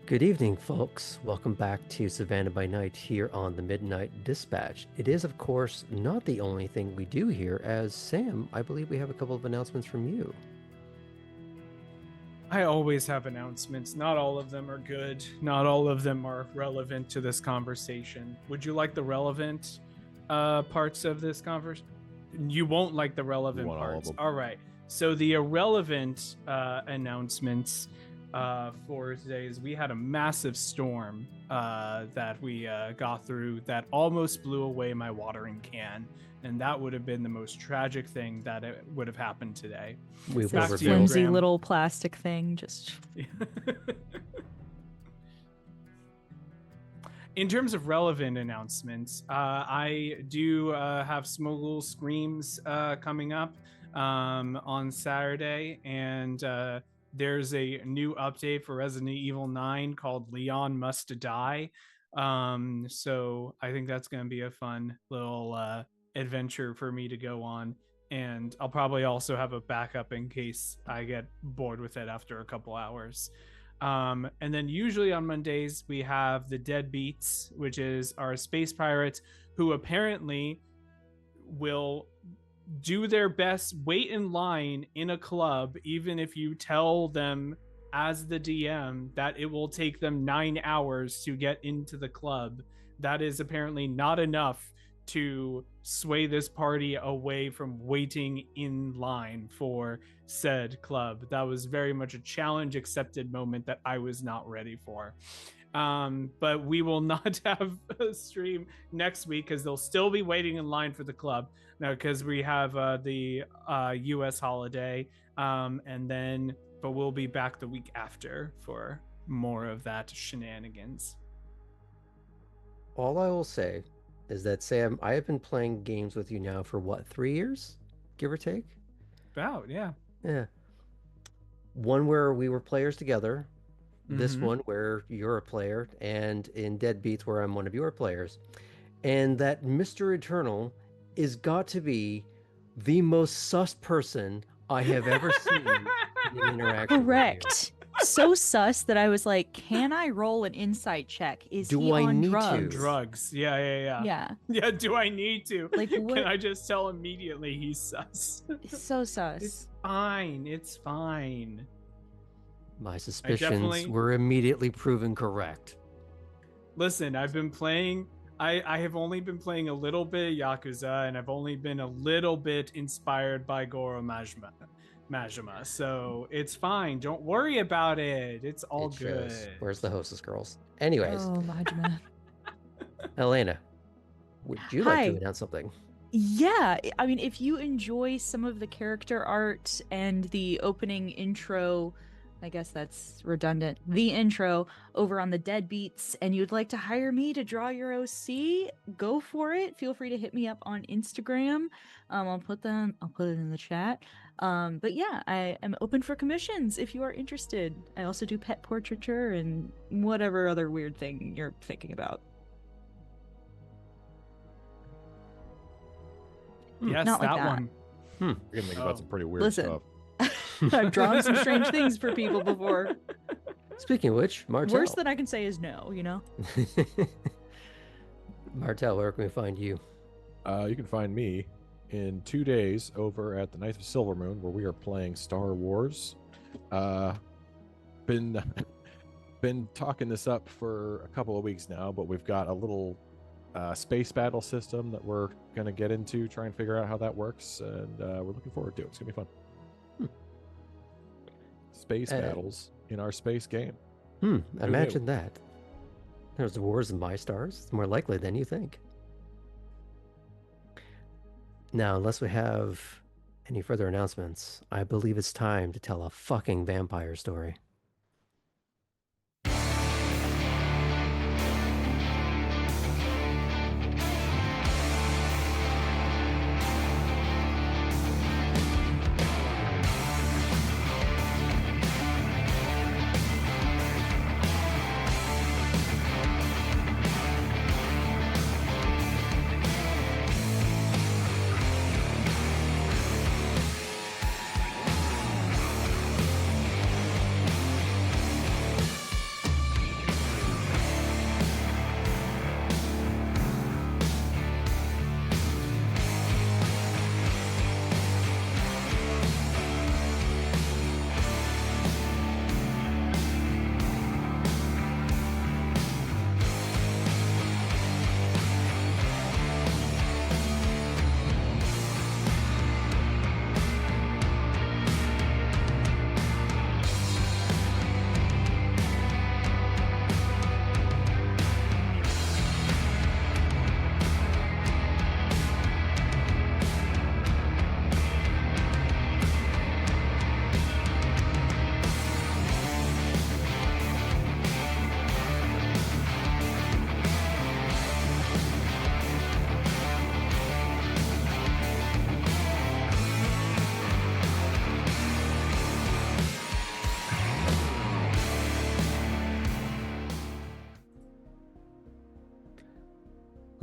Good evening, folks. Welcome back to Savannah by Night here on the Midnight Dispatch. It is, of course, not the only thing we do here, as Sam, I believe we have a couple of announcements from you. I always have announcements. Not all of them are good. Not all of them are relevant to this conversation. Would you like the relevant parts of this conversation? You won't like the relevant parts. All right. So the irrelevant announcements for today is we had a massive storm that we got through that almost blew away my watering can, and that would have been the most tragic thing that it would have happened today. We will Back to you, reveal. Flimsy Graham. little plastic thing. Just In terms of relevant announcements, I do have Smoggle Screams coming up on Saturday, and there's a new update for Resident Evil 9 called Leon Must Die. So I think that's going to be a fun little adventure for me to go on. And I'll probably also have a backup in case I get bored with it after a couple hours. And then usually on Mondays, we have the Deadbeats, which is our space pirates who apparently will do their best, wait in line in a club, even if you tell them as the DM that it will take them 9 hours to get into the club. That is apparently not enough to sway this party away from waiting in line for said club. That was very much a challenge accepted moment that I was not ready for. But we will not have a stream next week because they'll still be waiting in line for the club now because we have the US holiday, and then but we'll be back the week after for more of that shenanigans. All I will say is that, Sam, I have been playing games with you now for what, 3 years? Give or take? About, yeah. Yeah. One where we were players together, this one where you're a player, and in Deadbeats where I'm one of your players. And that Mr. Eternal is got to be the most sus person I have ever seen in an interaction. correct. So sus that I was like, can I roll an insight check? Is Do he I on need to? drugs? Drugs. Yeah. Yeah. Yeah, do I need to? Like, what- Can I just tell immediately he's sus? So sus. It's fine. It's fine. My suspicions definitely- were immediately proven correct. Listen, I've been playing. I have only been playing a little bit of Yakuza, and I've only been a little bit inspired by Goro Majima. So it's fine. Don't worry about it. It's all It good. shows. Where's the hostess girls? Anyways, Oh, Majima. Elena, would you like Hi. to announce something? Yeah, I mean, if you enjoy some of the character art and the opening intro, I guess that's redundant, the intro over on the Deadbeats, and you'd like to hire me to draw your OC, go for it. Feel free to hit me up on Instagram. I'll put it in the chat. But yeah, I am open for commissions if you are interested. I also do pet portraiture and whatever other weird thing you're thinking about. Yes, Not like that that. one. You're gonna think about some pretty weird Listen. stuff. I've drawn some strange things for people before. Speaking of which, Martel. Worst that I can say is no, you know? Martel, where can we find you? You can find me in 2 days over at the Knights of Silvermoon, where we are playing Star Wars. Been talking this up for a couple of weeks now, but we've got a little space battle system that we're gonna get into, try and figure out how that works, and we're looking forward to it. It's gonna be fun. Space battles in our space game. Imagine that. There's wars in my stars. It's more likely than you think. Now, unless we have any further announcements, I believe it's time to tell a fucking vampire story.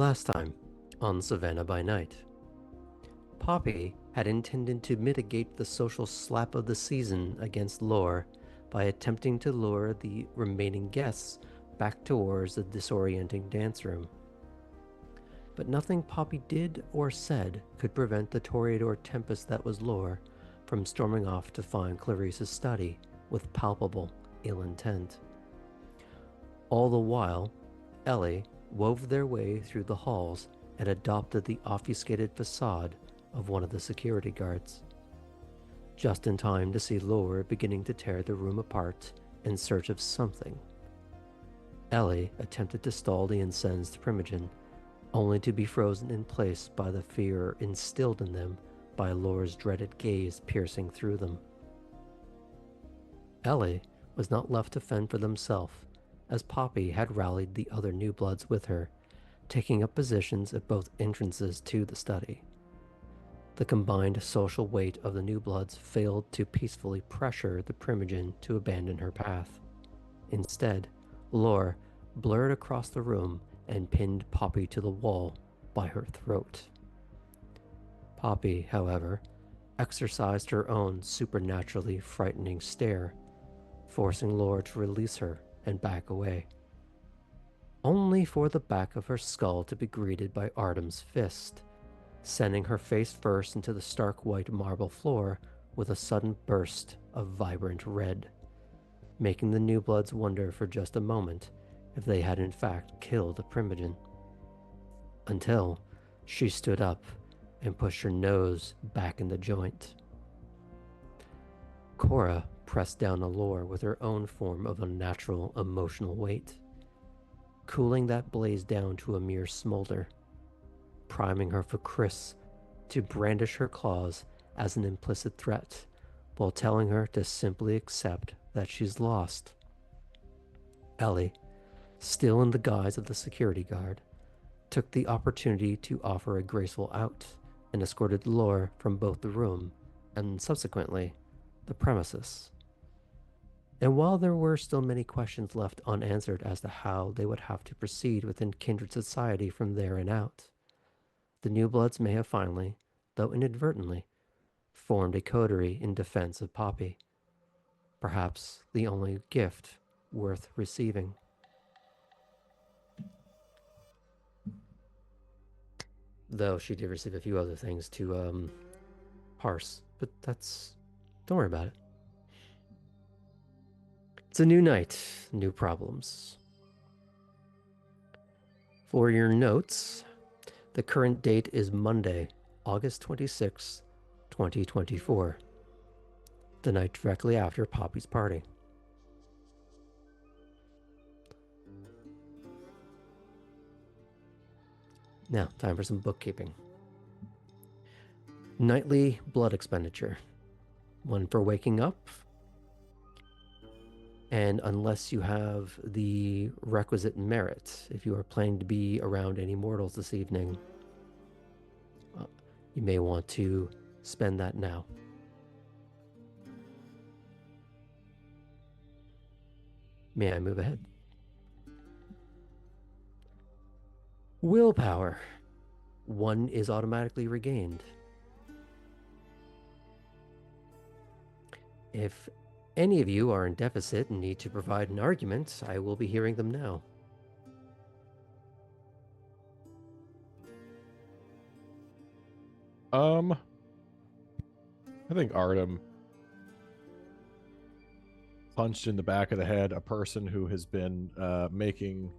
Last time, on Savannah by Night, Poppy had intended to mitigate the social slap of the season against Laure by attempting to lure the remaining guests back towards the disorienting dance room. But nothing Poppy did or said could prevent the Toreador tempest that was Laure from storming off to find Clarice's study with palpable ill intent. All the while, Ellie wove their way through the halls and adopted the obfuscated facade of one of the security guards, just in time to see Laure beginning to tear the room apart in search of something. Ellie attempted to stall the incensed Primogen, only to be frozen in place by the fear instilled in them by Laure's dreaded gaze piercing through them. Ellie was not left to fend for themselves, as Poppy had rallied the other newbloods with her, taking up positions at both entrances to the study. The combined social weight of the newbloods failed to peacefully pressure the Primogen to abandon her path. Instead, Laure blurred across the room and pinned Poppy to the wall by her throat. Poppy, however, exercised her own supernaturally frightening stare, forcing Laure to release her and back away, only for the back of her skull to be greeted by Artem's fist, sending her face first into the stark white marble floor with a sudden burst of vibrant red, making the newbloods wonder for just a moment if they had in fact killed a Primogen. Until she stood up and pushed her nose back in the joint. Cora pressed down on Laure with her own form of unnatural emotional weight, cooling that blaze down to a mere smolder, priming her for Chris to brandish her claws as an implicit threat, while telling her to simply accept that she's lost. Ellie, still in the guise of the security guard, took the opportunity to offer a graceful out and escorted Laure from both the room and subsequently the premises. And while there were still many questions left unanswered as to how they would have to proceed within kindred society from there and out, the newbloods may have finally, though inadvertently, formed a coterie in defense of Poppy, perhaps the only gift worth receiving. Though she did receive a few other things to parse, but don't worry about it. It's a new night, new problems. For your notes, the current date is Monday, August 26, 2024, the night directly after Poppy's party. Now, time for some bookkeeping. Nightly blood expenditure. One for waking up. And unless you have the requisite merit, if you are planning to be around any mortals this evening, you may want to spend that now. May I move ahead? Willpower. One is automatically regained. If any of you are in deficit and need to provide an argument, I will be hearing them now. I think Artem punched in the back of the head a person who has been making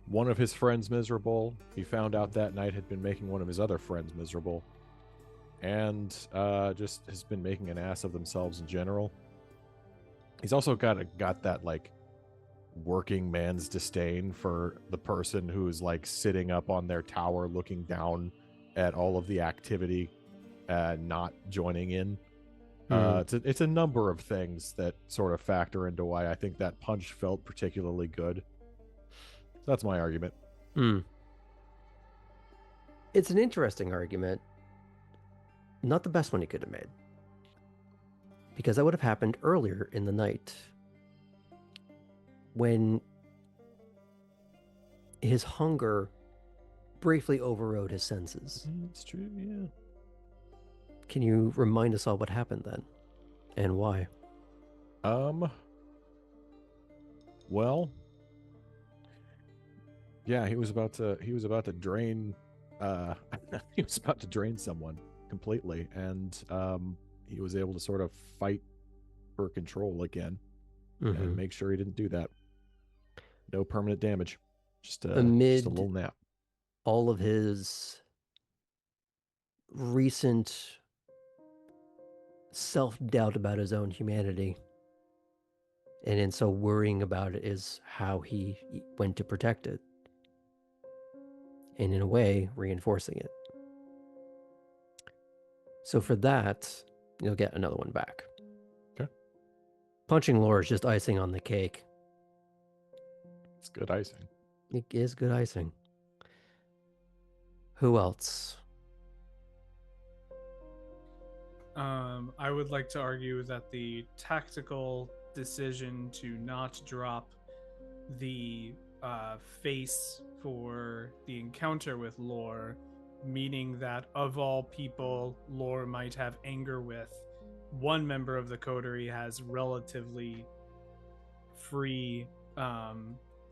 one of his friends miserable. He found out that night had been making one of his other friends miserable, and just has been making an ass of themselves in general. He's also got that like working man's disdain for the person who is like sitting up on their tower looking down at all of the activity, not joining in. It's a number of things that sort of factor into why I think that punch felt particularly good. That's my argument. It's an interesting argument. Not the best one he could have made. Because that would have happened earlier in the night, when his hunger briefly overrode his senses. It's true, yeah. Can you remind us all what happened then, and why? Well, yeah, he was about to drain he was about to drain someone completely, and he was able to sort of fight for control again and make sure he didn't do that. No permanent damage. Just a Amid little nap. all of his recent self-doubt about his own humanity, and in so worrying about it is how he went to protect it, and in a way reinforcing it. So for that, you'll get another one back. Okay. Punching Laure is just icing on the cake. It's good icing. It is good icing. Who else? I would like to argue that the tactical decision to not drop the face for the encounter with Laure, meaning that of all people Laure might have anger with, one member of the coterie has relatively free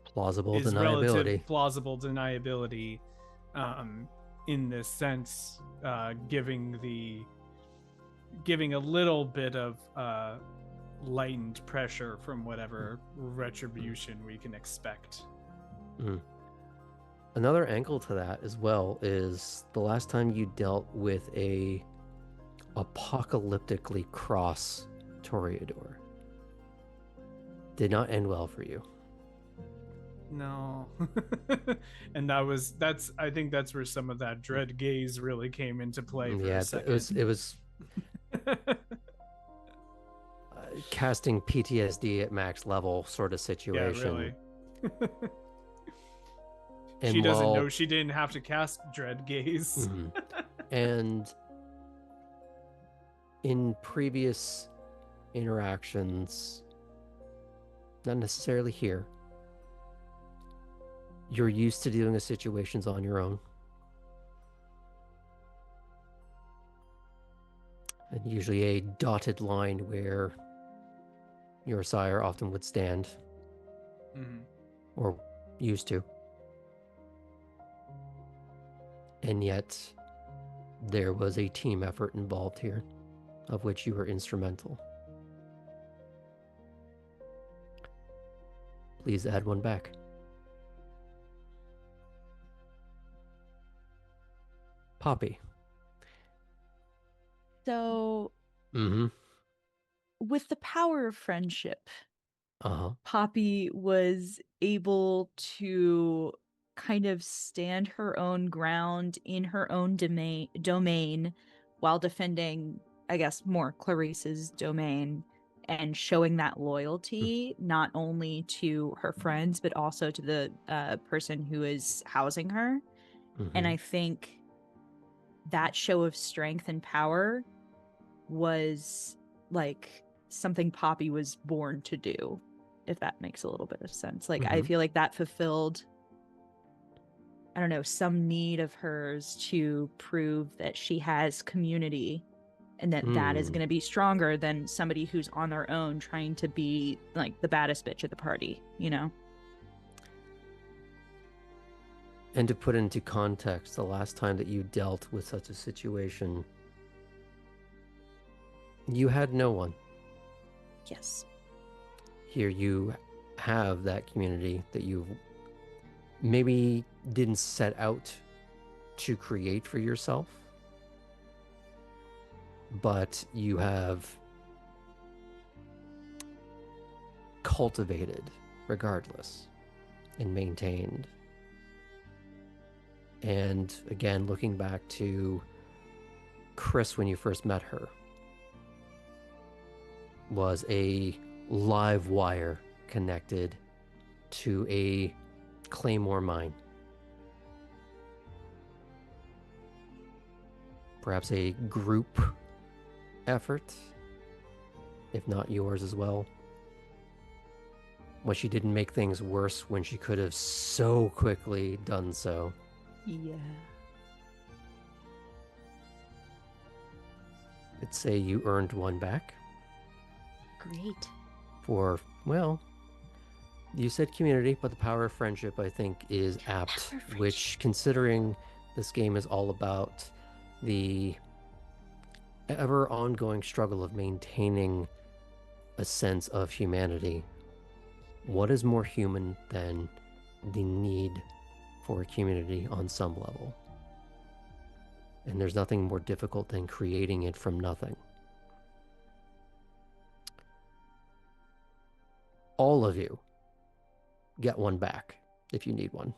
Plausible is deniability. relative plausible deniability in this sense, giving a little bit of lightened pressure from whatever retribution we can expect. Another angle to that as well is the last time you dealt with a apocalyptically cross Toreador did not end well for you. No. And I think that's where some of that dread gaze really came into play for a second. It was casting PTSD at max level sort of situation. Yeah, really. And she doesn't know she didn't have to cast dread gaze. And in previous interactions, not necessarily here, you're used to dealing with situations on your own. And usually a dotted line where your sire often would stand. Or used to. And yet, there was a team effort involved here, of which you were instrumental. Please add one back. Poppy. So, with the power of friendship, Poppy was able to kind of stand her own ground in her own domain while defending, I guess, more Clarice's domain, and showing that loyalty not only to her friends but also to the person who is housing her. And I think that show of strength and power was like something Poppy was born to do, if that makes a little bit of sense. Like I feel like that fulfilled, I don't know, some need of hers to prove that she has community, and that is going to be stronger than somebody who's on their own trying to be like the baddest bitch at the party, you know? And to put into context, the last time that you dealt with such a situation, you had no one. Yes. Here you have that community that you maybe didn't set out to create for yourself, but you have cultivated regardless and maintained. And again, looking back to Chris when you first met her, was a live wire connected to a Claymore mine. Perhaps a group effort, if not yours as well. What she didn't make things worse when she could have so quickly done so. Yeah. Let's say you earned one back Great. for, well, you said community, but the power of friendship, I think, is apt, Power of which, considering this game is all about the ever ongoing struggle of maintaining a sense of humanity, what is more human than the need for a community on some level? And there's nothing more difficult than creating it from nothing. All of you get one back if you need one.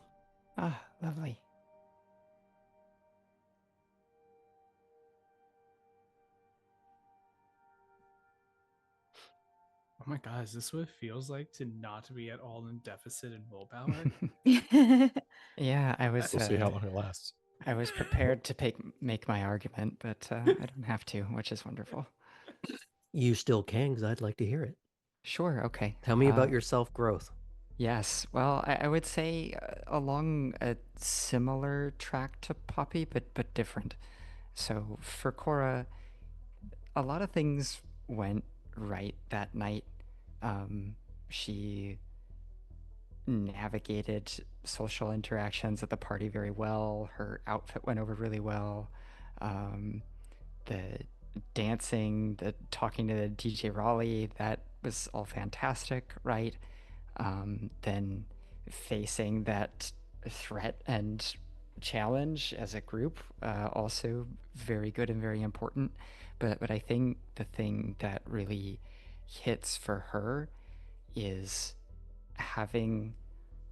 Ah, lovely. Oh my god, is this what it feels like to not be at all in deficit in willpower? Yeah, We'll see how long it lasts. I was prepared to make my argument, but I don't have to, which is wonderful. You still can, because I'd like to hear it. Sure, okay. Tell me about your self-growth. Yes, well, I would say along a similar track to Poppy, but different. So for Cora, a lot of things went right that night. She navigated social interactions at the party very well. Her outfit went over really well. The dancing, the talking to the DJ Raleigh, that was all fantastic, right? Then facing that threat and challenge as a group, also very good and very important. But I think the thing that really hits for her is having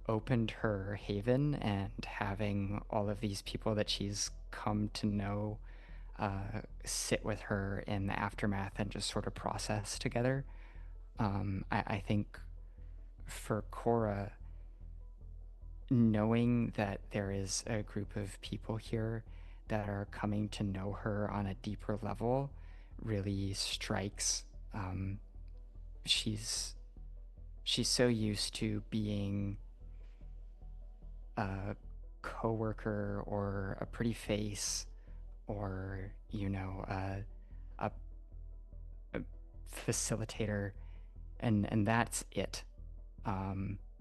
opened her haven and having all of these people that she's come to know sit with her in the aftermath and just sort of process together. I think for Cora, knowing that there is a group of people here that are coming to know her on a deeper level really strikes. She's so used to being a coworker or a pretty face or a facilitator, and that's it.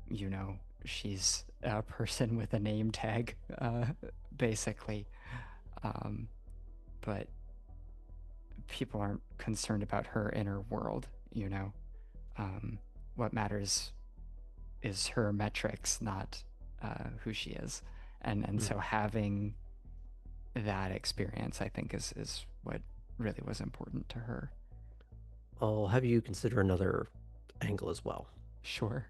You know, she's a person with a name tag, basically. But people aren't concerned about her inner world, you know. What matters is her metrics, not who she is. And so having that experience, I think, is what really was important to her. I'll have you consider another angle as well. Sure.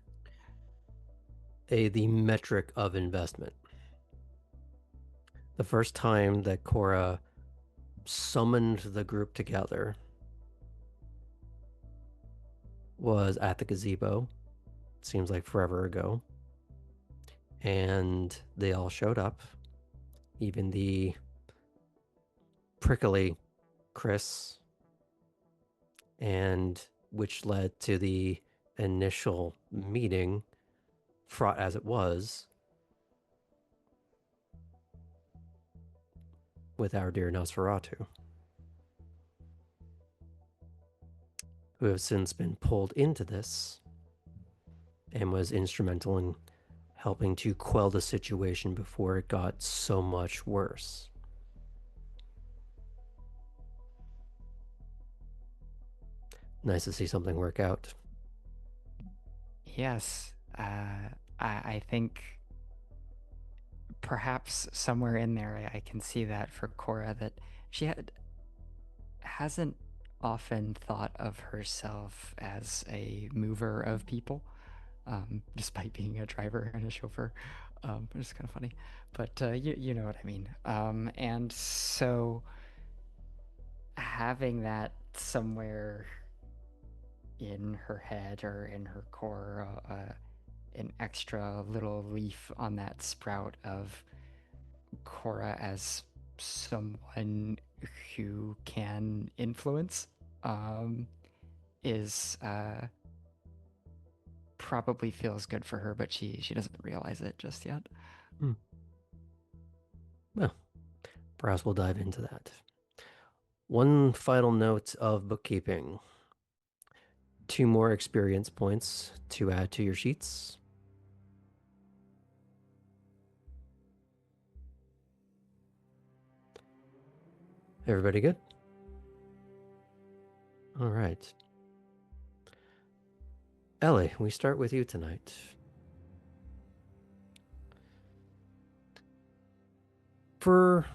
The metric of investment. The first time that Cora summoned the group together was at the gazebo. Seems like forever ago. And they all showed up. Even the prickly Chris, and which led to the initial meeting, fraught as it was, with our dear Nosferatu, who have since been pulled into this and was instrumental in helping to quell the situation before it got so much worse. Nice to see something work out. Yes. I think perhaps somewhere in there I can see that for Cora, that she hasn't often thought of herself as a mover of people, despite being a driver and a chauffeur, which is kind of funny. But you know what I mean. And so having that somewhere in her head or in her core, an extra little leaf on that sprout of Cora as someone who can influence, is probably feels good for her, but she doesn't realize it just yet. Well, perhaps we'll dive into that. One final note of bookkeeping. 2 more experience points to add to your sheets. Everybody good? All right. Ellie, we start with you tonight. For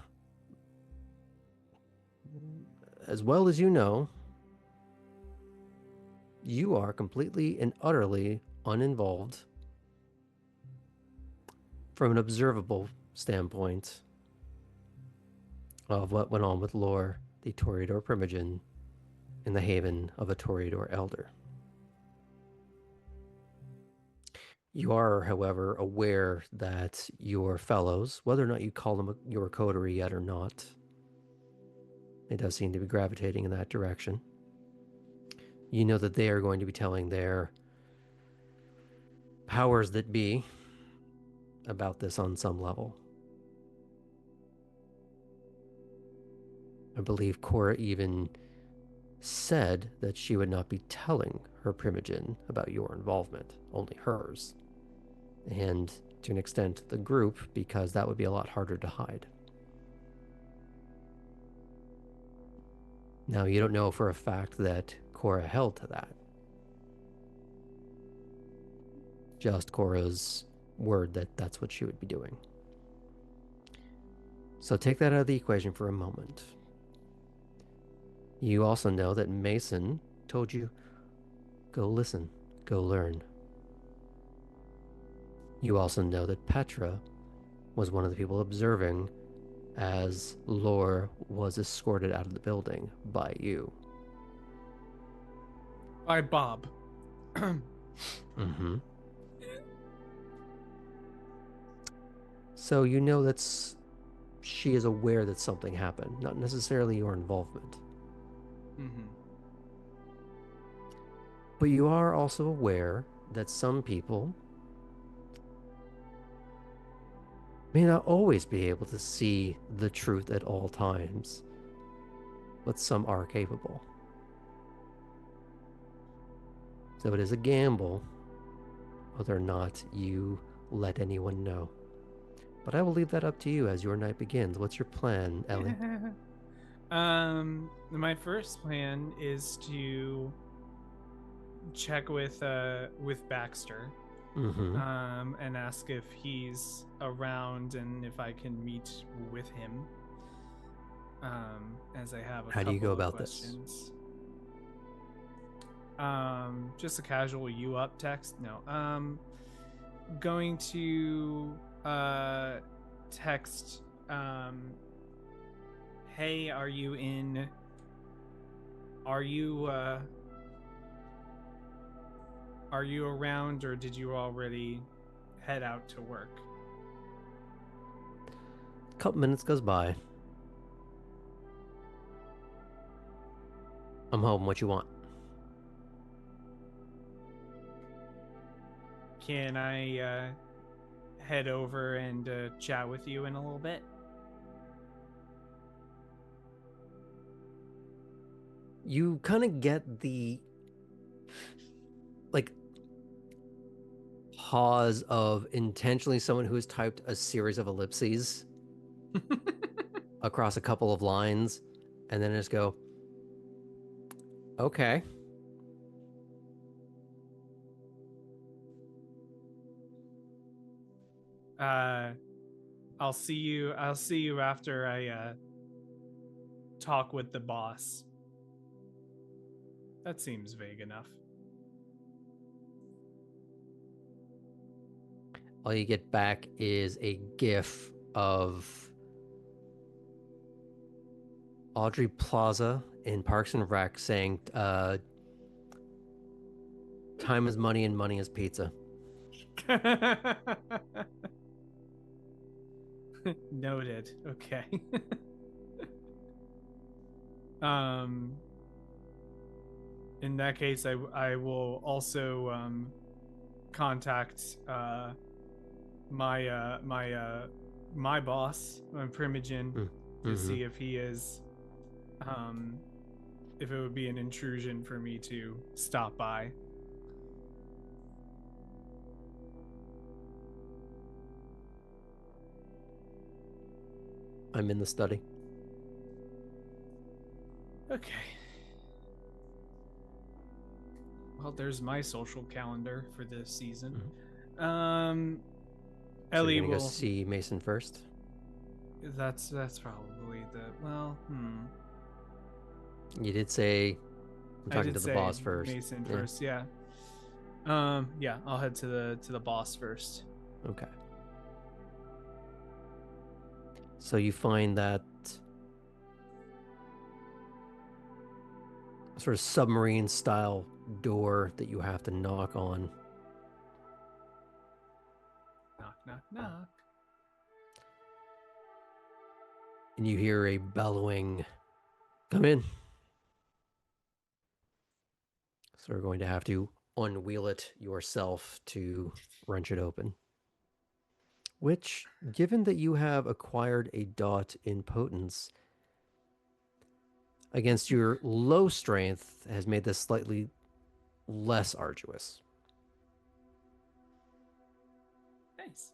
as well as you know, you are completely and utterly uninvolved from an observable standpoint of what went on with Laure, the Toreador Primogen, in the haven of a Toreador Elder. You are, however, aware that your fellows, whether or not you call them your coterie yet or not, it does seem to be gravitating in that direction. You know that they are going to be telling their powers that be about this on some level. I believe Cora even said that she would not be telling her Primogen about your involvement, only hers. And to an extent, the group, because that would be a lot harder to hide. Now, you don't know for a fact that Cora held to that. Just Cora's word that that's what she would be doing. So take that out of the equation for a moment. You also know that Mason told you, go listen, go learn. You also know that Petra was one of the people observing as Laure was escorted out of the building by you. By Bob. Mm-hmm. So you know she is aware that something happened, not necessarily your involvement. Mm-hmm. But you are also aware that some people may not always be able to see the truth at all times, but some are capable. So it is a gamble whether or not you let anyone know. But I will leave that up to you as your night begins. What's your plan, Ellie? My first plan is to check with Baxter, Mm-hmm. and ask if he's around and if I can meet with him. As I have a How do you couple go of about questions. Just a casual you up text. No. Going to text. Hey, are you in? Are you around, or did you already head out to work? A couple minutes goes by. I'm home. What you want? Can I head over and chat with you in a little bit? You kind of get the pause of intentionally someone who has typed a series of ellipses across a couple of lines, and then just go, okay. I'll see you after I talk with the boss. That seems vague enough. All you get back is a gif of Audrey Plaza in Parks and Rec saying, time is money and money is pizza. Noted. Okay. In that case, I will also contact my my boss, Primogen, to Mm-hmm. see if he is, if it would be an intrusion for me to stop by. I'm in the study. Okay. Well, there's my social calendar for this season. So you're Ellie gonna go will. see Mason first. That's probably the You did say I'm I talking did to the say boss first. Mason Yeah. first, yeah. Yeah, I'll head to the boss first. Okay. So you find that sort of submarine style door that you have to knock on. Knock, knock, knock. And you hear a bellowing, "Come in." So you're going to have to unwheel it yourself to wrench it open. Which, given that you have acquired a dot in potence, against your low strength, has made this slightly less arduous. Nice.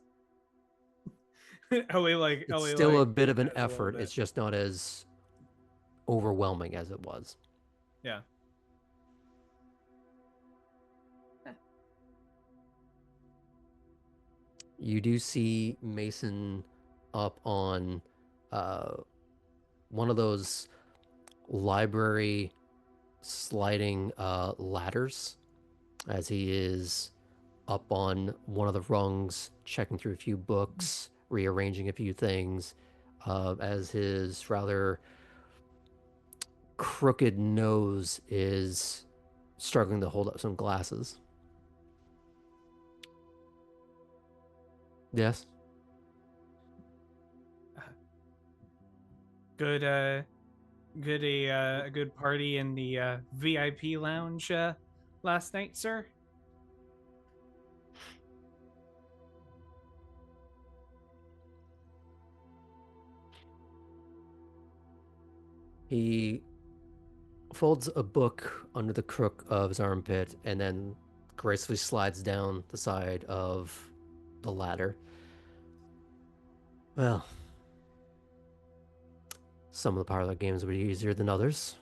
Ellie It's still a bit of an adds a little effort. bit. It's just not as overwhelming as it was. Yeah. You do see Mason up on one of those library sliding ladders as he is up on one of the rungs, checking through a few books, rearranging a few things, as his rather crooked nose is struggling to hold up some glasses. Yes? Good a good party in the VIP lounge last night, sir? He folds a book under the crook of his armpit and then gracefully slides down the side of the ladder. Well, some of the parlor games would be easier than others.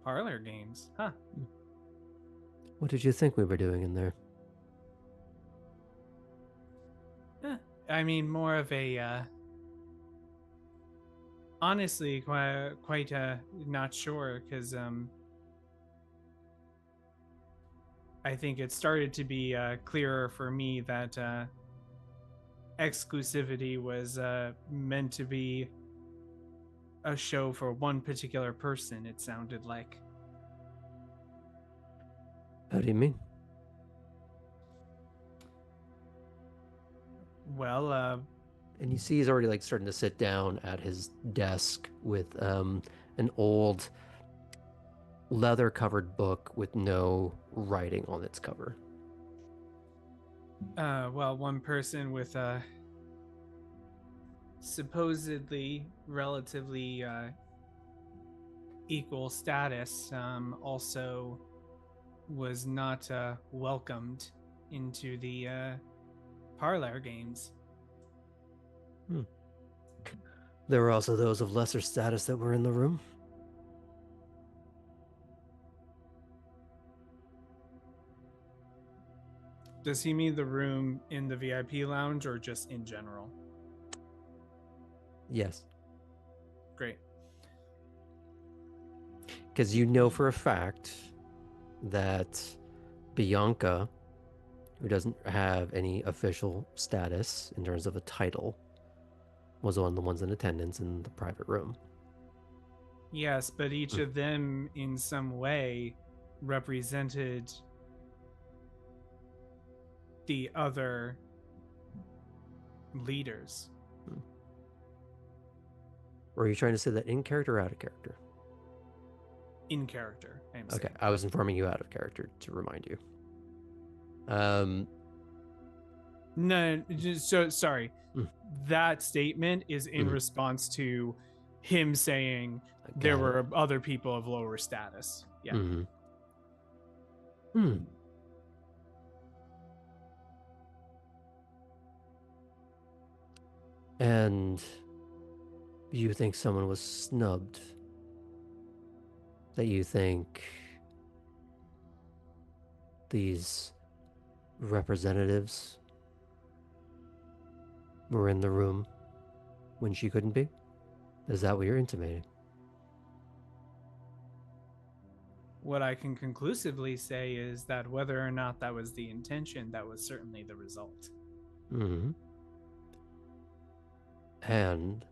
Parlor games, huh? What did you think we were doing in there? I mean, more of a honestly, quite not sure, because I think it started to be clearer for me that exclusivity was meant to be a show for one particular person. It sounded like. How do you mean? Well, And you see he's already like starting to sit down at his desk with an old leather covered book with no writing on its cover. well, one person with supposedly relatively equal status also was not welcomed into the parlor games. There were also those of lesser status that were in the room. Does he mean the room in the VIP lounge or just in general? Yes. Great. Because you know for a fact that Bianca, who doesn't have any official status in terms of a title, was one of the ones in attendance in the private room. Yes, but each of them in some way represented the other leaders. Or are you trying to say that in character or out of character? In character, I'm Okay, saying. I was informing you out of character to remind you. No, so sorry. Mm. That statement is in Mhm. response to him saying I there got it. were other people of lower status. Yeah. Mm-hmm. Hmm. And you think someone was snubbed? That you think these representatives were in the room when she couldn't be? Is that what you're intimating? What I can conclusively say is that whether or not that was the intention, that was certainly the result. Mm-hmm. And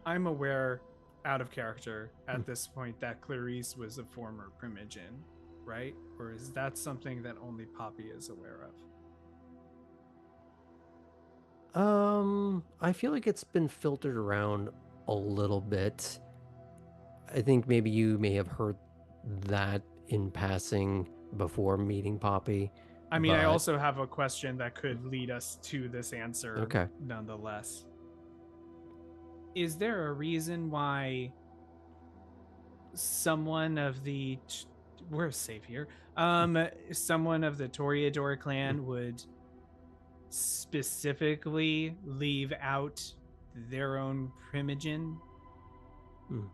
I'm aware, out of character, Hmm. at this point, that Clarice was a former Primogen, right? Or is that something that only Poppy is aware of? I feel like it's been filtered around a little bit. I think maybe you may have heard that in passing before meeting Poppy, I mean, I but also have a question that could lead us to this answer okay. nonetheless. Is there a reason why someone of the we're safe here. Someone of the Toreador clan would specifically leave out their own Primogen? Hmm.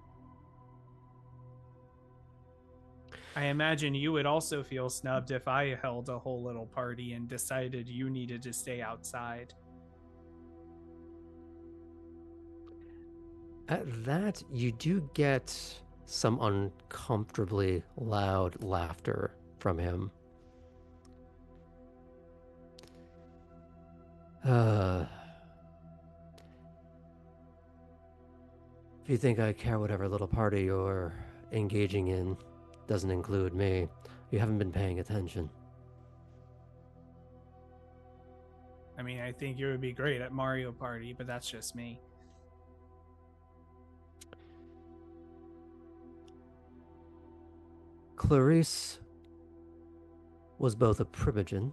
I imagine you would also feel snubbed if I held a whole little party and decided you needed to stay outside. At that, you do get some uncomfortably loud laughter from him. Uh, if you think I care whatever little party you're engaging in doesn't include me, you haven't been paying attention. I mean, I think you would be great at Mario Party, but that's just me. Clarice was both a Primogen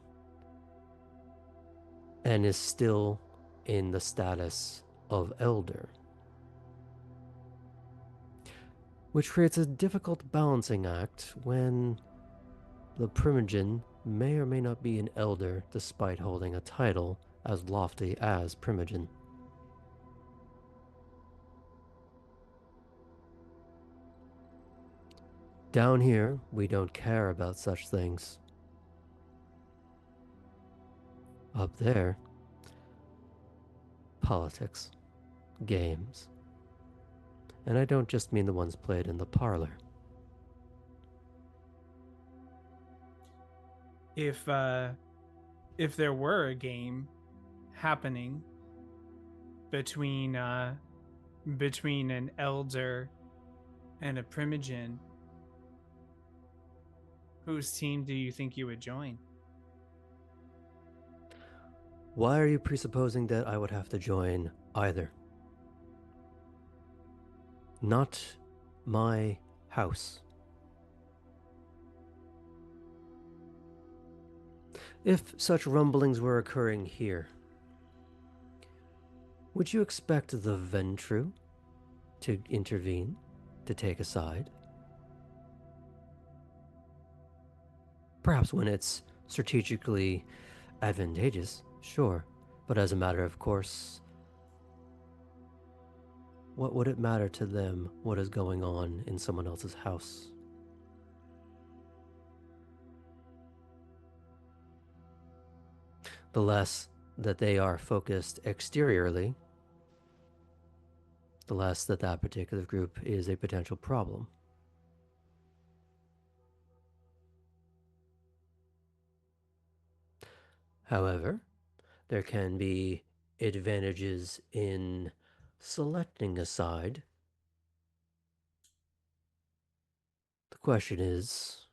and is still in the status of elder, which creates a difficult balancing act when the Primogen may or may not be an elder despite holding a title as lofty as Primogen. Down here, we don't care about such things. Up there, politics, games. And I don't just mean the ones played in the parlor. If uh if there were a game happening between between an elder and a Primogen, whose team do you think you would join? Why are you presupposing that I would have to join either? Not my house. If such rumblings were occurring here, would you expect the Ventru to intervene, to take a side? Perhaps when it's strategically advantageous, sure. But as a matter of course, what would it matter to them what is going on in someone else's house? The less that they are focused exteriorly, the less that that particular group is a potential problem. However, there can be advantages in selecting a side. The question is,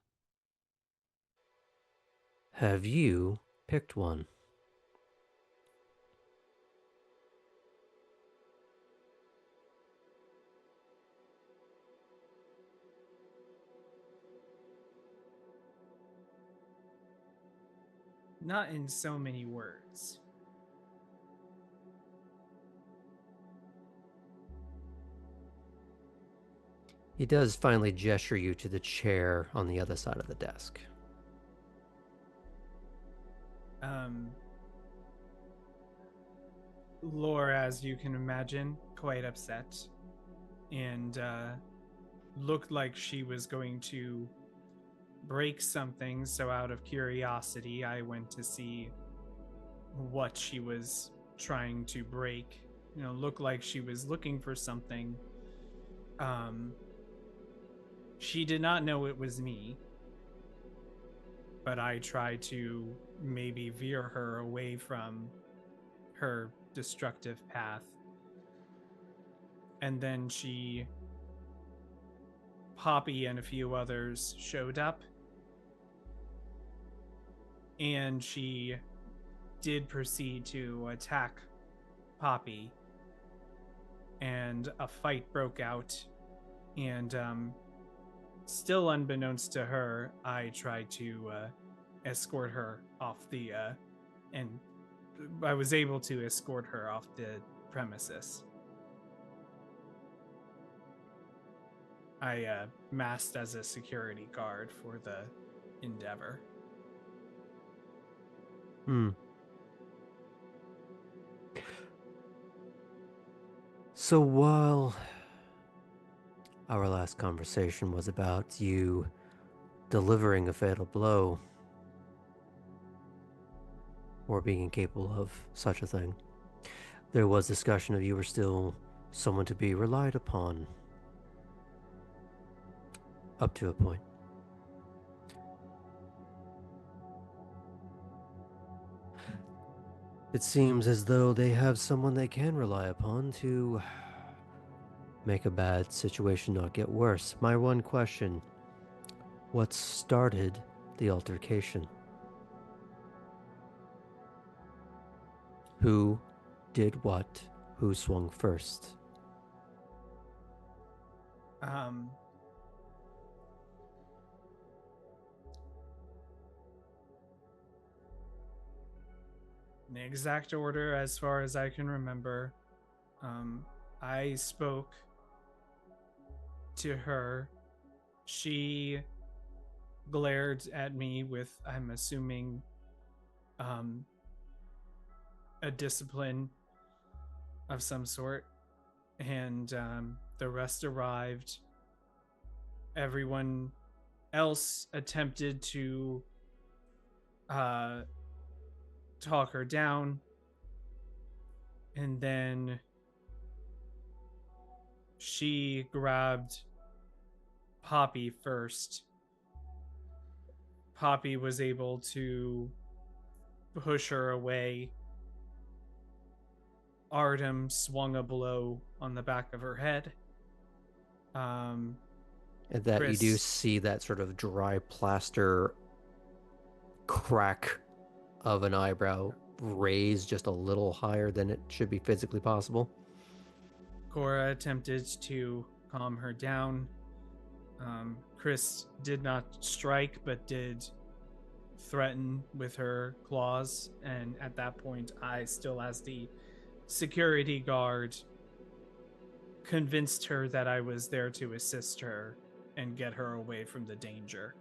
have you picked one? Not in so many words. He does finally gesture you to the chair on the other side of the desk. Laure, as you can imagine, quite upset, and looked like she was going to break something. So, out of curiosity, I went to see what she was trying to break. Looked like she was looking for something. She did not know it was me, but I tried to maybe veer her away from her destructive path. And then Poppy and a few others showed up, and she did proceed to attack Poppy, and a fight broke out, and still unbeknownst to her, I tried to escort her off and I was able to escort her off the premises. I masked as a security guard for the endeavor. So while our last conversation was about you delivering a fatal blow, or being incapable of such a thing, there was discussion of you were still someone to be relied upon. Up to a point. It seems as though they have someone they can rely upon to make a bad situation not get worse. My one question, what started the altercation? Who did what? Who swung first? In the exact order, as far as I can remember, I spoke to her. She glared at me with, I'm assuming, a discipline of some sort, and the rest arrived. Everyone else attempted to talk her down, and then she grabbed Poppy first. Poppy was able to push her away. Artem swung a blow on the back of her head. And that Chris, you do see that sort of dry plaster crack of an eyebrow raised just a little higher than it should be physically possible. Cora attempted to calm her down. Chris did not strike, but did threaten with her claws. And at that point, I, still as the security guard, convinced her that I was there to assist her and get her away from the danger.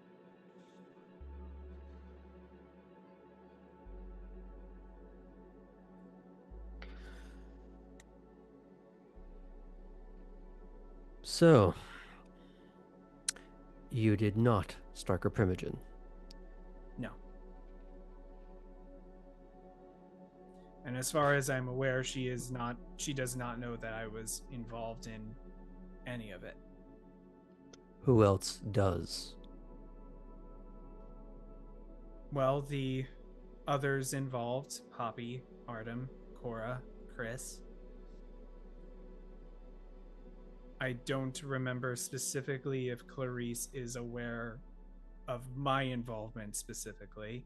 So, you did not strike her primogen. No. And as far as I'm aware, she does not know that I was involved in any of it. Who else does? Well, the others involved, Poppy, Artem, Cora, Chris. I don't remember specifically if Clarice is aware of my involvement specifically.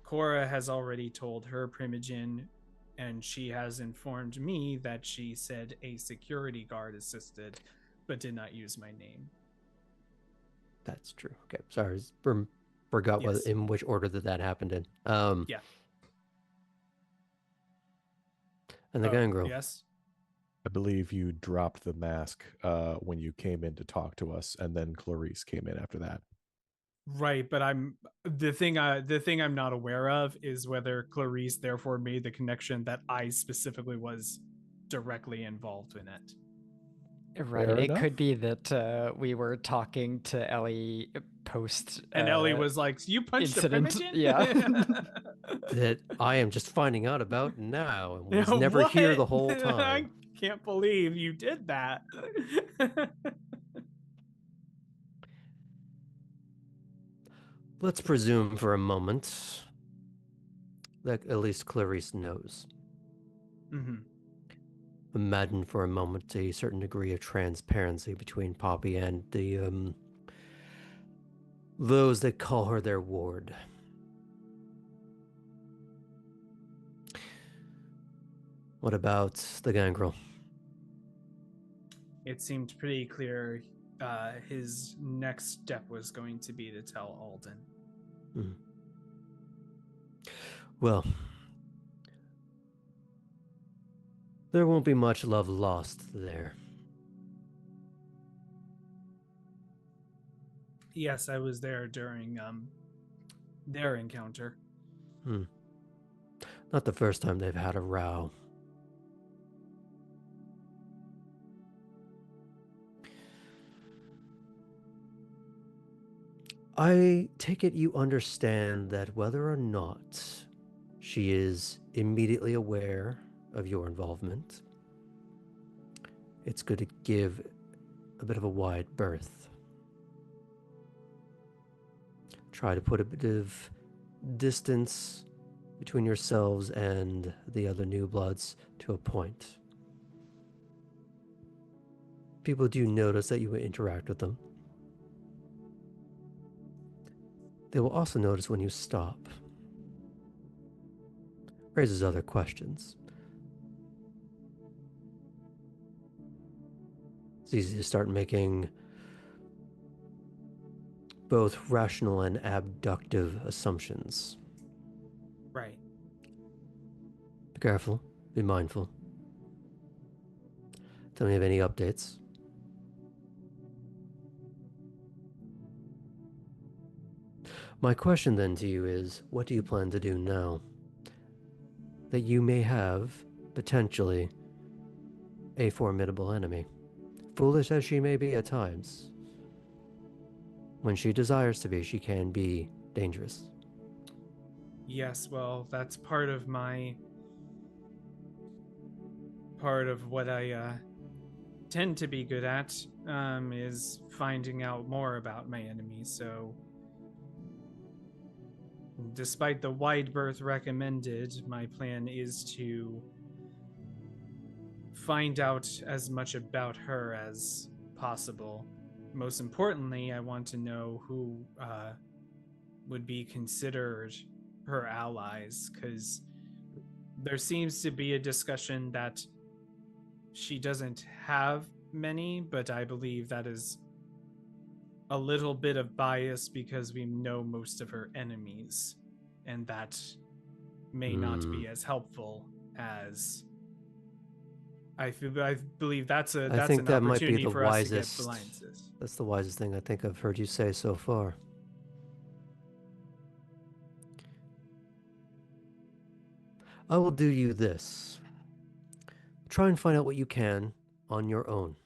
Cora has already told her primogen, and she has informed me that she said a security guard assisted, but did not use my name. That's true. Okay, sorry. For Forgot what Yes. in which order that happened in. Yeah. And the Oh, gangrel. yes. I believe you dropped the mask when you came in to talk to us, and then Clarice came in after that. Right, but the thing I'm not aware of is whether Clarice therefore made the connection that I specifically was directly involved in it. Right. Fair It enough. could be that we were talking to Ellie post And Ellie was like, "You punched a incident. primogen?" Yeah. That I am just finding out about now and was never What? here the whole I time. can't believe you did that. Let's presume for a moment that at least Clarice knows. Mm-hmm. Imagine for a moment a certain degree of transparency between Poppy and the those that call her their ward. What about the gangrel? It seemed pretty clear his next step was going to be to tell Alden. Hmm. Well, there won't be much love lost there. Yes, I was there during their encounter. Not the first time they've had a row. I take it you understand that whether or not she is immediately aware of your involvement, it's good to give a bit of a wide berth. Try to put a bit of distance between yourselves and the other newbloods to a point. People do notice that you interact with them. They will also notice when you stop. Raises other questions. It's easy to start making both rational and abductive assumptions. Right. Be careful, be mindful. Tell me of any updates. My question then to you is, what do you plan to do now? That you may have, potentially, a formidable enemy. Foolish as she may be at times, when she desires to be, she can be dangerous. Yes, well, that's part of what I tend to be good at, is finding out more about my enemies. So despite the wide berth recommended, my plan is to find out as much about her as possible. Most importantly, I want to know who would be considered her allies, because there seems to be a discussion that she doesn't have many, but I believe that is a little bit of bias because we know most of her enemies, and that may not be as helpful as I believe that's I an think that might be opportunity the for us to get wisest. alliances. That's the wisest thing I think I've heard you say so far. I will do you this. Try and find out what you can on your own.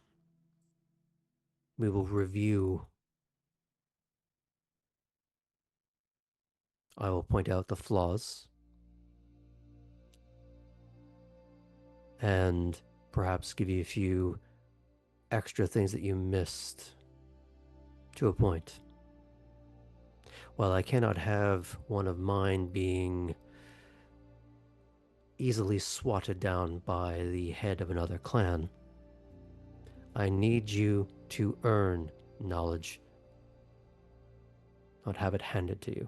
We will review. I will point out the flaws and perhaps give you a few extra things that you missed to a point. While I cannot have one of mine being easily swatted down by the head of another clan, I need you to earn knowledge, not have it handed to you.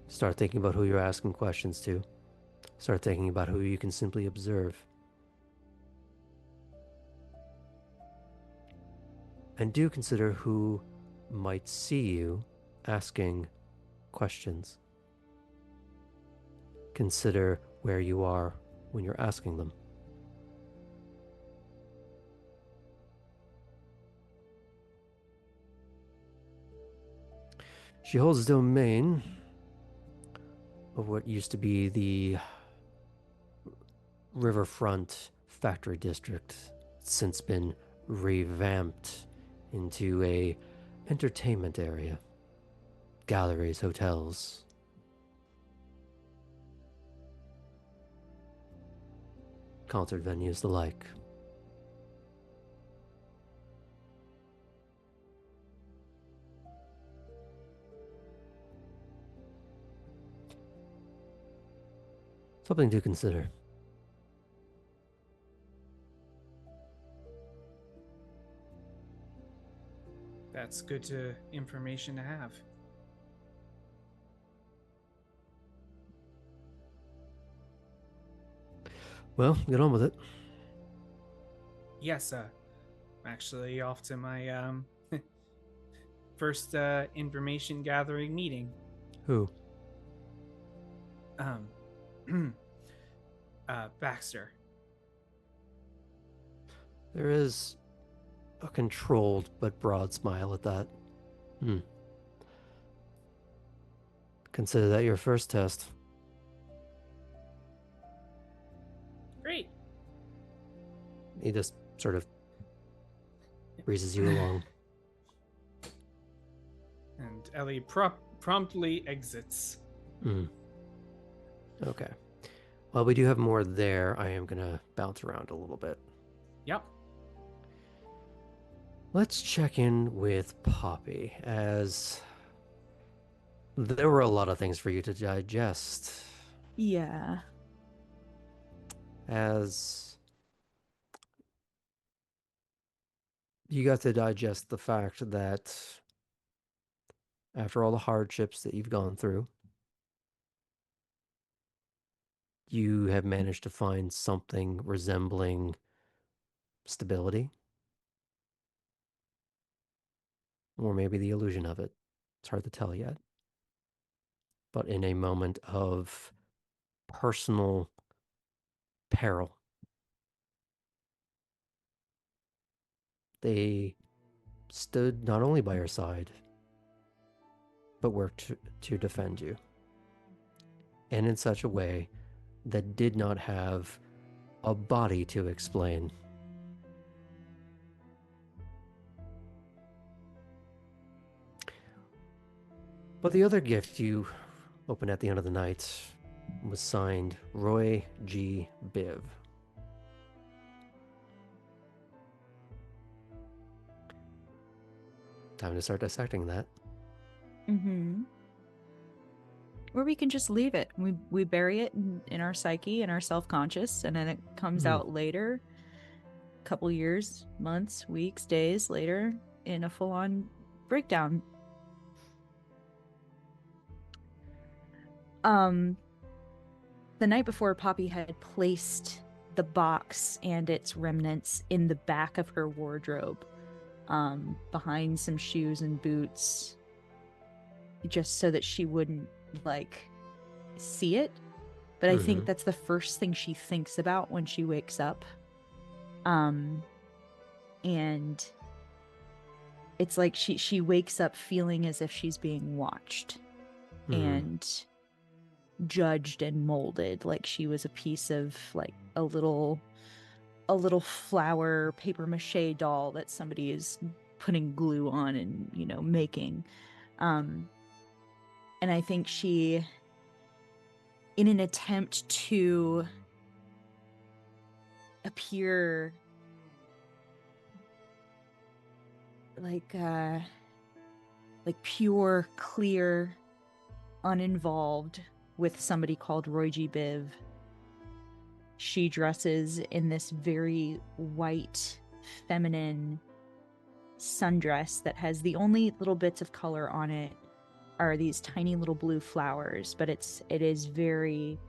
Start thinking about who you're asking questions to. Start thinking about who you can simply observe. And do consider who might see you asking questions. Consider where you are when you're asking them. She holds domain of what used to be the riverfront factory district. It's since been revamped into a entertainment area, galleries, hotels. Concert venues, the like. Something to consider. That's good information to have. Well, get on with it. Yes, I'm actually off to my first information gathering meeting. Who? Baxter. There is a controlled but broad smile at that. Consider that your first test. Great. He just sort of breezes you along. And Ellie promptly exits. Okay. While we do have more there, I am going to bounce around a little bit. Yep. Let's check in with Poppy, as there were a lot of things for you to digest. Yeah. As you got to digest the fact that after all the hardships that you've gone through, you have managed to find something resembling stability. Or maybe the illusion of it. It's hard to tell yet. But in a moment of personal peril, they stood not only by your side, but worked to defend you. And in such a way that did not have a body to explain. But the other gift you opened at the end of the night was signed Roy G. Biv. Time to start dissecting that. Or we can just leave it. We bury it in our psyche and our self-conscious, and then it comes out later, a couple years, months, weeks, days later, in a full-on breakdown. The night before, Poppy had placed the box and its remnants in the back of her wardrobe, behind some shoes and boots, just so that she wouldn't see it. But I think that's the first thing she thinks about when she wakes up. And it's like she wakes up feeling as if she's being watched and judged and molded, like she was a piece of a little flower paper mache doll that somebody is putting glue on and making. And I think she, in an attempt to appear like pure, clear, uninvolved with somebody called Roy G. Biv, she dresses in this very white, feminine sundress that has the only little bits of color on it are these tiny little blue flowers, but it is very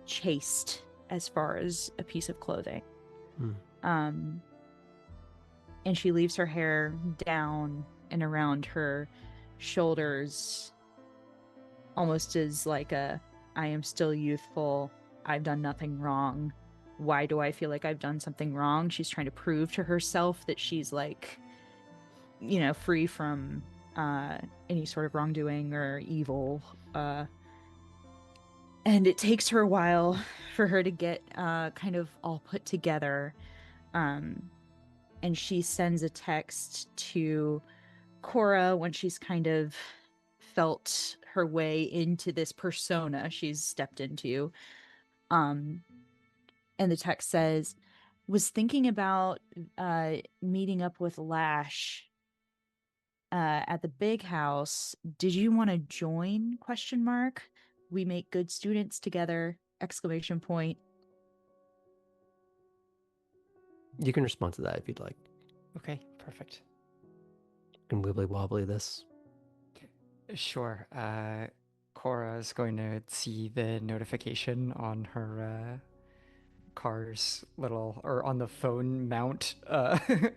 chaste as far as a piece of clothing. and she leaves her hair down and around her shoulders, almost as like a, I am still youthful, I've done nothing wrong. Why do I feel like I've done something wrong? She's trying to prove to herself that she's like, free from any sort of wrongdoing or evil. And it takes her a while for her to get kind of all put together. And she sends a text to Cora when she's kind of felt her way into this persona she's stepped into. And the text says, was thinking about meeting up with Lash at the big house. Did you want to join? ? We make good students together! ! You can respond to that if you'd like. Okay, perfect. You can wibbly wobbly this. Sure. Cora is going to see the notification on her car's on the phone mount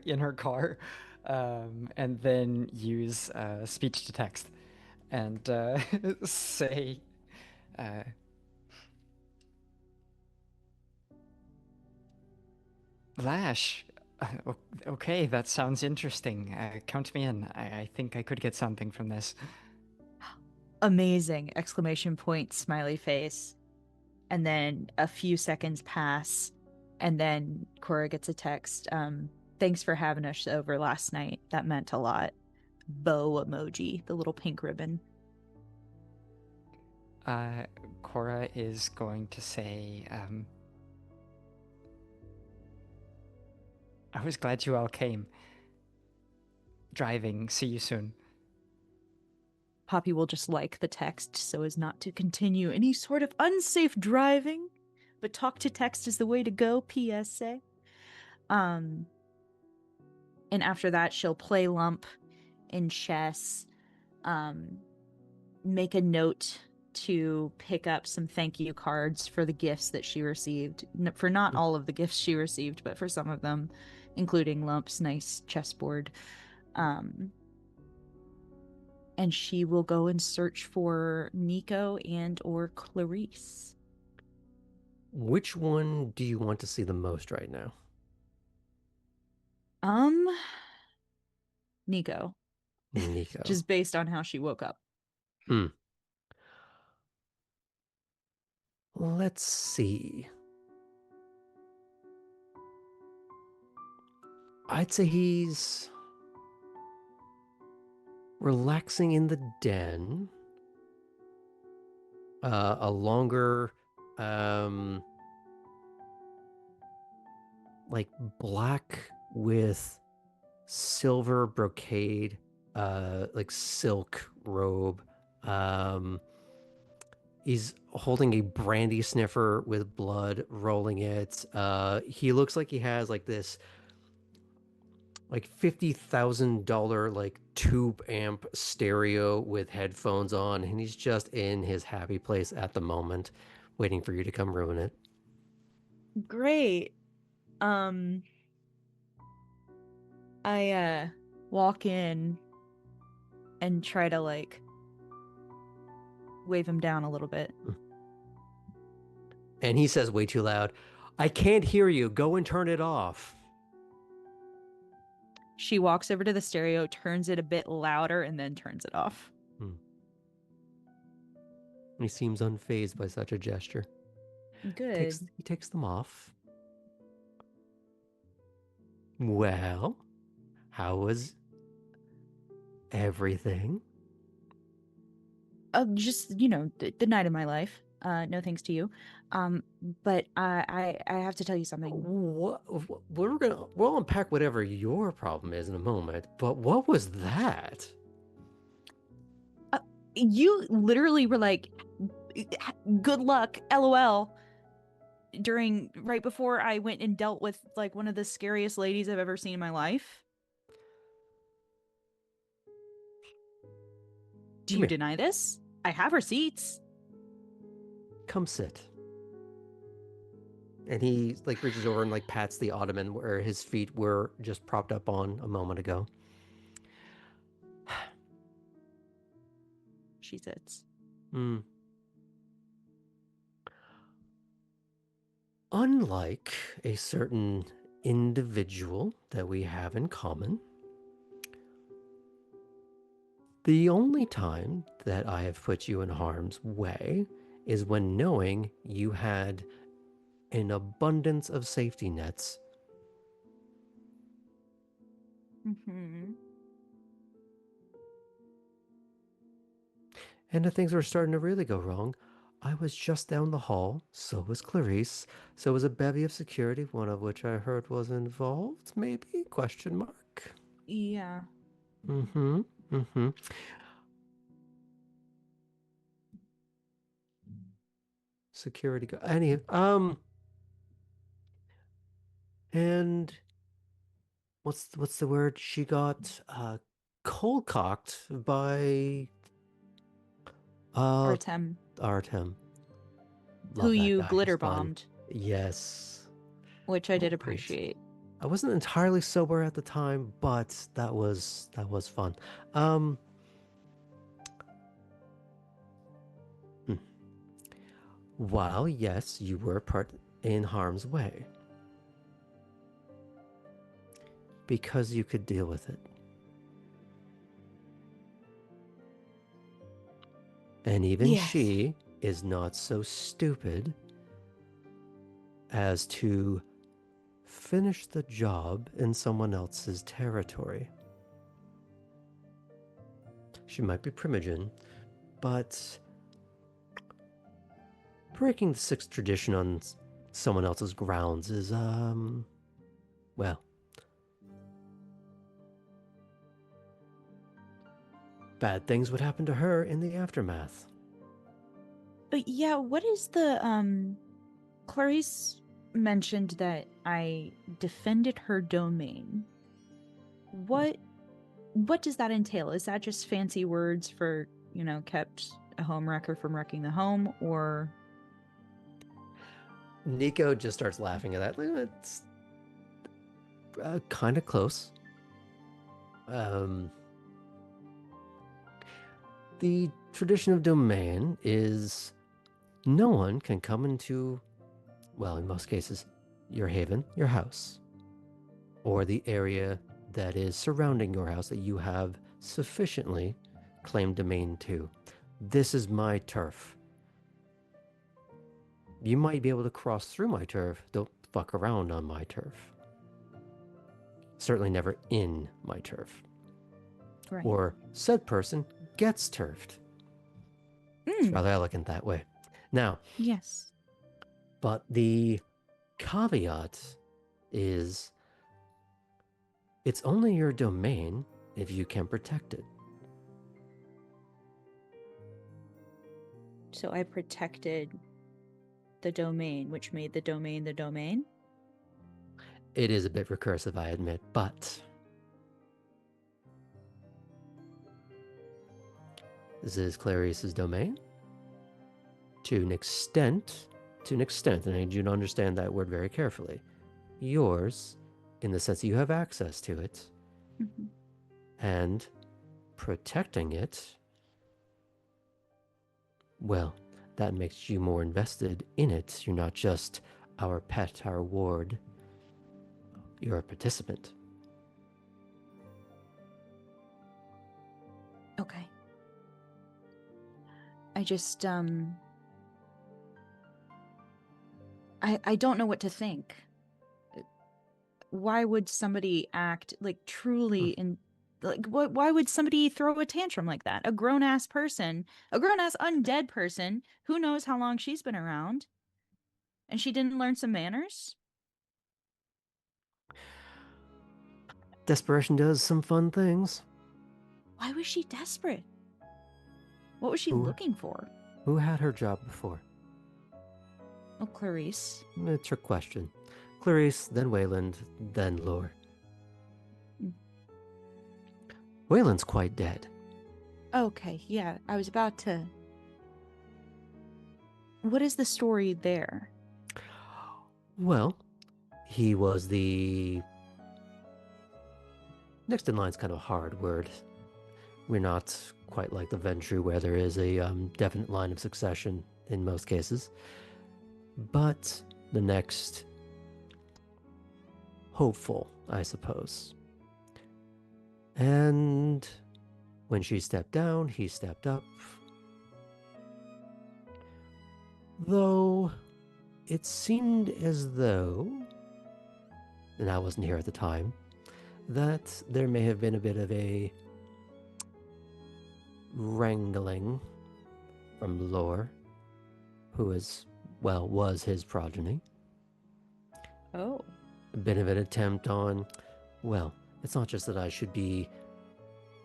in her car, and then use speech to text and say, Lash, okay, that sounds interesting. Count me in. I think I could get something from this. Amazing! ! Smiley face. And then a few seconds pass, and then Cora gets a text. Thanks for having us over last night. That meant a lot. Bow emoji, the little pink ribbon. Cora is going to say, I was glad you all came. Driving, see you soon. Poppy will just like the text so as not to continue any sort of unsafe driving, but talk to text is the way to go, PSA. And after that, she'll play Lump in chess, make a note to pick up some thank you cards for the gifts that she received. For not all of the gifts she received, but for some of them, including Lump's nice chessboard. And she will go and search for Nico and or Clarice. Which one do you want to see the most right now? Nico. Nico. Just based on how she woke up. Let's see. I'd say he's relaxing in the den. A longer, like black with silver brocade, like silk robe. He's holding a brandy sniffer with blood rolling it. He looks like he has like this like $50,000 like tube amp stereo with headphones on, and he's just in his happy place at the moment, waiting for you to come ruin it. Great. I walk in and try to like wave him down a little bit. And he says way too loud, I can't hear you. Go and turn it off. She walks over to the stereo, turns it a bit louder, and then turns it off. He seems unfazed by such a gesture. Good. He takes them off. Well, how was everything? Just, the night of my life. No thanks to you. But I have to tell you something. We'll unpack whatever your problem is in a moment. But what was that? You literally were like, "Good luck, LOL." Right before I went and dealt with like one of the scariest ladies I've ever seen in my life. Do you deny this? I have receipts. Come sit. And he like reaches over and like pats the ottoman where his feet were just propped up on a moment ago. She sits. Hmm. Unlike a certain individual that we have in common, the only time that I have put you in harm's way is when knowing you had an abundance of safety nets. Mm-hmm. And if things were starting to really go wrong, I was just down the hall, so was Clarice, so was a bevy of security, one of which I heard was involved, maybe? Question mark. Yeah. Mm-hmm. Mm-hmm. Security go any and what's the word? She got cold cocked by Artem, Artem. who Love that you guy. He's glitter fun. bombed, Yes. which I did All right. appreciate. I wasn't entirely sober at the time, but that was fun. Um hmm. While yes, you were part in harm's way because you could deal with it. And even Yes. she is not so stupid as to finish the job in someone else's territory. She might be primogen, but breaking the sixth tradition on someone else's grounds is, well, bad things would happen to her in the aftermath. But yeah, what is the Clarice mentioned that I defended her domain. What does that entail? Is that just fancy words for, kept a home wrecker from wrecking the home, or Nico just starts laughing at that. It's kind of close. The tradition of domain is no one can come into, well, in most cases, your haven, your house, or the area that is surrounding your house that you have sufficiently claimed domain to. This is my turf. You might be able to cross through my turf. Don't fuck around on my turf. Certainly never in my turf. right? Or said person gets turfed. It's Mm, rather elegant that way. Now, yes. but the caveat is it's only your domain if you can protect it. So I protected the domain, which made the domain the domain. It is a bit recursive, I admit, but this is Clarice's domain. To an extent, and I need you to understand that word very carefully. Yours, in the sense that you have access to it, Mm-hmm. and protecting it, well, that makes you more invested in it. You're not just our pet, our ward. You're a participant. Okay. I just I don't know what to think. Why would somebody act like truly in like why would somebody throw a tantrum like that? A grown-ass person, a grown-ass undead person, who knows how long she's been around, and she didn't learn some manners? Desperation does some fun things. Why was she desperate? What was she Who, looking for? who had her job before? Oh, Clarice. A trick question. Clarice, then Wayland, then Laure. Mm. Wayland's quite dead. Okay, yeah, I was about to. What is the story there? Well, he was the... Next in line's kind of a hard word. We're not quite like the Ventru where there is a definite line of succession in most cases. But the next hopeful, I suppose. And when she stepped down, he stepped up. Though it seemed as though, and I wasn't here at the time, that there may have been a bit of a wrangling from Laure, who was his progeny. Oh. A bit of an attempt on, well, it's not just that I should be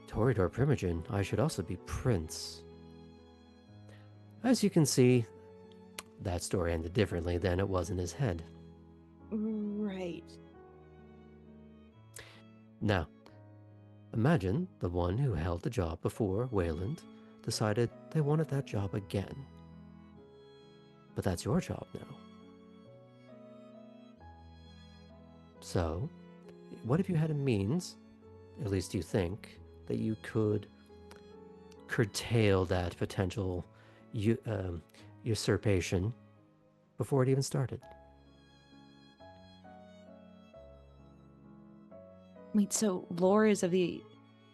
Toreador Primogen, I should also be Prince. As you can see, that story ended differently than it was in his head. Right. Now, imagine the one who held the job before Wayland decided they wanted that job again. But that's your job now. So, what if you had a means, at least you think, that you could curtail that potential usurpation before it even started? Wait, so Laure is of the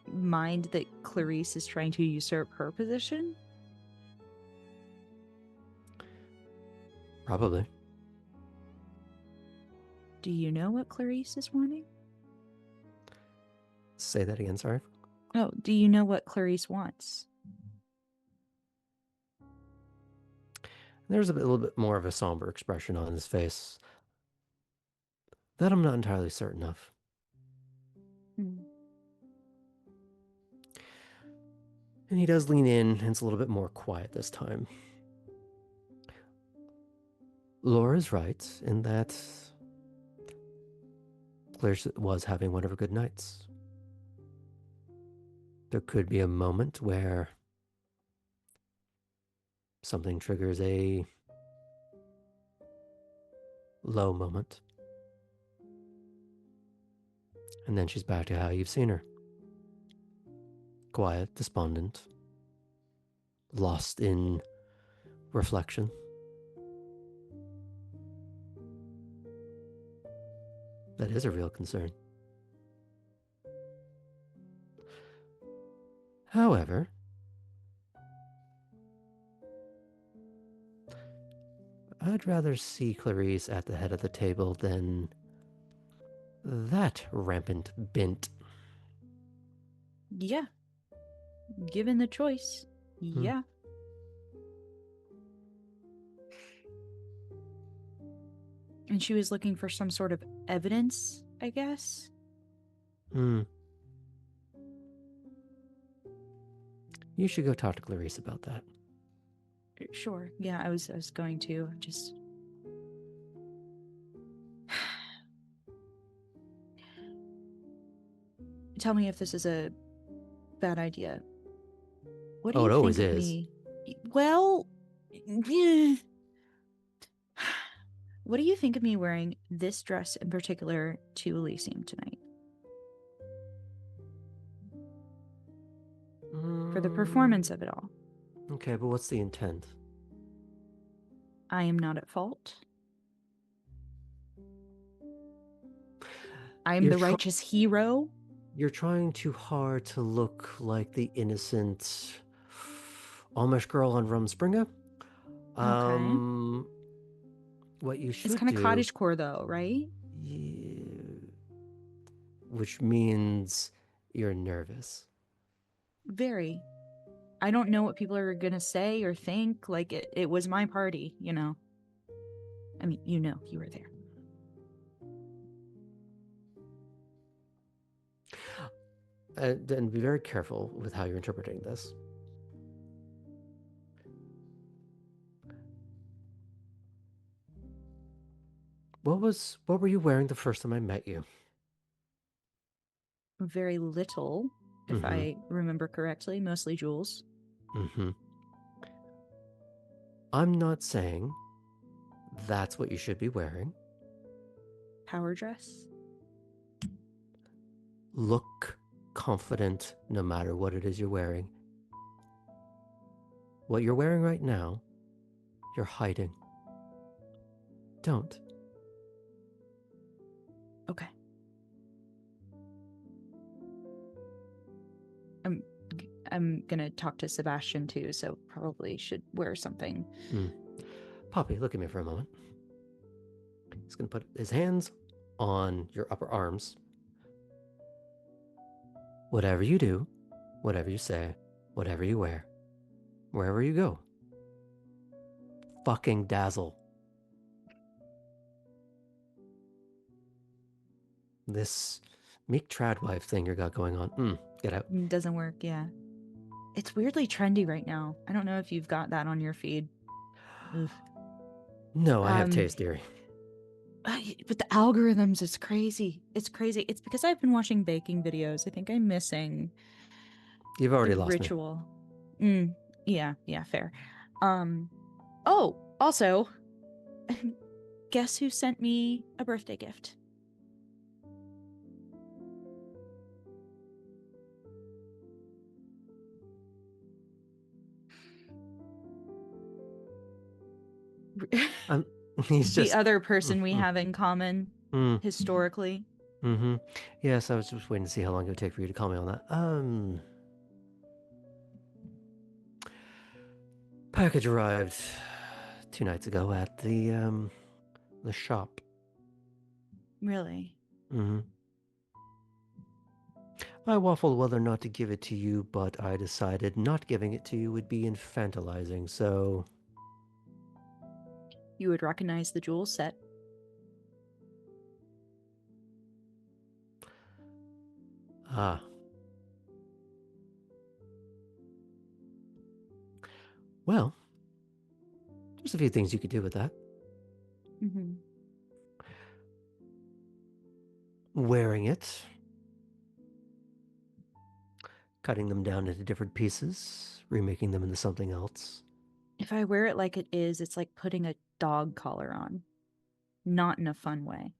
mind that Clarice is trying to usurp her position? Probably. Do you know what Clarice is wanting? Say that again, sorry. Oh, do you know what Clarice wants? There's a little bit more of a somber expression on his face that I'm not entirely certain of. And he does lean in, and it's a little bit more quiet this time. Laure is right in that Clarice was having one of her good nights. There could be a moment where something triggers a low moment. And then she's back to how you've seen her. Quiet, despondent, lost in reflection. That is a real concern. However, I'd rather see Clarice at the head of the table than that rampant bint. Yeah. Given the choice, yeah. And she was looking for some sort of evidence, I guess? You should go talk to Clarice about that. Sure. Yeah, I was going to. Just... Tell me if this is a bad idea. What do Oh, you it think always of is. me? Well, yeah. What do you think of me wearing this dress in particular to Elysium tonight? For the performance of it all. Okay, but what's the intent? I am not at fault. I am the righteous hero. You're trying too hard to look like the innocent Amish girl on Rumspringa. Okay. What you should It's kind do... of cottagecore though, right? Yeah, which means you're nervous. Very. I don't know what people are going to say or think. Like, it was my party, you know. I mean, you know, you were there. And be very careful with how you're interpreting this. What were you wearing the first time I met you? Very little, if I remember correctly. Mostly jewels. I'm not saying that's what you should be wearing. power dress. Look confident no matter what it is you're wearing. What you're wearing right now, you're hiding. Don't. Okay. I'm gonna talk to Sebastian too, so probably should wear something. Poppy, look at me for a moment. He's gonna put his hands on your upper arms. Whatever you do, whatever you say, whatever you wear, wherever you go, fucking dazzle. This meek tradwife thing you got going on, get out. Doesn't work, yeah. It's weirdly trendy right now. I don't know if you've got that on your feed. Ugh. No, I have taste, dearie. But the algorithms, it's crazy. It's crazy. It's because I've been watching baking videos. I think I'm missing You've already the lost ritual. Yeah, fair. Oh, also, guess who sent me a birthday gift? He's just the other person we have in common historically. Yes, I was just waiting to see how long it would take for you to call me on that. Package arrived 2 nights ago at the shop. Really? I waffled whether or not to give it to you, but I decided not giving it to you would be infantilizing, so... You would recognize the jewel set. Ah. Well, there's a few things you could do with that. Wearing it, cutting them down into different pieces, remaking them into something else. If I wear it like it is, it's like putting a dog collar on. Not in a fun way.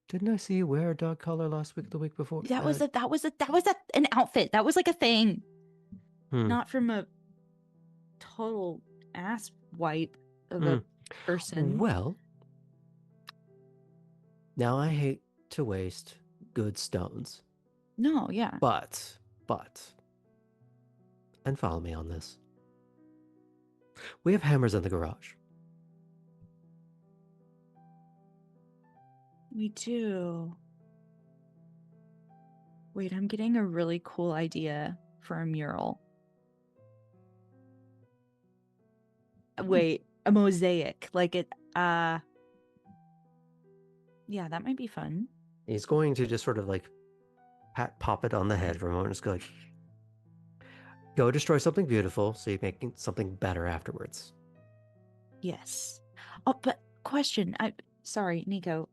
Didn't I see you wear a dog collar last week, the week before? That was an outfit. That was like a thing. Not from a total ass wipe of a person. Well, now I hate to waste good stones. No, yeah. But, and follow me on this. We have hammers in the garage. We do. Wait, I'm getting a really cool idea for a mural. Wait, a mosaic. Like it, yeah, that might be fun. He's going to just sort of like pop it on the head for a moment and just go like, go destroy something beautiful so you make something better afterwards. Yes. Oh, but question. Sorry, Nico.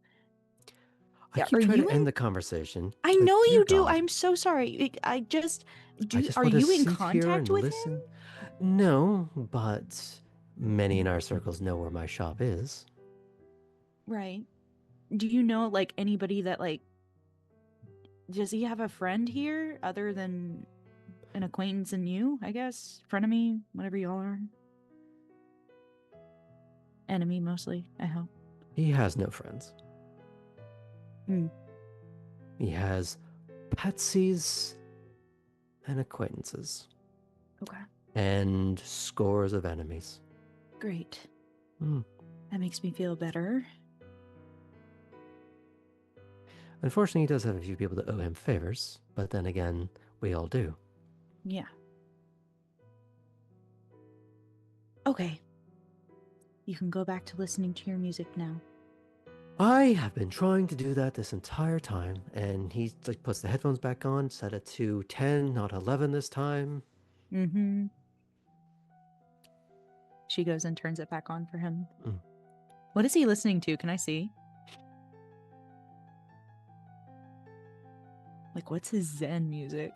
I keep trying to end the conversation. I know you do. I'm so sorry. I just are you in contact with him? No, but many in our circles know where my shop is. Right. Do you know like anybody that like does he have a friend here other than an acquaintance and you, I guess? Frenemy, whatever y'all are. Enemy mostly, I hope. He has no friends. He has patsies and acquaintances. Okay. And scores of enemies. Great. That makes me feel better. Unfortunately, he does have a few people that owe him favors, but then again, we all do. Yeah. Okay. You can go back to listening to your music now. I have been trying to do that this entire time, and he like puts the headphones back on, set it to 10, not 11 this time. She goes and turns it back on for him. What is he listening to? Can I see? Like, what's his Zen music?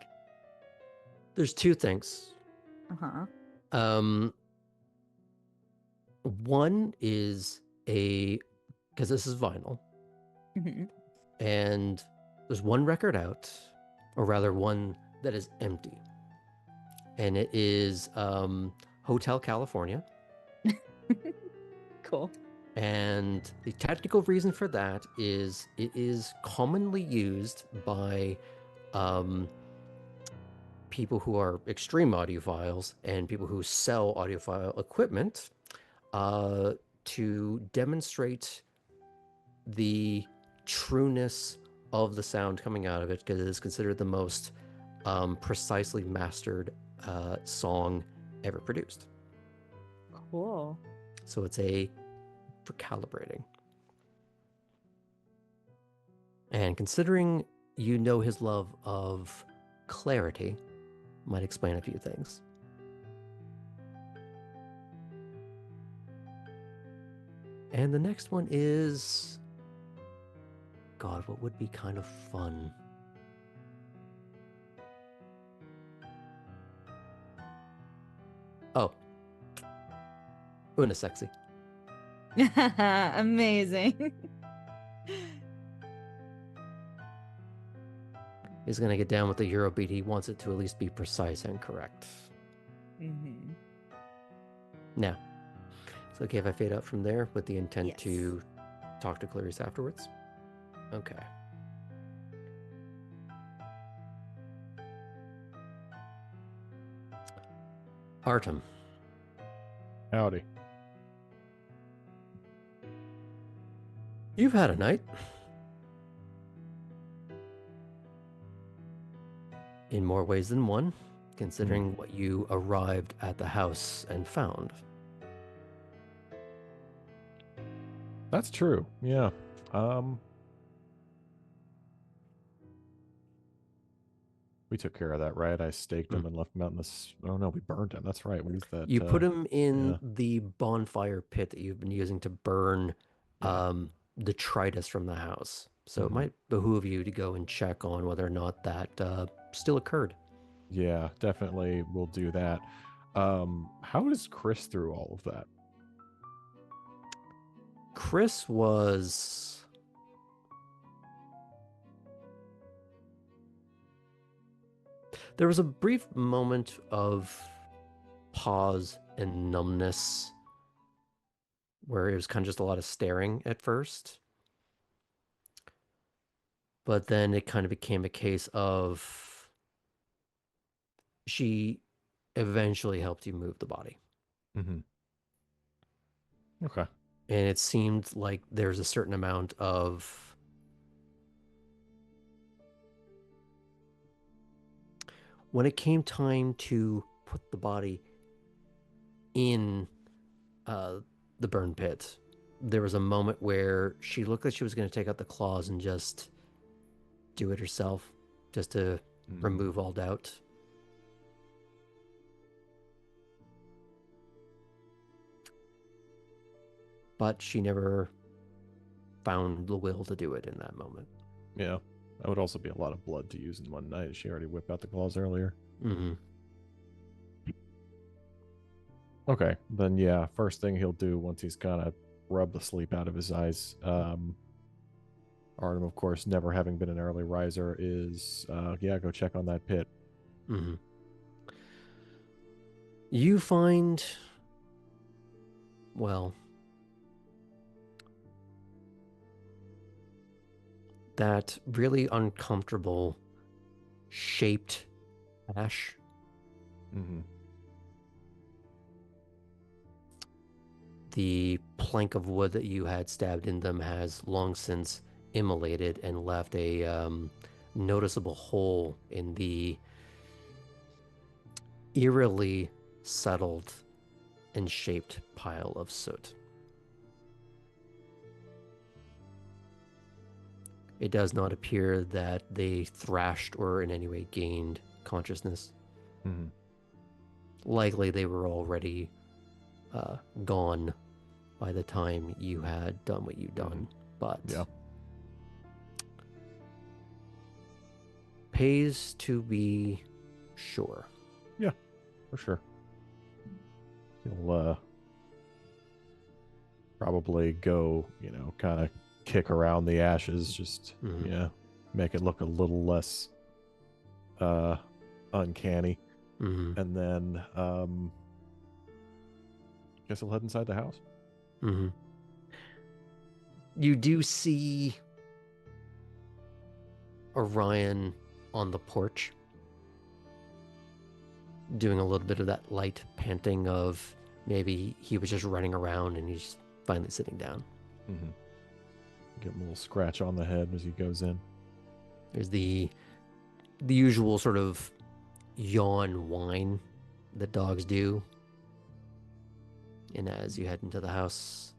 There's 2 things. One is because this is vinyl, Mhm. And there's one record out, or rather one that is empty. And it is Hotel California. Cool. And the technical reason for that is it is commonly used by people who are extreme audiophiles and people who sell audiophile equipment to demonstrate the trueness of the sound coming out of it, because it is considered the most precisely mastered song ever produced. Cool. So it's a for calibrating. And considering you know his love of clarity, might explain a few things. And the next one is, God, what would be kind of fun? Oh, unisexy. Amazing. He's gonna get down with the Eurobeat. He wants it to at least be precise and correct. Mm-hmm. Now, it's okay if I fade out from there with the intent Yes. to talk to Clarice afterwards? Okay. Artem, Howdy. you've had a night. In more ways than one, considering what you arrived at the house and found. That's true. Yeah. We took care of that, right? I staked him and left him out in this. Oh no, we burned him. That's right. We used that. You put him in yeah. the bonfire pit that you've been using to burn detritus from the house. So it might behoove you to go and check on whether or not that still occurred. Yeah, definitely we'll do that. How is Chris through all of that? Chris was... There was a brief moment of pause and numbness where it was kind of just a lot of staring at first. But then it kind of became a case of she eventually helped you move the body. Mm-hmm. Okay. And it seemed like there's a certain amount of when it came time to put the body in the burn pit, there was a moment where she looked like she was going to take out the claws and just do it herself, just to remove all doubt. But she never found the will to do it in that moment. Yeah. That would also be a lot of blood to use in one night. She already whipped out the claws earlier. Mm-hmm. Okay. Then, yeah, first thing he'll do once he's kind of rubbed the sleep out of his eyes, Artem, of course, never having been an early riser, is, go check on that pit. Mm-hmm. You find, well, that really uncomfortable shaped ash. Mm-hmm. The plank of wood that you had stabbed in them has long since immolated and left a noticeable hole in the eerily settled and shaped pile of soot. It does not appear that they thrashed or in any way gained consciousness. Mm-hmm. Likely they were already gone by the time you had done what you'd done. But yeah, pays to be sure. Yeah, for sure. He'll probably go, kind of kick around the ashes, just Mhm. make it look a little less uncanny. Mm-hmm. And then guess I'll head inside the house. Mm-hmm. You do see Orion on the porch doing a little bit of that light panting of maybe he was just running around and he's finally sitting down. Mm-hmm. Get him a little scratch on the head as he goes in. There's the usual sort of yawn whine that dogs do. And as you head into the house,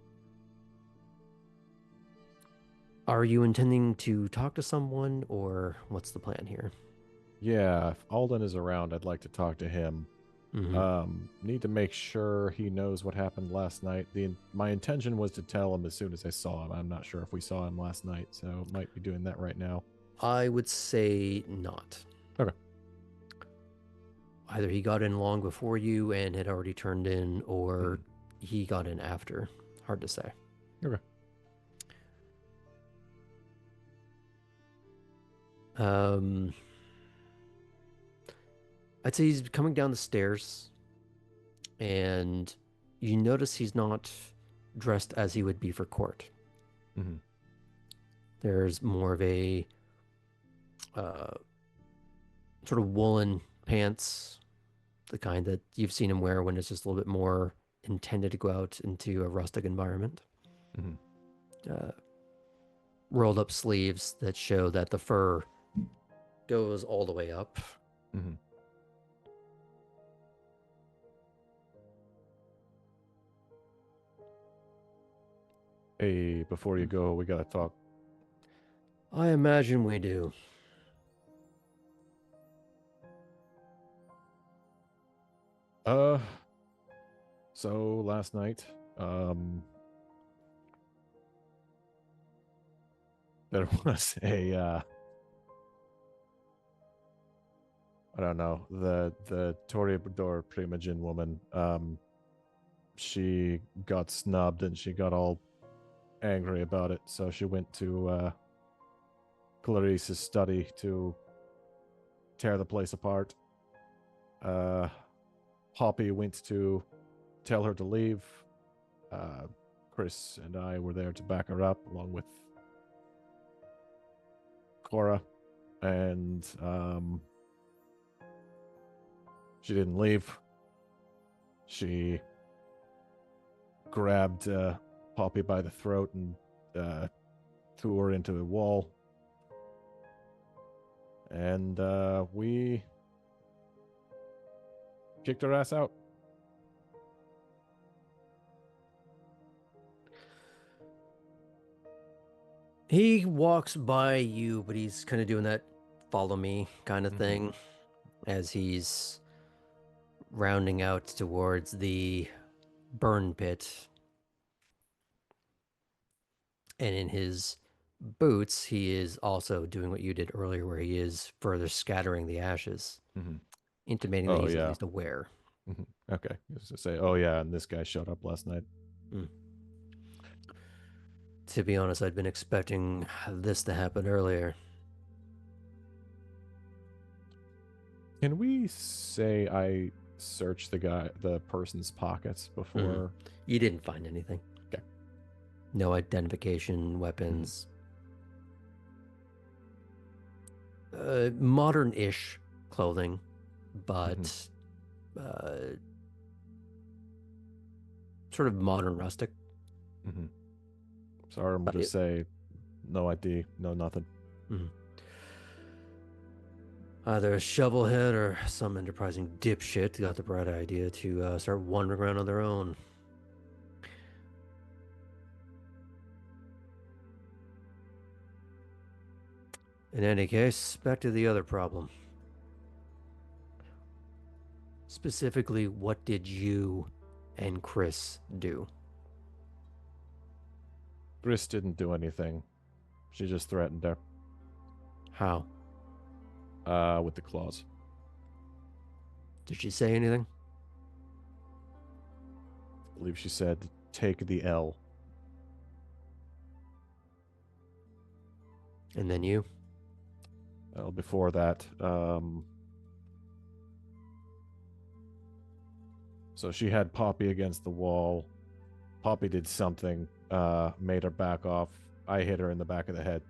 are you intending to talk to someone or what's the plan here? Yeah, if Alden is around, I'd like to talk to him. Need to make sure he knows what happened last night. My intention was to tell him as soon as I saw him. I'm not sure if we saw him last night, so might be doing that right now. I would say not. Okay. Either he got in long before you and had already turned in, or he got in after. Hard to say. Okay. I'd say he's coming down the stairs, and you notice he's not dressed as he would be for court. Mm-hmm. There's more of a sort of woolen pants, the kind that you've seen him wear when it's just a little bit more intended to go out into a rustic environment. Mm-hmm. Rolled up sleeves that show that the fur goes all the way up. Mm-hmm. Hey, before you go, we gotta talk. I imagine we do. So last night, there was a I don't know, the Toreador Primogen woman, she got snubbed and she got all angry about it, so she went to Clarice's study to tear the place apart. Poppy went to tell her to leave. Chris and I were there to back her up, along with Cora, and she didn't leave. She grabbed Poppy by the throat and threw her into the wall. And we kicked her ass out. He walks by you, but he's kind of doing that follow me kind of thing as he's rounding out towards the burn pit. And in his boots, he is also doing what you did earlier, where he is further scattering the ashes, intimating that he's at least aware. Okay. I was to say, oh yeah, and this guy showed up last night. To be honest, I'd been expecting this to happen earlier. Can we say I searched the person's pockets before? You didn't find anything. Okay. No identification, weapons. Modern-ish clothing, but sort of modern rustic. So I'm going to say no ID, no nothing. Either a shovelhead or some enterprising dipshit got the bright idea to start wandering around on their own. In any case, back to the other problem. Specifically, what did you and Chris do? Chris didn't do anything. She just threatened her. How? With the claws. Did she say anything? I believe she said, take the L. And then you? Well, before that, so she had Poppy against the wall. Poppy did something, made her back off. I hit her in the back of the head.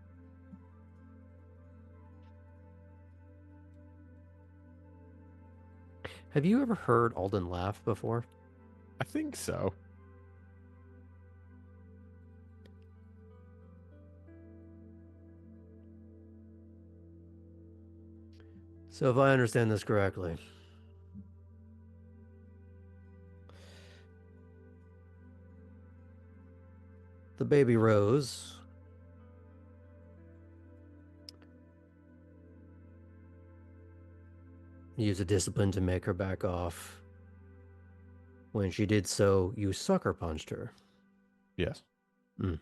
Have you ever heard Alden laugh before? I think so. So if I understand this correctly, the baby Rose used a discipline to make her back off. When she did so, you sucker punched her. Yes. Mm.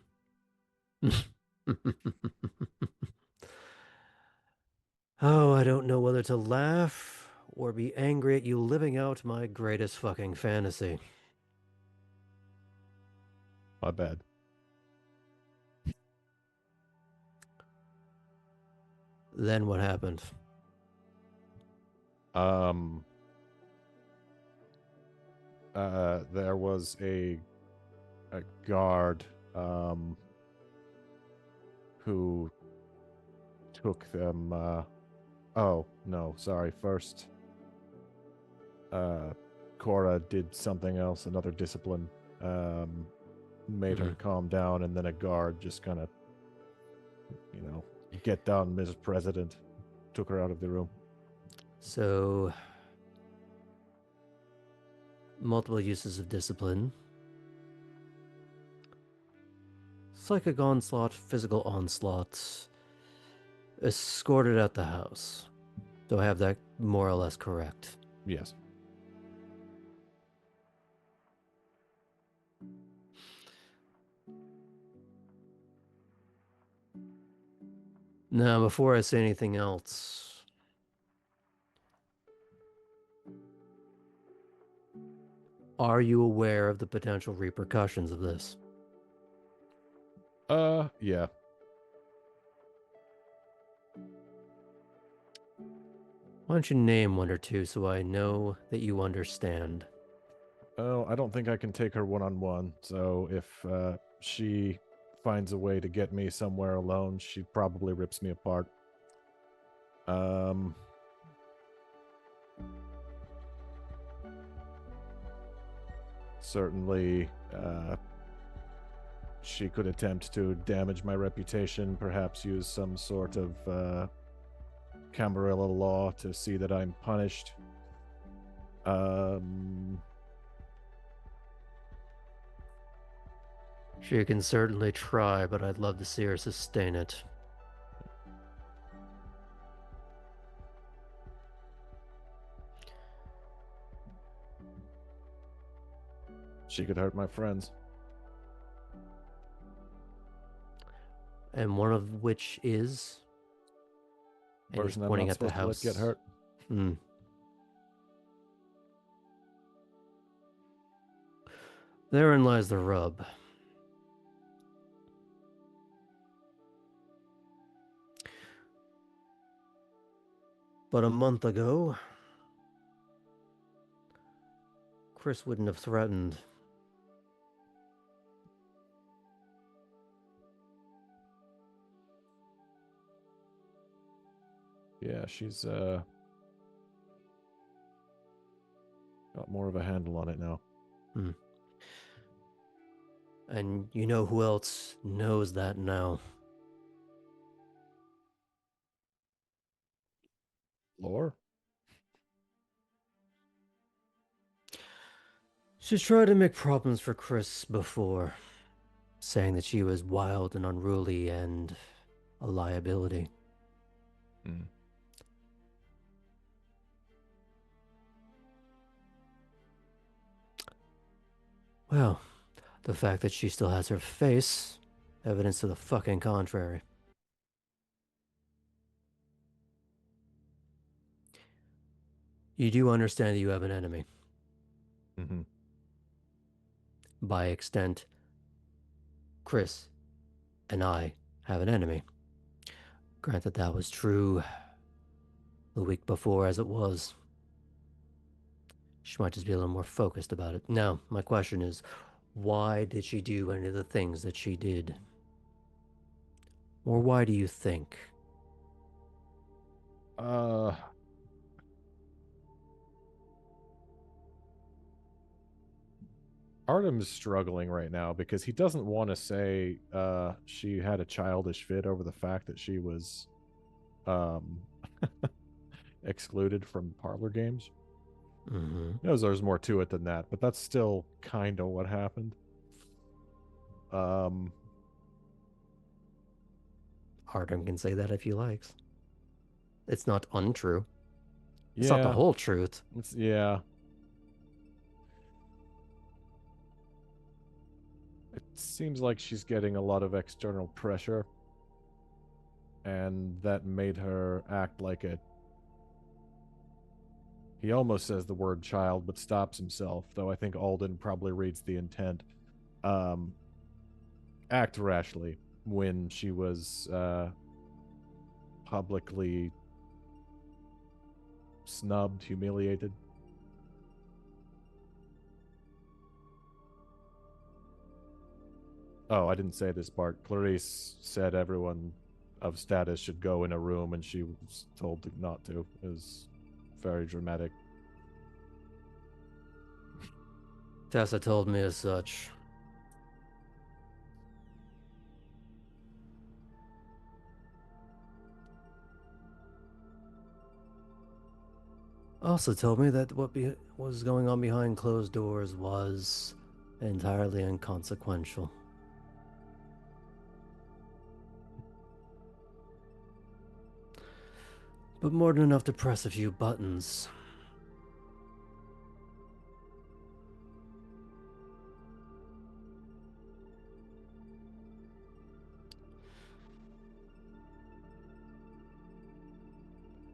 Oh, I don't know whether to laugh or be angry at you living out my greatest fucking fantasy. My bad. Then what happened? There was a guard who took them. Oh no, sorry. First, Cora did something else, another discipline, made her calm down, and then a guard just kind of, get down, Mrs. President, took her out of the room. So, multiple uses of discipline. Psychic onslaught, physical onslaught. Escorted out the house. Do I have that more or less correct? Yes. Now, before I say anything else, are you aware of the potential repercussions of this? Yeah. Why don't you name one or two so I know that you understand? Oh, I don't think I can take her one-on-one, so if she finds a way to get me somewhere alone, she probably rips me apart. Certainly, she could attempt to damage my reputation, perhaps use some sort of Camarilla law to see that I'm punished. She can certainly try, but I'd love to see her sustain it. She could hurt my friends. And one of which is? And he's Person I'm pointing not at the supposed to let house. get hurt. Therein lies the rub. But a month ago, Chris wouldn't have threatened. Yeah, she's got more of a handle on it now. And you know who else knows that now? Laure? She's tried to make problems for Chris before, saying that she was wild and unruly and a liability. Well, the fact that she still has her face, evidence to the fucking contrary. You do understand that you have an enemy. By extent, Chris and I have an enemy. Granted, that was true the week before as it was. She might just be a little more focused about it. Now, my question is, why did she do any of the things that she did? Or why do you think? Uh, Artem's struggling right now because he doesn't want to say she had a childish fit over the fact that she was um excluded from parlor games. Mm-hmm. He knows there's more to it than that, but that's still kind of what happened. Um, Artem can say that if he likes. It's not untrue. It's not the yeah, whole truth. yeah. It seems like she's getting a lot of external pressure, and that made her act like a. He almost says the word child, but stops himself, though I think Alden probably reads the intent. Um, act rashly when she was publicly snubbed, humiliated. Oh, I didn't say this part. Clarice said everyone of status should go in a room, and she was told not to. It was very dramatic. Tessa told me as such. Also told me that what was going on behind closed doors was entirely inconsequential. But more than enough to press a few buttons.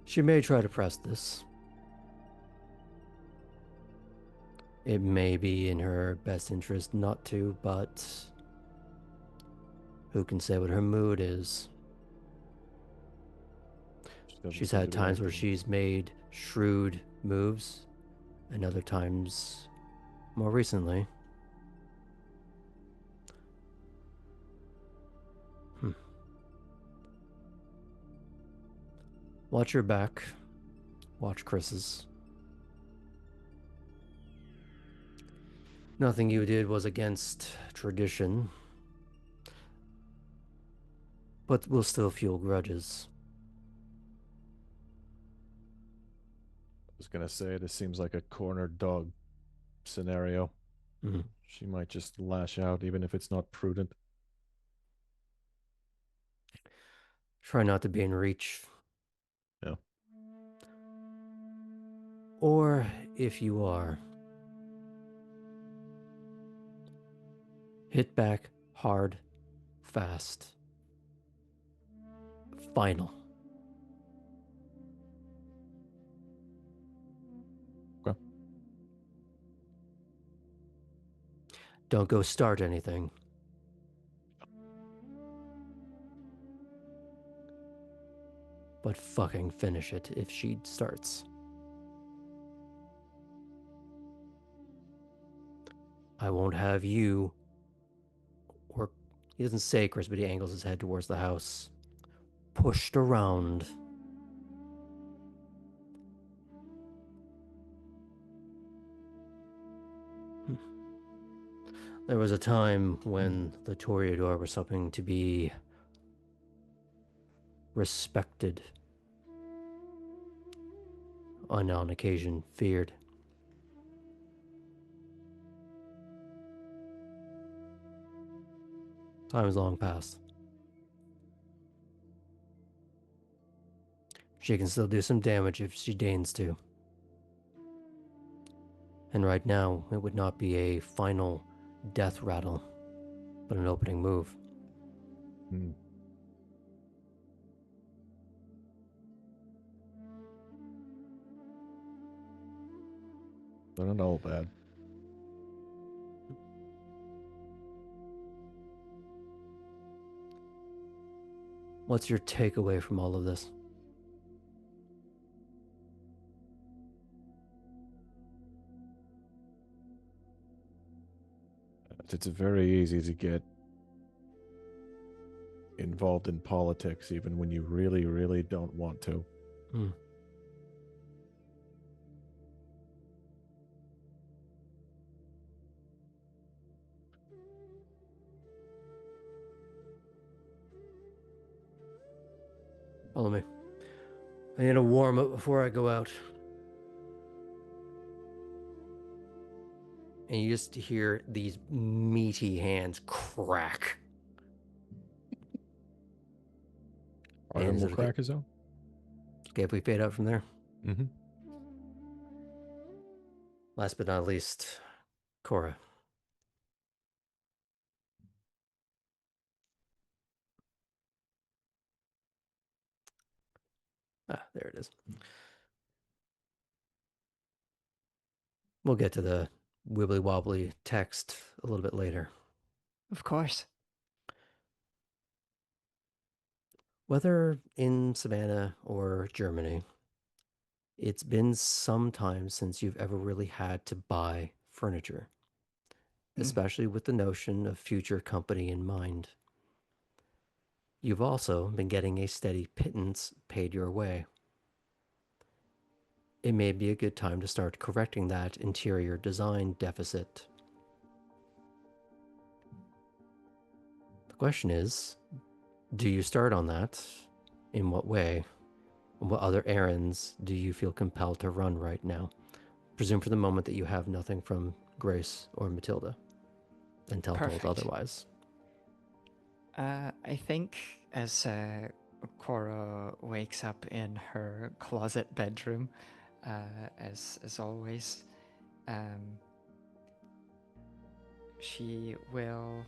She may try to press this. It may be in her best interest not to, but who can say what her mood is? She's had times where she's made shrewd moves, and other times, more recently. Watch your back. Watch Chris's. Nothing you did was against tradition, but will still fuel grudges. I was gonna say this seems like a cornered dog scenario. Mm. She might just lash out, even if it's not prudent. Try not to be in reach. Yeah. Or if you are, hit back hard, fast. Final. Okay. Don't go start anything. But fucking finish it if she starts. I won't have you, or he doesn't say Chris, but he angles his head towards the house, pushed around. There was a time when the Toreador was something to be respected, and on occasion feared. Time is long past. She can still do some damage if she deigns to. And right now, it would not be a final death rattle, but an opening move. Hmm. I don't know, bad. What's your takeaway from all of this? It's very easy to get involved in politics, even when you really, really don't want to. Hmm. Follow me. I need to warm up before I go out. And you just hear these meaty hands crack. Artem is will it okay? crack his own. Okay, if we fade out from there. Mm-hmm. Last but not least, Cora. Ah, there it is. We'll get to the wibbly wobbly text a little bit later. Of course. Whether in Savannah or Germany, it's been some time since you've ever really had to buy furniture, especially with the notion of future company in mind. You've also been getting a steady pittance paid your way. It may be a good time to start correcting that interior design deficit. The question is, do you start on that? In what way? And what other errands do you feel compelled to run right now? Presume for the moment that you have nothing from Grace or Matilda, until told Perfect. otherwise. I think as Cora wakes up in her closet bedroom, as always, she will,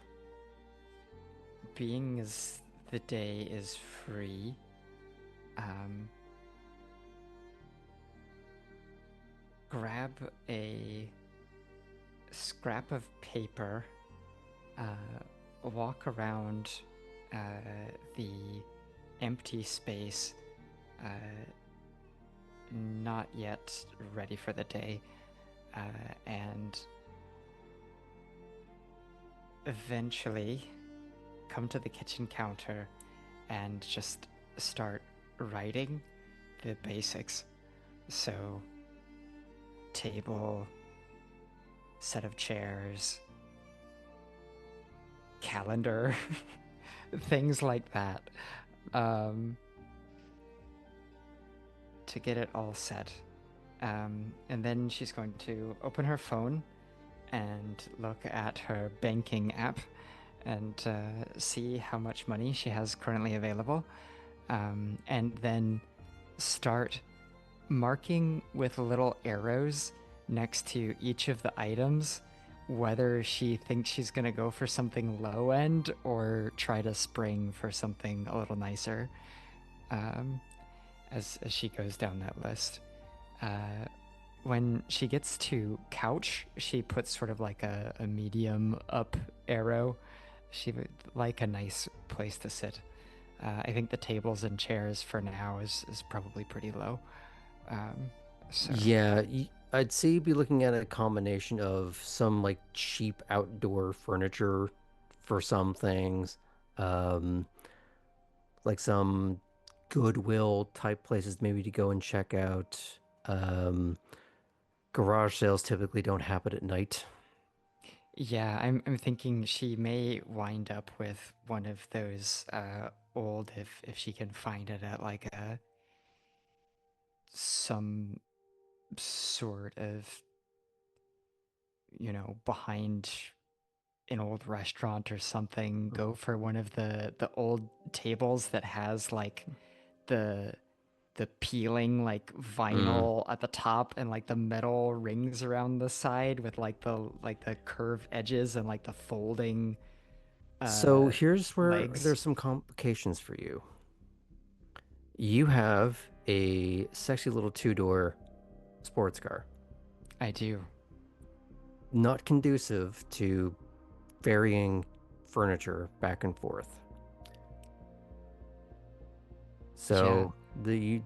being as the day is free, grab a scrap of paper, walk around the empty space, not yet ready for the day, and eventually come to the kitchen counter and just start writing the basics. So, table, set of chairs, calendar, things like that, to get it all set. And then she's going to open her phone and look at her banking app and see how much money she has currently available, and then start marking with little arrows next to each of the items whether she thinks she's going to go for something low end or try to spring for something a little nicer, as she goes down that list. When she gets to couch, she puts sort of like a medium up arrow. She would like a nice place to sit. I think the tables and chairs for now is probably pretty low. So. Yeah, I'd say you'd be looking at a combination of some like cheap outdoor furniture for some things, like some Goodwill type places maybe to go and check out. Garage sales typically don't happen at night. Yeah, I'm thinking she may wind up with one of those old, if she can find it at like some sort of, behind an old restaurant or something, go for one of the old tables that has like the peeling like vinyl at the top and like the metal rings around the side with like the curved edges and like the folding So here's where legs. there's some complications for you. You have a sexy little two-door sports car. I do. Not conducive to ferrying furniture back and forth. So this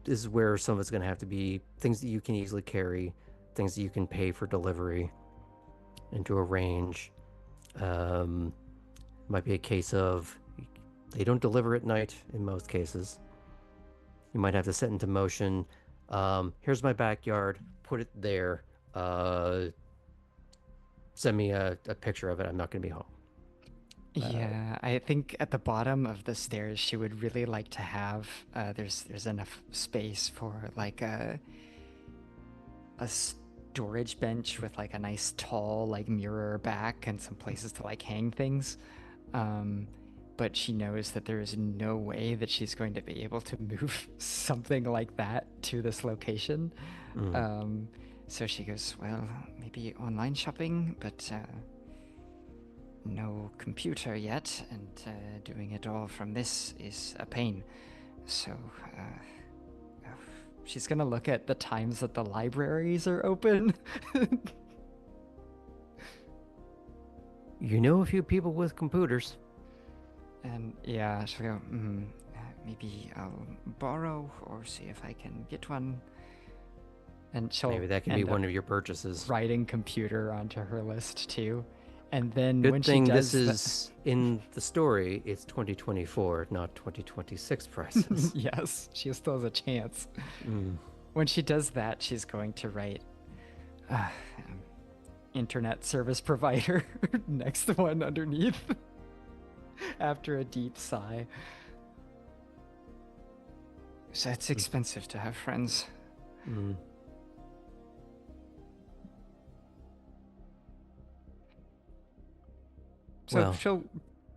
is where some of it's going to have to be things that you can easily carry, things that you can pay for delivery, and to arrange. Might be a case of they don't deliver at night in most cases. You might have to set into motion. Here's my backyard. Put it there. Send me a picture of it. I'm not going to be home. Yeah, I think at the bottom of the stairs, she would really like to have. There's enough space for like a storage bench with like a nice tall like mirror back and some places to like hang things. But she knows that there is no way that she's going to be able to move something like that to this location. So she goes, well, maybe online shopping, but no computer yet, and doing it all from this is a pain. So she's gonna look at the times that the libraries are open. You know a few people with computers. And yeah, she'll go, maybe I'll borrow or see if I can get one. And she'll Maybe that can be one of your purchases. Writing computer onto her list too. And then Good when thing she does this is in the story, it's 2024, not 2026 prices. Yes, she still has a chance. When she does that, she's going to write internet service provider next one underneath after a deep sigh. So it's expensive to have friends. So Well, she'll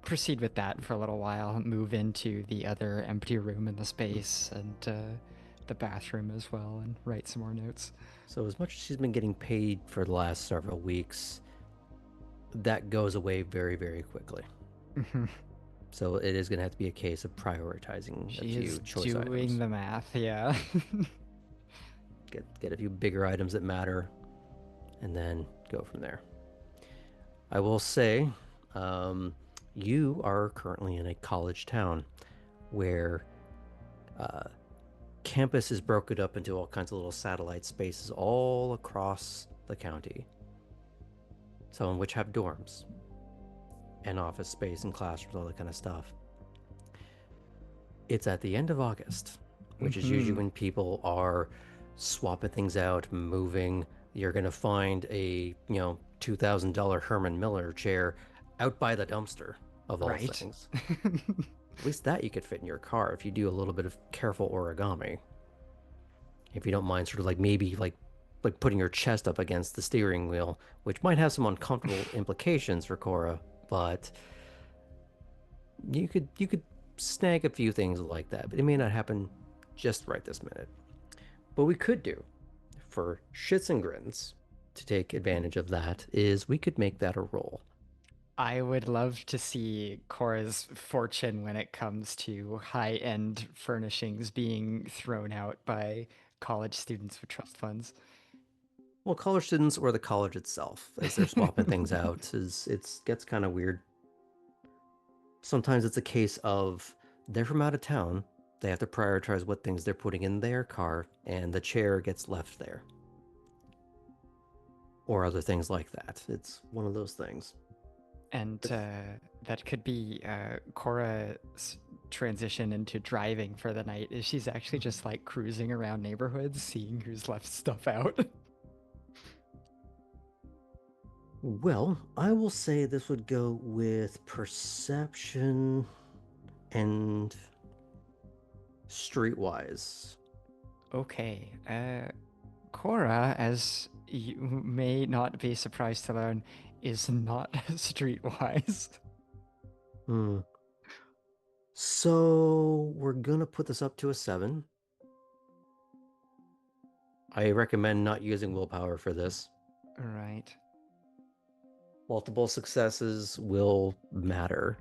proceed with that for a little while, move into the other empty room in the space and the bathroom as well, and write some more notes. so as much as she's been getting paid for the last several weeks, that goes away very, very quickly. So it is going to have to be a case of prioritizing a few choice items. Doing the math, yeah. Get a few bigger items that matter, and then go from there. I will say, you are currently in a college town where campus is broken up into all kinds of little satellite spaces all across the county. Some of which have dorms and office space and classrooms, all that kind of stuff. It's at the end of August, which is usually when people are swapping things out, moving. You're going to find a, $2,000 Herman Miller chair out by the dumpster, of all things. At least that you could fit in your car if you do a little bit of careful origami. If you don't mind sort of like maybe like putting your chest up against the steering wheel, which might have some uncomfortable implications for Cora, but you could snag a few things like that, but it may not happen just right this minute. What we could do for shits and grins to take advantage of that is we could make that a roll. I would love to see Cora's fortune when it comes to high-end furnishings being thrown out by college students with trust funds. Well, college students or the college itself, as they're swapping things out, it gets kind of weird. Sometimes it's a case of they're from out of town. They have to prioritize what things they're putting in their car, and the chair gets left there. Or other things like that. It's one of those things. And that could be Cora's transition into driving for the night. Is she's actually just like cruising around neighborhoods, seeing who's left stuff out. Well, I will say this would go with perception and streetwise. Okay. Cora, as you may not be surprised to learn, is not streetwise. So we're gonna put this up to a 7. I recommend not using willpower for this. Right. Multiple successes will matter.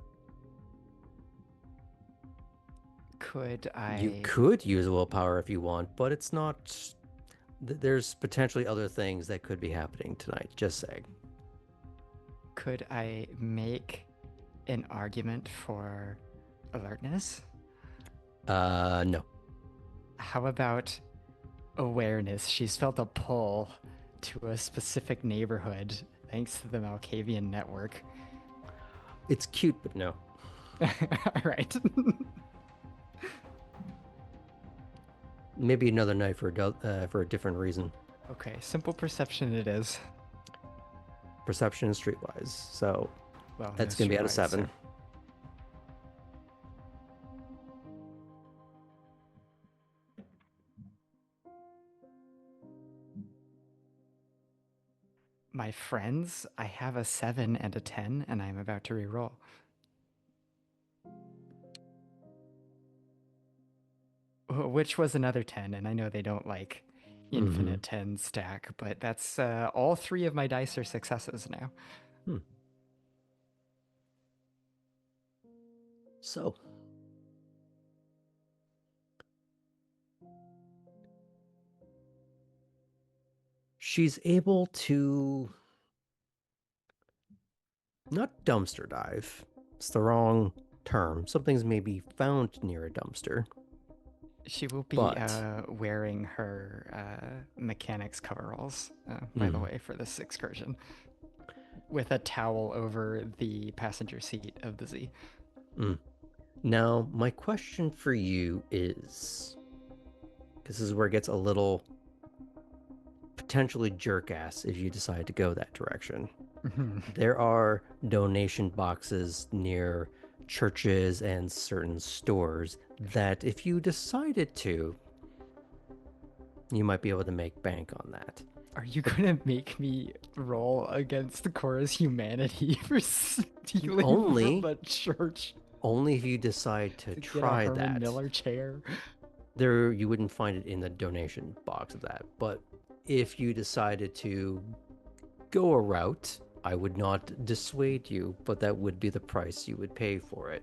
Could I... You could use willpower if you want, but it's not... There's potentially other things that could be happening tonight, just saying. Could I make an argument for alertness? No. How about awareness? She's felt a pull to a specific neighborhood thanks to the Malkavian network. It's cute, but no. All right. Maybe another night for a different reason. Okay, simple perception it is. Perception and streetwise. So Well, that's no going to be out of streetwise, 7. so- My friends, I have a 7 and a 10, and I'm about to reroll. Which was another 10, and I know they don't like infinite 10 stack, but that's all 3 of my dice are successes now. So, she's able to not dumpster dive. It's the wrong term. Something's maybe found near a dumpster. She will be But- wearing her mechanics coveralls, by the way, for this excursion, with a towel over the passenger seat of the Z. Now, my question for you is, this is where it gets a little potentially jerk-ass if you decide to go that direction. There are donation boxes near churches and certain stores that if you decided to, you might be able to make bank on that. Are you gonna make me roll against Cora's humanity for stealing Only- from the church Only if you decide to to try get a Herman that. Miller chair? There, you wouldn't find it in the donation box of that. But if you decided to go a route, I would not dissuade you, but that would be the price you would pay for it.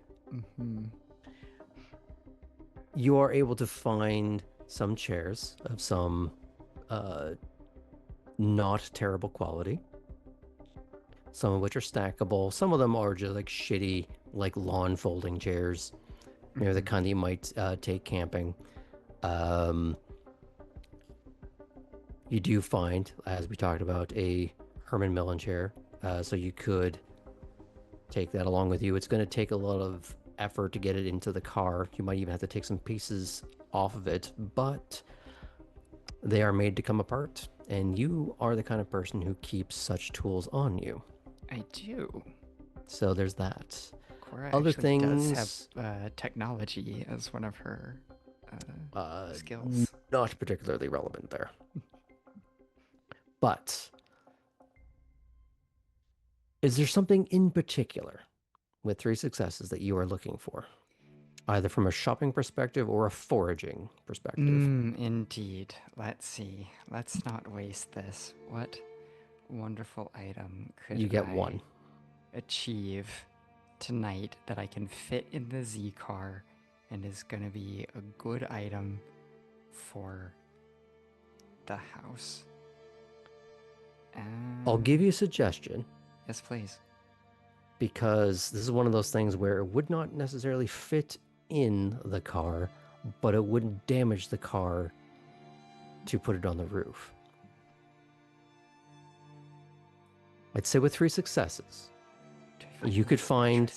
You are able to find some chairs of some not terrible quality. Some of which are stackable. Some of them are just like shitty, like lawn folding chairs. They're the kind that you might take camping. You do find, as we talked about, a Herman Millen chair. So you could take that along with you. It's going to take a lot of effort to get it into the car. You might even have to take some pieces off of it, but they are made to come apart. And you are the kind of person who keeps such tools on you. I do. So there's that. Cora Other actually things- does have technology as one of her skills. Not particularly relevant there. But is there something in particular with 3 successes that you are looking for? Either from a shopping perspective or a foraging perspective. Indeed. Let's see. Let's not waste this. What wonderful item could You get I 1. achieve tonight that I can fit in the Z car and is going to be a good item for the house? I'll give you a suggestion, Yes, please. because this is one of those things where it would not necessarily fit in the car, but it wouldn't damage the car to put it on the roof. I'd say with 3 successes, you could find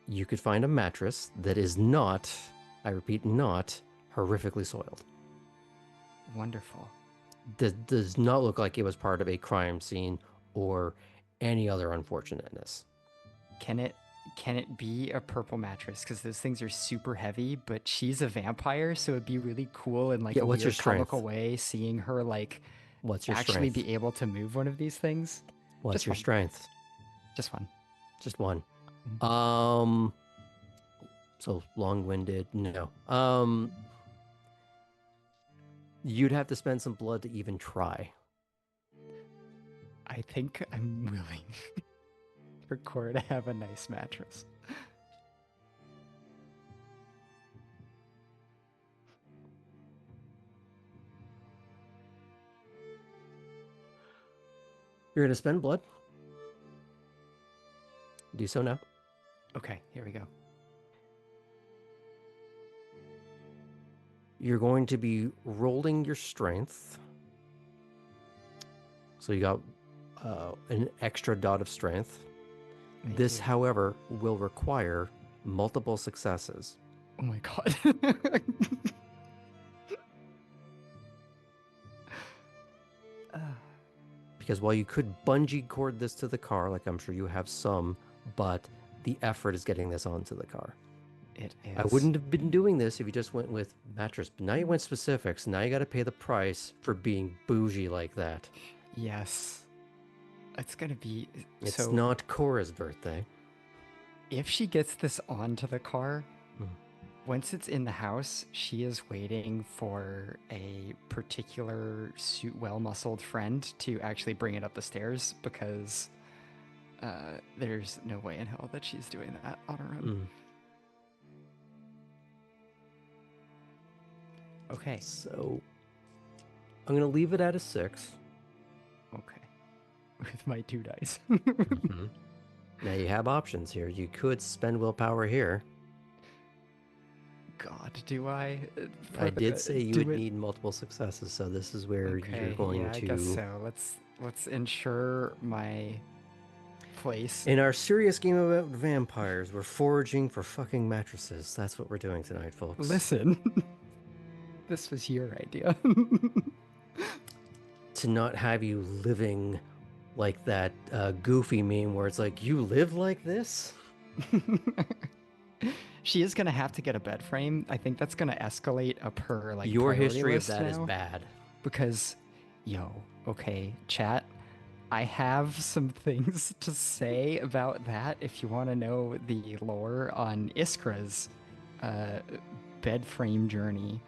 a mattress that is not, I repeat, not horrifically soiled. Wonderful. That does not look like it was part of a crime scene or any other unfortunateness. Can it be a purple mattress? Because those things are super heavy, but she's a vampire, so it'd be really cool in like Yeah, a what's your weird comical strength? way seeing her like What's your actually strength? be able to move one of these things. What's just your one. strength? Just one. Just one. Mhm. So long-winded. No. You'd have to spend some blood to even try. I think I'm willing for Cora to have a nice mattress. You're gonna spend blood. Do so now. Okay, here we go. You're going to be rolling your strength. So you got an extra dot of strength. Thank This, you. however, will require multiple successes. Oh my god. Because while you could bungee cord this to the car, like I'm sure you have some, but the effort is getting this onto the car. It is. I wouldn't have been doing this if you just went with mattress, but now you went specifics. Now you got to pay the price for being bougie like that. Yes. It's gonna be. It's so not Cora's birthday. if she gets this onto the car, Mhm. once it's in the house, she is waiting for a particular well-muscled friend to actually bring it up the stairs because there's no way in hell that she's doing that on her own. Okay. So I'm going to leave it at a 6. Okay. With my 2 dice. Mhm. Now you have options here. You could spend willpower here. God, do I? I did say you would need multiple successes, so this is where you're going yeah, to. I guess so. Let's ensure my place. In our serious game about vampires, we're foraging for fucking mattresses. That's what we're doing tonight, folks. Listen, this was your idea. To not have you living like that goofy meme where it's like, you live like this? She is gonna have to get a bed frame. I think that's gonna escalate up her like Your priority history of list that is now, bad. because, okay, chat. I have some things to say about that. If you want to know the lore on Iskra's bed frame journey,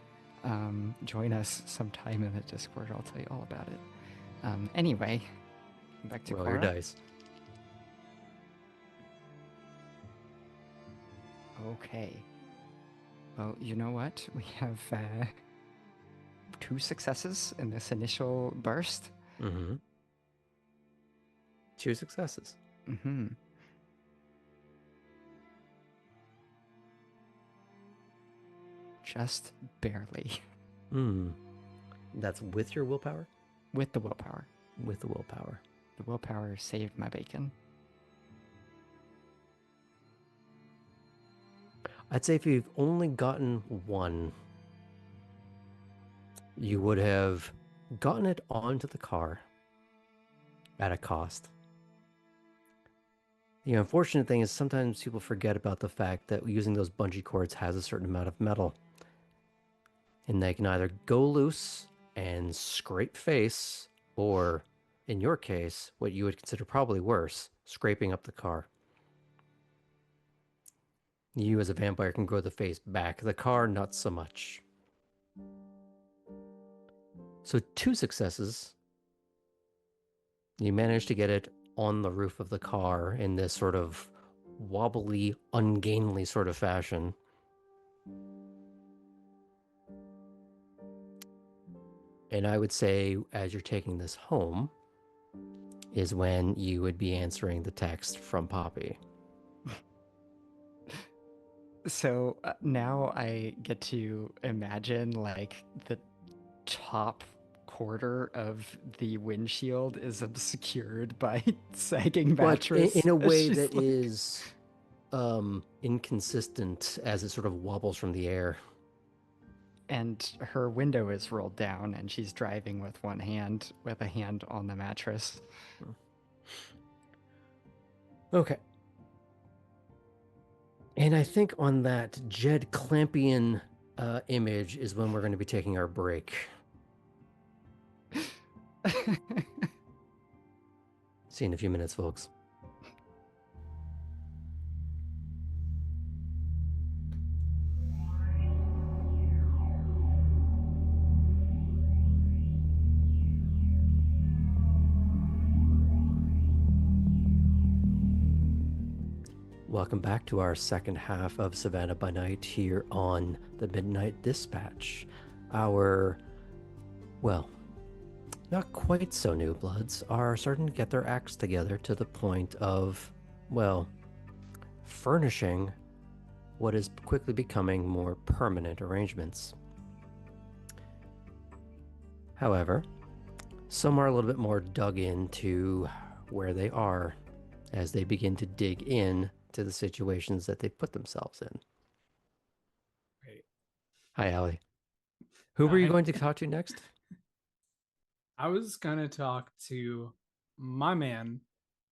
join us sometime in the Discord. I'll tell you all about it. Anyway, back to Roll Cora. your dice. Okay. Well, you know what? We have 2 successes in this initial burst. Mm-hmm. 2 successes. Mm-hmm. Just barely. That's with your willpower? With the willpower. With the willpower. The willpower saved my bacon. I'd say if you've only gotten 1, you would have gotten it onto the car at a cost. The unfortunate thing is sometimes people forget about the fact that using those bungee cords has a certain amount of metal. And they can either go loose and scrape face, or, in your case, what you would consider probably worse, scraping up the car. You as a vampire can grow the face back. The car, not so much. So 2 successes. You managed to get it on the roof of the car in this sort of wobbly, ungainly sort of fashion. And I would say, as you're taking this home, is when you would be answering the text from Poppy. So now I get to imagine like the top quarter of the windshield is obscured by sagging mattress. But in a way She's that like- is inconsistent as it sort of wobbles from the air. And her window is rolled down and she's driving with one hand, with a hand on the mattress. Okay. And I think on that Jed Clampian image is when we're going to be taking our break. See you in a few minutes, folks. Welcome back to our second half of Savannah by Night here on the Midnight Dispatch. Our, well, not quite so new bloods are starting to get their acts together to the point of, well, furnishing what is quickly becoming more permanent arrangements. However, some are a little bit more dug into where they are as they begin to dig in to the situations that they put themselves in. Great. Hi, Allie. Who were you Hi. going to talk to next? I was gonna talk to my man,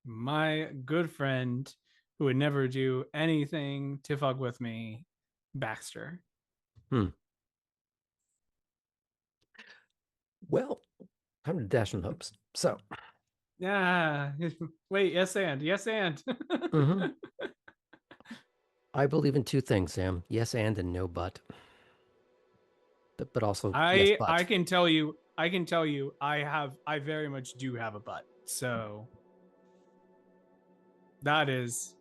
my good friend, who would never do anything to fuck with me, Baxter. Well, I'm to dash some hopes. So, Yeah. Wait, yes and. Mhm. I believe in two things, Sam. Yes and no but. But also yes but. I can tell you I very much do have a butt. So that is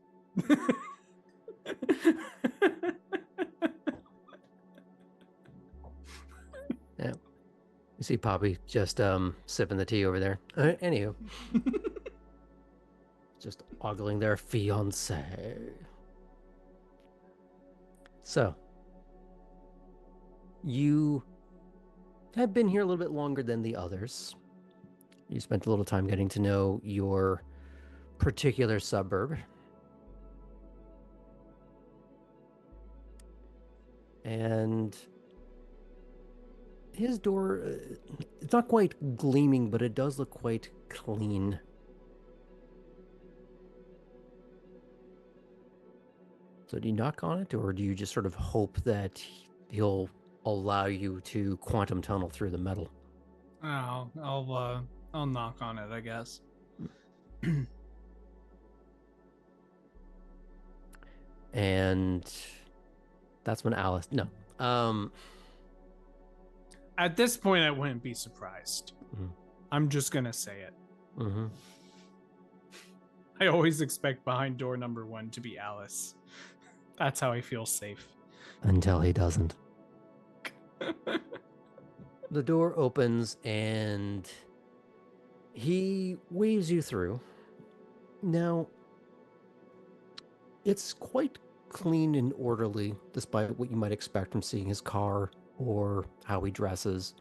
Yeah. You see Poppy just sipping the tea over there. Anywho. Just ogling their fiance. So, you have been here a little bit longer than the others. You spent a little time getting to know your particular suburb. And his door, it's not quite gleaming, but it does look quite clean. So do you knock on it, or do you just sort of hope that he'll allow you to quantum tunnel through the metal? I'll knock on it, I guess. And that's when Alice. No. At this point, I wouldn't be surprised. Mhm. I'm just gonna say it. Mm-hmm. I always expect behind door number 1 to be Alice. That's how I feel safe. Until he doesn't. The door opens and he waves you through. Now, it's quite clean and orderly, despite what you might expect from seeing his car or how he dresses.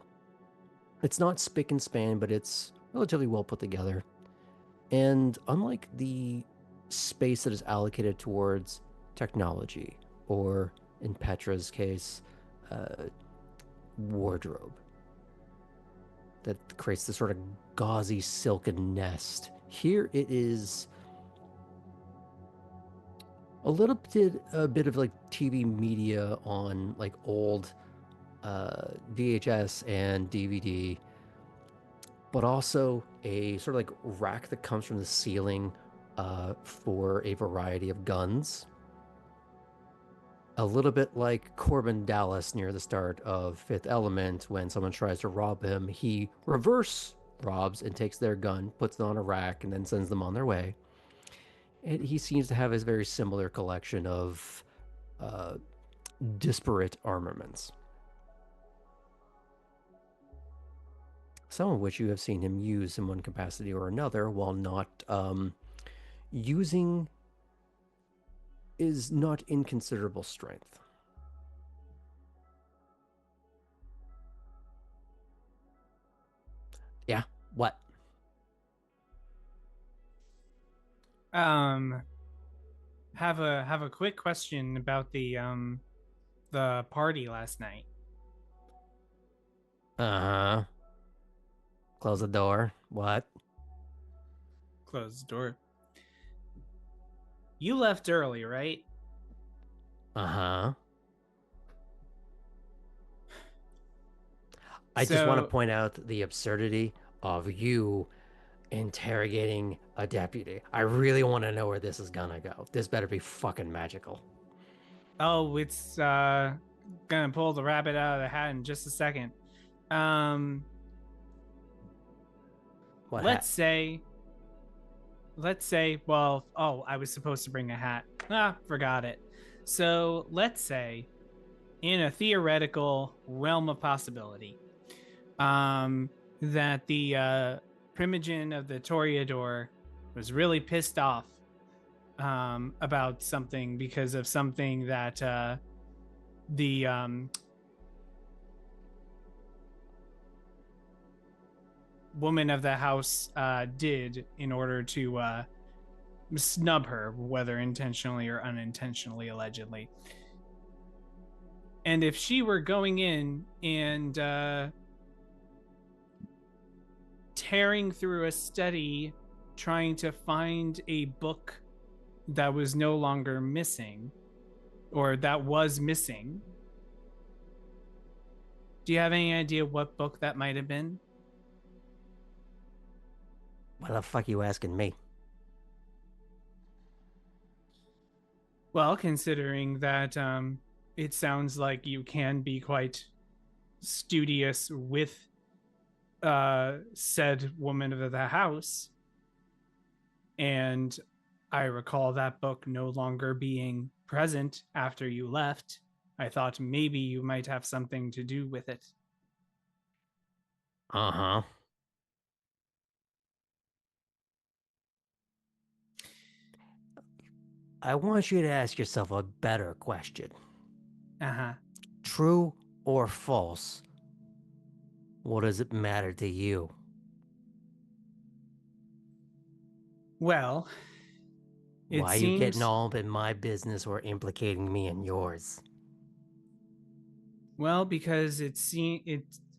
It's not spick and span, but it's relatively well put together. And unlike the space that is allocated towards technology, or in Petra's case, wardrobe, that creates this sort of gauzy silken nest, here it is a bit of like TV media on like old VHS and DVD, but also a sort of like rack that comes from the ceiling for a variety of guns. A little bit like Corbin Dallas near the start of Fifth Element, when someone tries to rob him, he reverse robs and takes their gun, puts it on a rack, and then sends them on their way. And he seems to have a very similar collection of disparate armaments, some of which you have seen him use in one capacity or another, while not using is not inconsiderable strength. Yeah, what? Have a quick question about the party last night. Uh-huh. Close the door. What? Close the door. You left early, right? Uh-huh. I just want to point out the absurdity of you interrogating a deputy. I really want to know where this is gonna go. This better be fucking magical. Oh, it's gonna pull the rabbit out of the hat in just a second. Let's say, well, oh, I was supposed to bring a hat. Forgot it. So let's say, in a theoretical realm of possibility, that the Primogen of the Toreador was really pissed off about something, because of something that the woman of the house did in order to snub her, whether intentionally or unintentionally, allegedly. And if she were going in and tearing through a study trying to find a book that was no longer missing, or that was missing, do you have any idea what book that might have been? Why the fuck you asking me? Well, considering that it sounds like you can be quite studious with said woman of the house, and I recall that book no longer being present after you left, I thought maybe you might have something to do with it. Uh-huh. I want you to ask yourself a better question. Uh-huh. True or false? What does it matter to you? Well, Why are you getting all up in my business or implicating me in yours? Well, because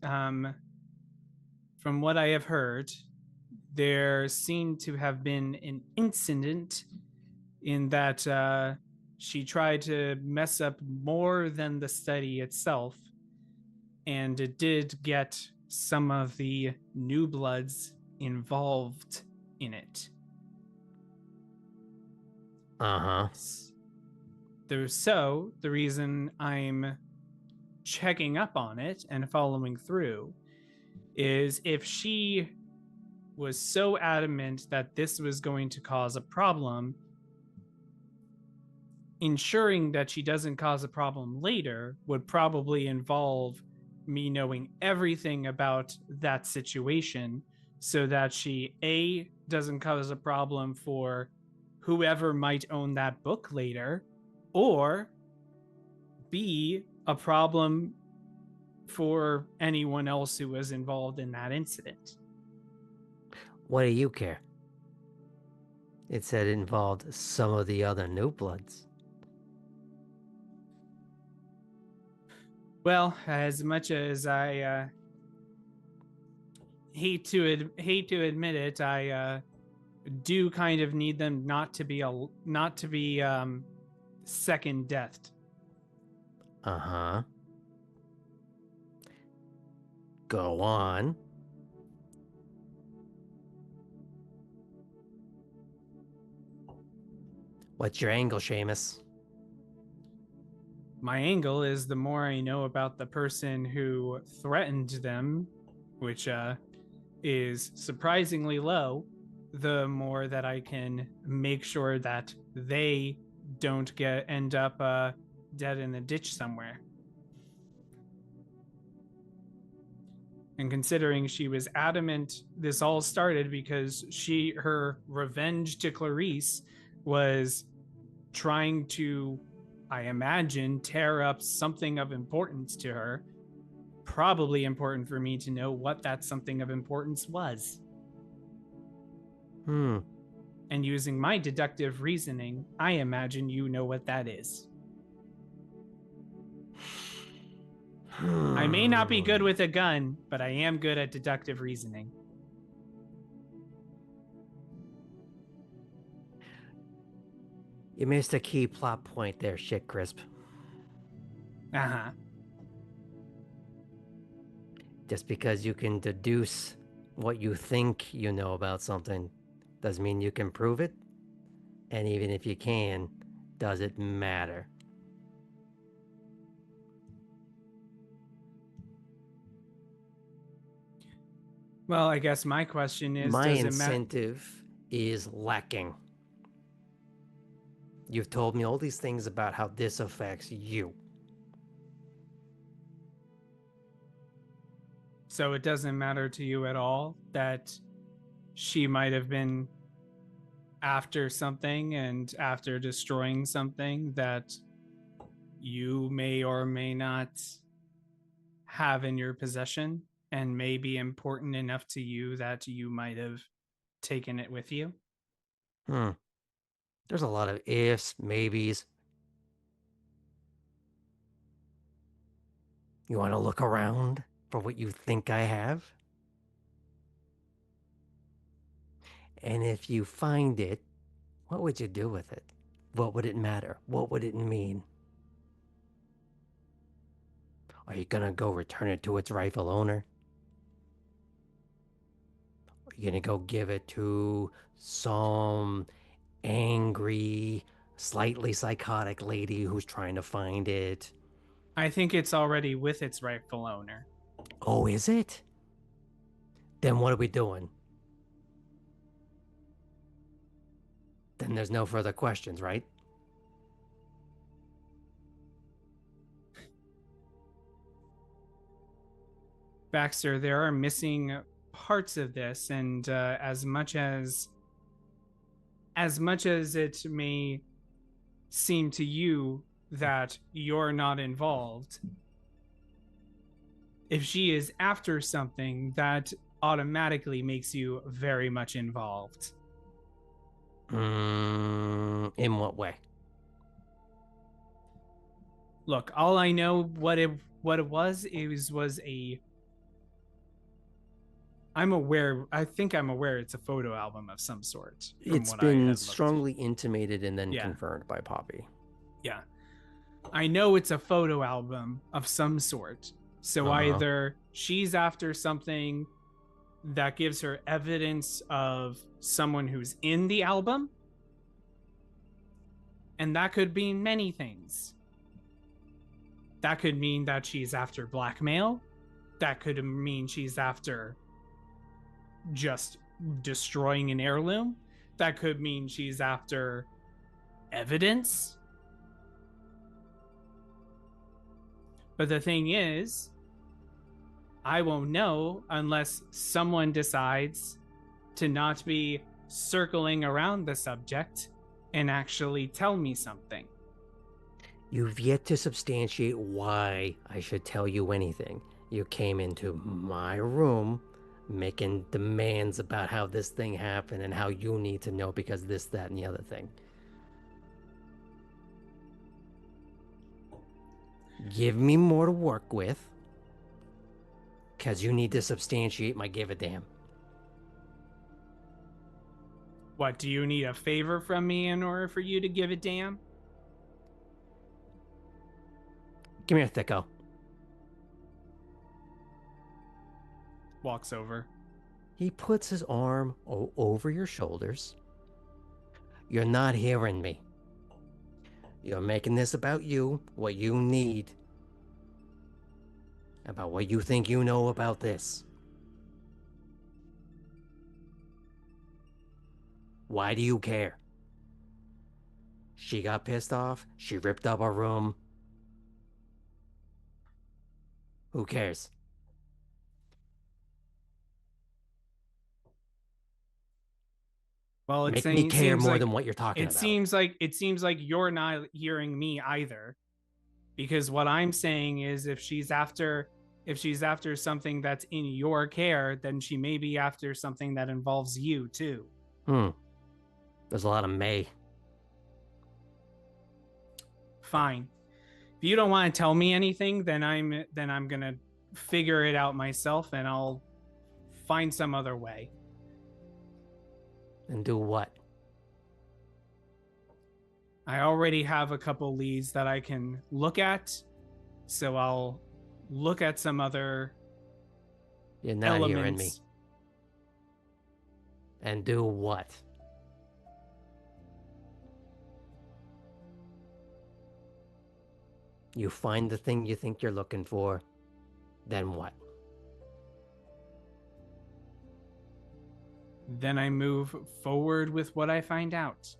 from what I have heard, there seemed to have been an incident in that she tried to mess up more than the study itself, and it did get some of the new bloods involved in it. Uh-huh. So the reason I'm checking up on it and following through is if she was so adamant that this was going to cause a problem, ensuring that she doesn't cause a problem later would probably involve me knowing everything about that situation, so that she A, doesn't cause a problem for whoever might own that book later, or B, a problem for anyone else who was involved in that incident. What do you care? It said it involved some of the other new bloods. Well, as much as I hate to admit it, I do kind of need them not to be second deathed. Uh-huh. Go on. What's your angle, Seamus? My angle is the more I know about the person who threatened them, which is surprisingly low, the more that I can make sure that they don't end up dead in a ditch somewhere. And considering she was adamant, this all started because her revenge to Clarice was trying to, I imagine, tear up something of importance to her. Probably important for me to know what that something of importance was. And using my deductive reasoning, I imagine you know what that is. I may not be good with a gun, but I am good at deductive reasoning. You missed a key plot point there, shit crisp. Uh-huh. Just because you can deduce what you think you know about something doesn't mean you can prove it. And even if you can, does it matter? Well, I guess my question is, my does incentive is lacking. You've told me all these things about how this affects you. So it doesn't matter to you at all that she might have been after something, and after destroying something that you may or may not have in your possession? and may be important enough to you that you might have taken it with you. There's a lot of ifs, maybes. You want to look around for what you think I have? And if you find it, what would you do with it? What would it matter? What would it mean? Are you gonna go return it to its rightful owner? Are you gonna go give it to some angry, slightly psychotic lady who's trying to find it? I think it's already with its rightful owner. Oh, is it? Then what are we doing? Then there's no further questions, right? Baxter, there are missing parts of this, and as much as it may seem to you that you're not involved, if she is after something, that automatically makes you very much involved. In what way? Look, all I know what it was a I think I'm aware it's a photo album of some sort. It's been strongly intimated and then confirmed by Poppy. Yeah. I know it's a photo album of some sort. So either she's after something that gives her evidence of someone who's in the album, and that could mean many things. That could mean that she's after blackmail. That could mean she's after just destroying an heirloom. That could mean she's after evidence. But the thing is, I won't know unless someone decides to not be circling around the subject and actually tell me something. You've yet to substantiate why I should tell you anything. You came into my room making demands about how this thing happened and how you need to know because this, that, and the other thing. Give me more to work with, because you need to substantiate my give a damn. What, do you need a favor from me in order for you to give a damn? Give me a thicko. Walks over. He puts his arm over your shoulders. You're not hearing me. You're making this about you, what you need, about what you think you know about this. Why do you care? She got pissed off. She ripped up our room. Who cares? Well, Make me care more than what you're talking about. It seems like you're not hearing me either, because what I'm saying is if she's after something that's in your care, then she may be after something that involves you too. There's a lot of may. Fine. If you don't want to tell me anything, then I'm gonna figure it out myself, and I'll find some other way. And do what? I already have a couple leads that I can look at, so I'll look at some other You're not elements. hearing me. And do what? You find the thing you think you're looking for, then what? Then I move forward with what I find out.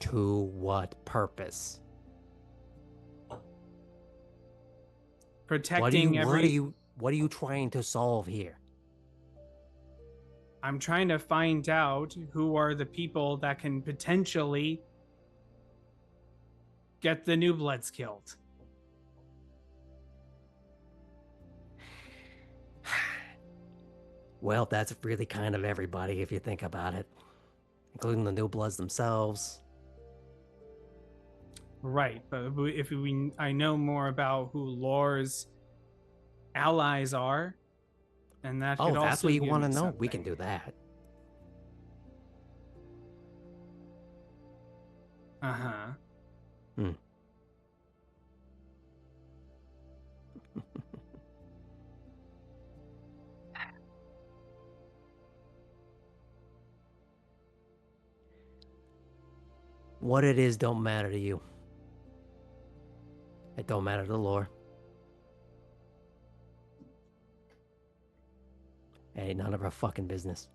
To what purpose? Protecting what are you trying to solve here? I'm trying to find out who are the people that can potentially get the newbloods killed. Well, that's really kind of everybody if you think about it, including the newbloods themselves. Right, but if I know more about who Laure's allies are, and that Oh, could that's also what you give want to me know? We can something. do that. Uh-huh. Hmm. What it is don't matter to you. It don't matter to Laure. It ain't none of her fucking business.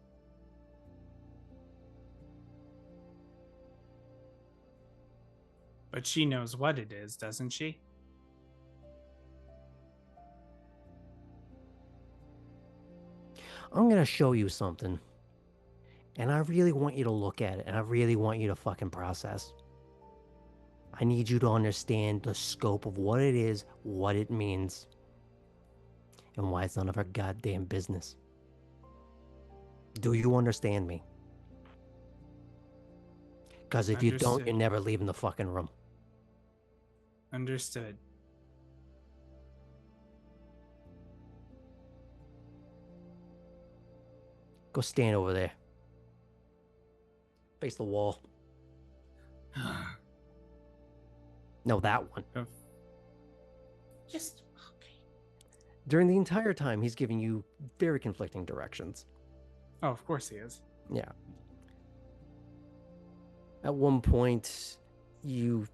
But she knows what it is, doesn't she? I'm gonna show you something. And I really want you to look at it, and I really want you to fucking process. I need you to understand the scope of what it is, what it means, and why it's none of our goddamn business. Do you understand me? Because if you don't, you're Understood. never leaving the fucking room. Understood. Go stand over there. Face the wall. No, that one. Just okay. During the entire time, he's giving you very conflicting directions. Oh, of course he is. Yeah. At one point, you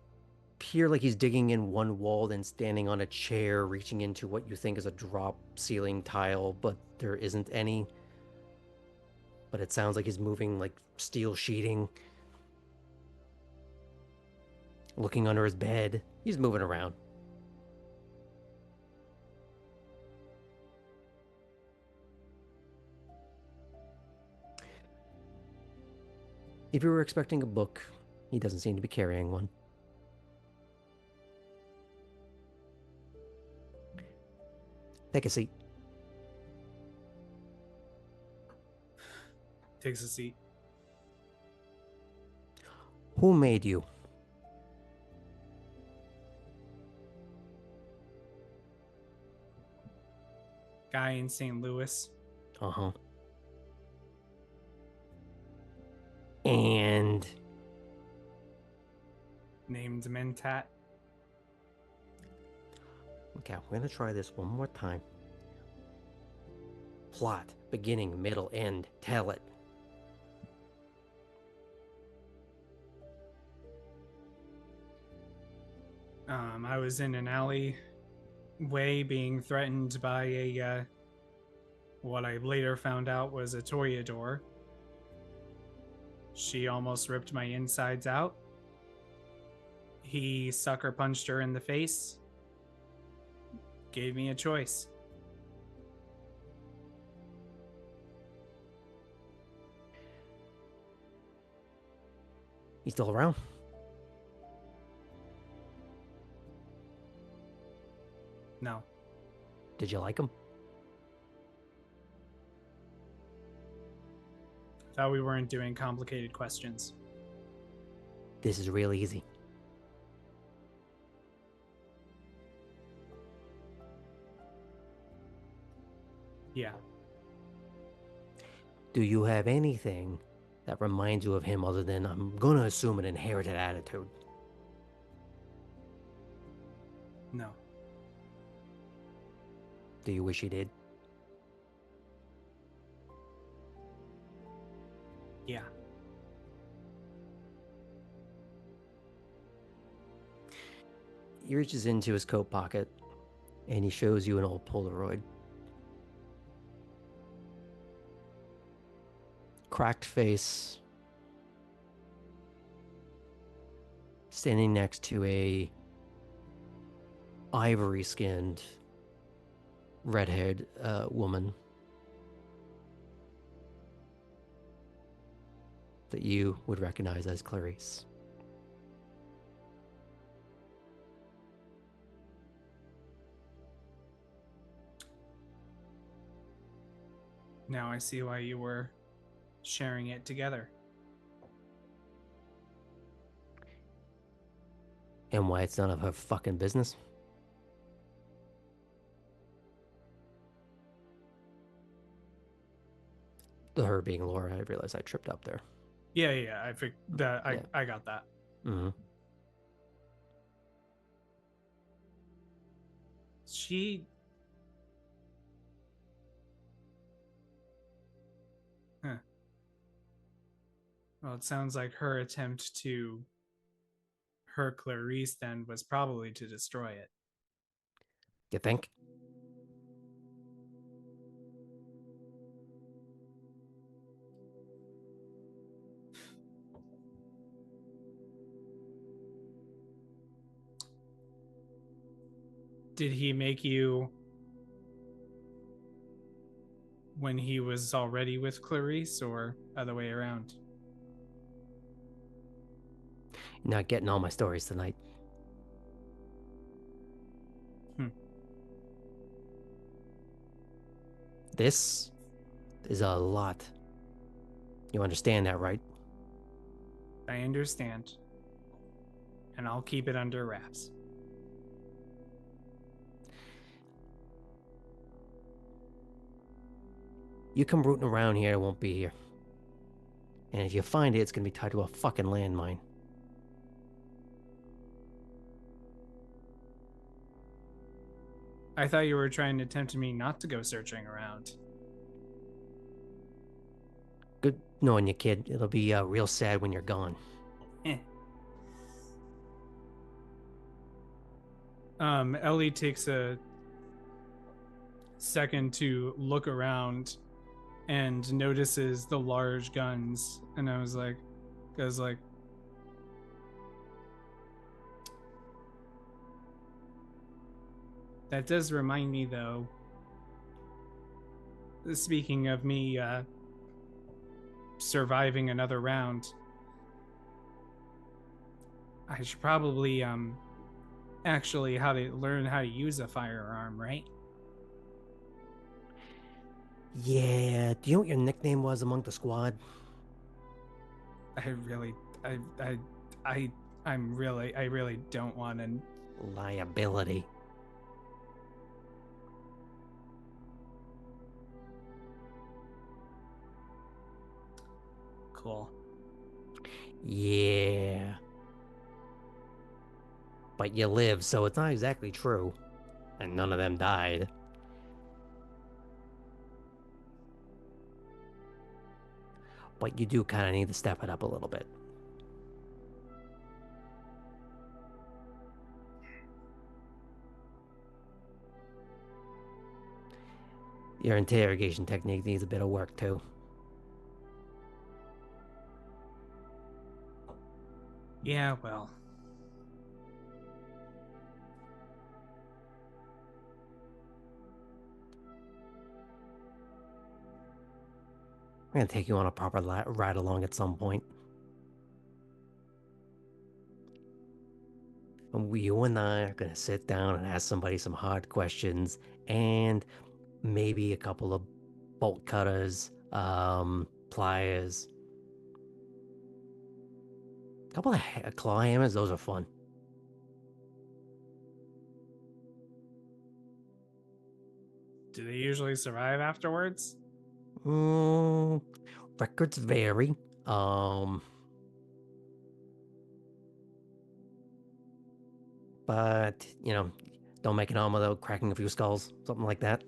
hear like he's digging in one wall, then standing on a chair, reaching into what you think is a drop ceiling tile, but there isn't any. But it sounds like he's moving like steel sheeting. Looking under his bed. He's moving around. If you were expecting a book, he doesn't seem to be carrying one. Take a seat. Takes a seat. Who made you? Guy in St. Louis. Uh-huh. And Named Mentat. okay, we're gonna try this one more time. Plot, beginning, middle, end. Tell it. I was in an alleyway being threatened by a what I later found out was a toreador. She almost ripped my insides out. He sucker punched her in the face. Gave me a choice. He's still around? No. Did you like him? Thought we weren't doing complicated questions. This is real easy. Yeah. Do you have anything that reminds you of him other than, I'm gonna assume, an inherited attitude? No. Do you wish you did? Yeah. He reaches into his coat pocket and he shows you an old Polaroid. Cracked face. Standing next to a ivory-skinned, red-haired woman that you would recognize as Clarice. Now I see why you were sharing it together. And why it's none of her fucking business. Her being Laura, I realized I tripped up there. Yeah, I figured that. Yeah. I got that. Mm-hmm. She. Huh. Well, it sounds like her attempt to hurt Clarice then was probably to destroy it. You think? Did he make you when he was already with Clarice, or other way around? You're not getting all my stories tonight. This is a lot. You understand that, right? I understand. And I'll keep it under wraps. You come rooting around here, it won't be here. And if you find it, it's gonna be tied to a fucking landmine. I thought you were trying to tempt me not to go searching around. Good knowing you, kid. It'll be real sad when you're gone. Ellie takes a second to look around and notices the large guns, and I was like, that does remind me, though. Speaking of me surviving another round, I should probably actually learn how to use a firearm, right? Yeah, do you know what your nickname was among the squad? I really don't want to. Liability. Cool. Yeah. But you live, so it's not exactly true. And none of them died. But you do kind of need to step it up a little bit. Your interrogation technique needs a bit of work, too. Yeah, well. I'm gonna take you on a proper ride along at some point. And you and I are gonna sit down and ask somebody some hard questions, and maybe a couple of bolt cutters, pliers, a couple of claw hammers. Those are fun. Do they usually survive afterwards? Records vary. But, don't make an arm without cracking a few skulls. Something like that.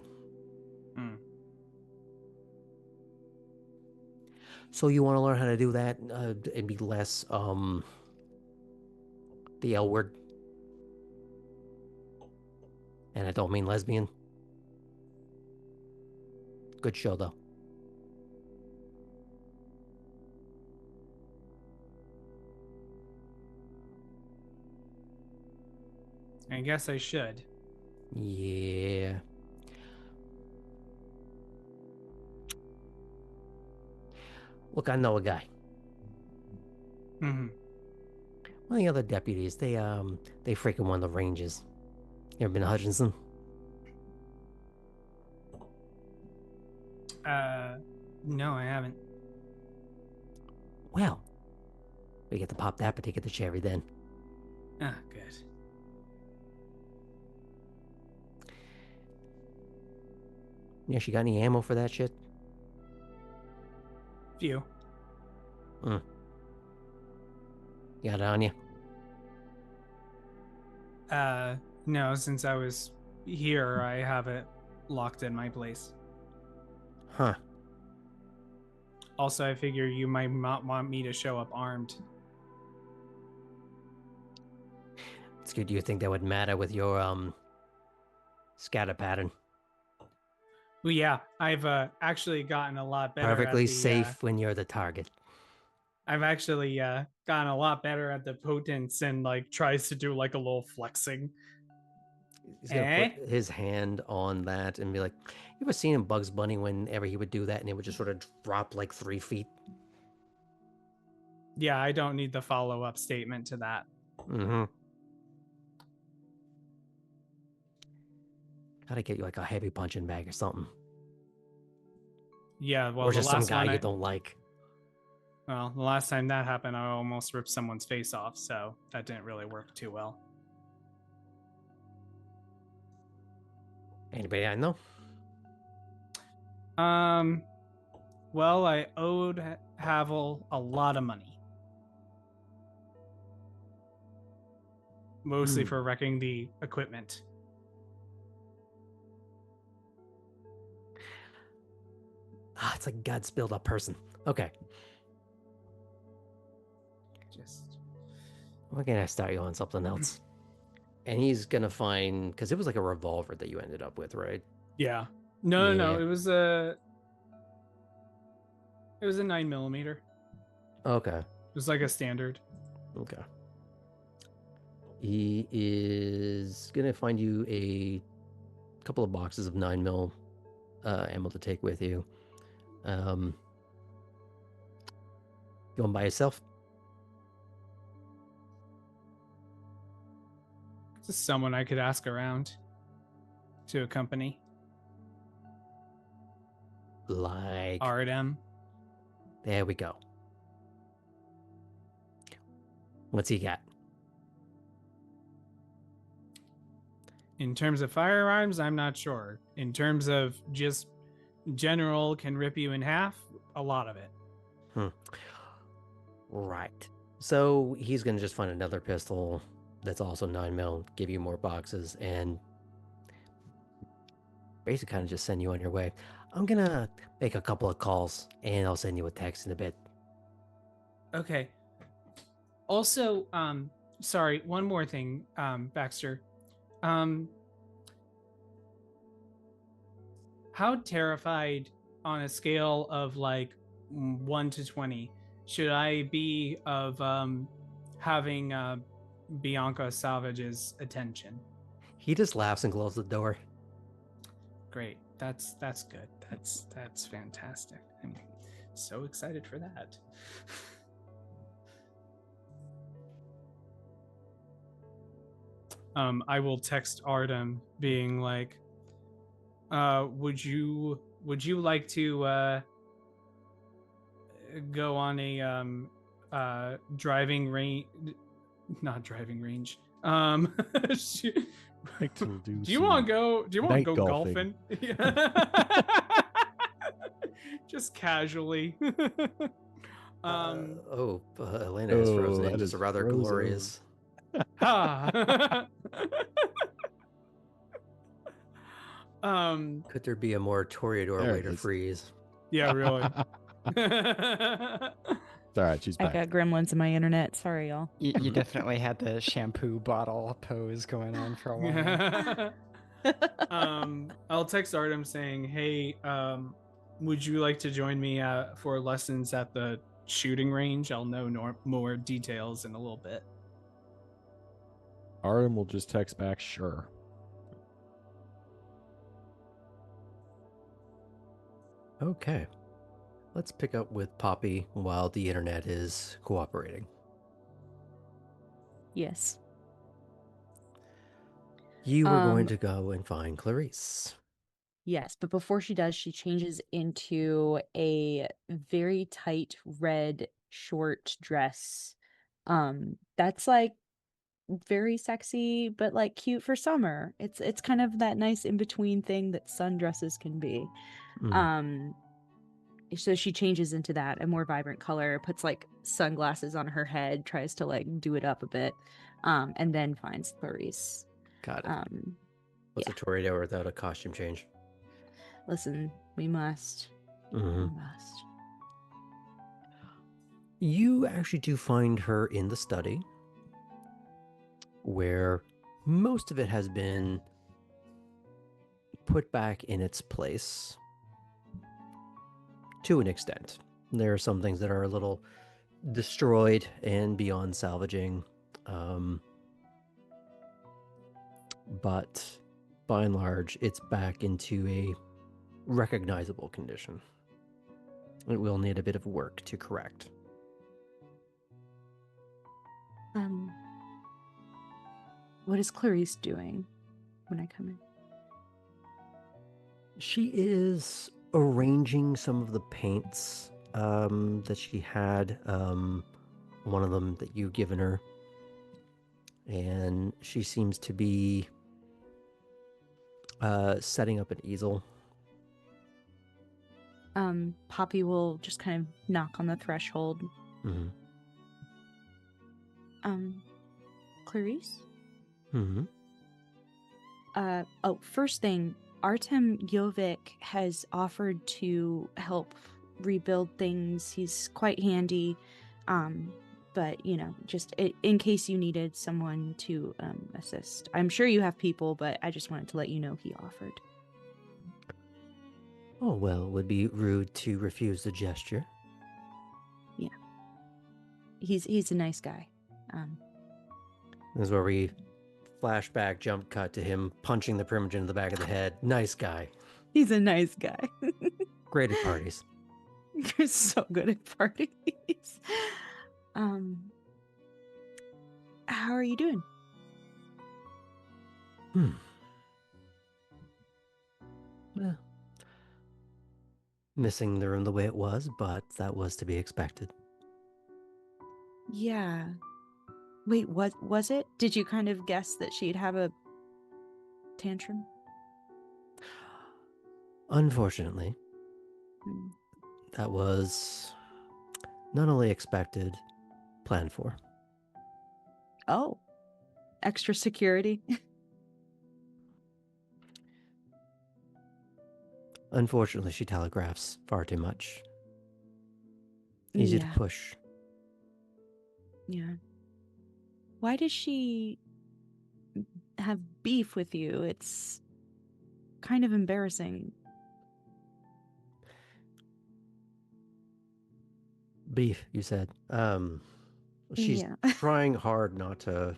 So you want to learn how to do that and be less, the L word? And I don't mean lesbian. Good show, though. I guess I should. Yeah. Look, I know a guy. Mm-hmm. One of the other deputies, they freaking won the ranges. You ever been to Hutchinson? No, I haven't. Well, we get to pop that particular cherry then. Ah, good. Yeah, she got any ammo for that shit? Few. You got it on you? No, since I was here, I have it locked in my place. Huh. Also, I figure you might not want me to show up armed. It's good. Do you think that would matter with your scatter pattern? Well, yeah, I've actually gotten a lot better. Perfectly at the, safe when you're the target. I've actually gotten a lot better at the potence and like tries to do like a little flexing. He's gonna put his hand on that and be like, "You ever seen in Bugs Bunny whenever he would do that and it would just sort of drop like 3 feet?" Yeah, I don't need the follow-up statement to that. Mm-hmm. Gotta get you like a heavy punching bag or something. Yeah, well, Or the just some last guy one you don't like. Well, the last time that happened, I almost ripped someone's face off, so that didn't really work too well. Anybody I know? Well, I owed Havel a lot of money. Mostly for wrecking the equipment. Ah, it's like God spilled a person. Okay. Just We're gonna start you on something else. And he's gonna find, because it was like a revolver that you ended up with, right? yeah. No, Yeah. it was a 9mm. Okay. It was like a standard. Okay. He is gonna find you a couple of boxes of 9mm ammo to take with you. Going by yourself? Just someone I could ask around to accompany. Like Artem. There we go. What's he got? In terms of firearms, I'm not sure. In terms of just general can rip you in half, a lot of it. Right. So he's gonna just find another pistol that's also 9mm, give you more boxes, and basically kind of just send you on your way. I'm gonna make a couple of calls, and I'll send you a text in a bit. Okay. Also, sorry, one more thing, Baxter. How terrified on a scale of like 1 to 20 should I be of having Bianca Savage's attention? He just laughs and closes the door. Great. That's good. That's fantastic. I'm so excited for that. I will text Artem being like, would you like to go on a driving range, not driving range, Like to do do you want to go night golfing. Just casually. Elena is frozen in, that just is rather frozen. glorious. Ha. Could there be a more Toreador There way it to is. freeze? Yeah, really. It's all right, she's I back. got gremlins in my internet. Sorry, y'all. You definitely had the shampoo bottle pose going on for a while. I'll text Artem saying, "Hey, would you like to join me for lessons at the shooting range? I'll know more details in a little bit." Artem will just text back, sure. Okay. Let's pick up with Poppy while the internet is cooperating. Yes. You were going to go and find Clarice. Yes, but before she does, she changes into a very tight red short dress. That's like very sexy, but like cute for summer. It's kind of that nice in between thing that sundresses can be. Mm. Um, so she changes into that, a more vibrant color, puts like sunglasses on her head, tries to like do it up a bit, and then finds Clarice. Got it. What's Yeah. a tornado without a costume change? Listen, we must. Mm-hmm. We must. You actually do find her in the study, where most of it has been put back in its place to an extent. There are some things that are a little destroyed and beyond salvaging, but by and large, it's back into a recognizable condition. It will need a bit of work to correct. What is Clarice doing when I come in? She is arranging some of the paints that she had, one of them that you've given her, and she seems to be setting up an easel. Poppy will just kind of knock on the threshold. Mm-hmm. Clarice? Mm-hmm. First thing, Artem Jovic has offered to help rebuild things. He's quite handy. But, you know, just in case you needed someone to assist. I'm sure you have people, but I just wanted to let you know he offered. Oh, well, it would be rude to refuse the gesture. Yeah. He's a nice guy. This is where we flashback, jump cut to him punching the Primogen in the back of the head. Nice guy. He's a nice guy. Great at parties. You're so good at parties. How are you doing? Well, missing the room the way it was, but that was to be expected. Yeah. Wait, what was it? Did you kind of guess that she'd have a tantrum? Unfortunately, Hmm. that was not only expected, planned for. Oh, extra security. Unfortunately, she telegraphs far too much. Easy to push. Yeah. Why does she have beef with you? It's kind of embarrassing. Beef, you said. She's Yeah. trying hard not to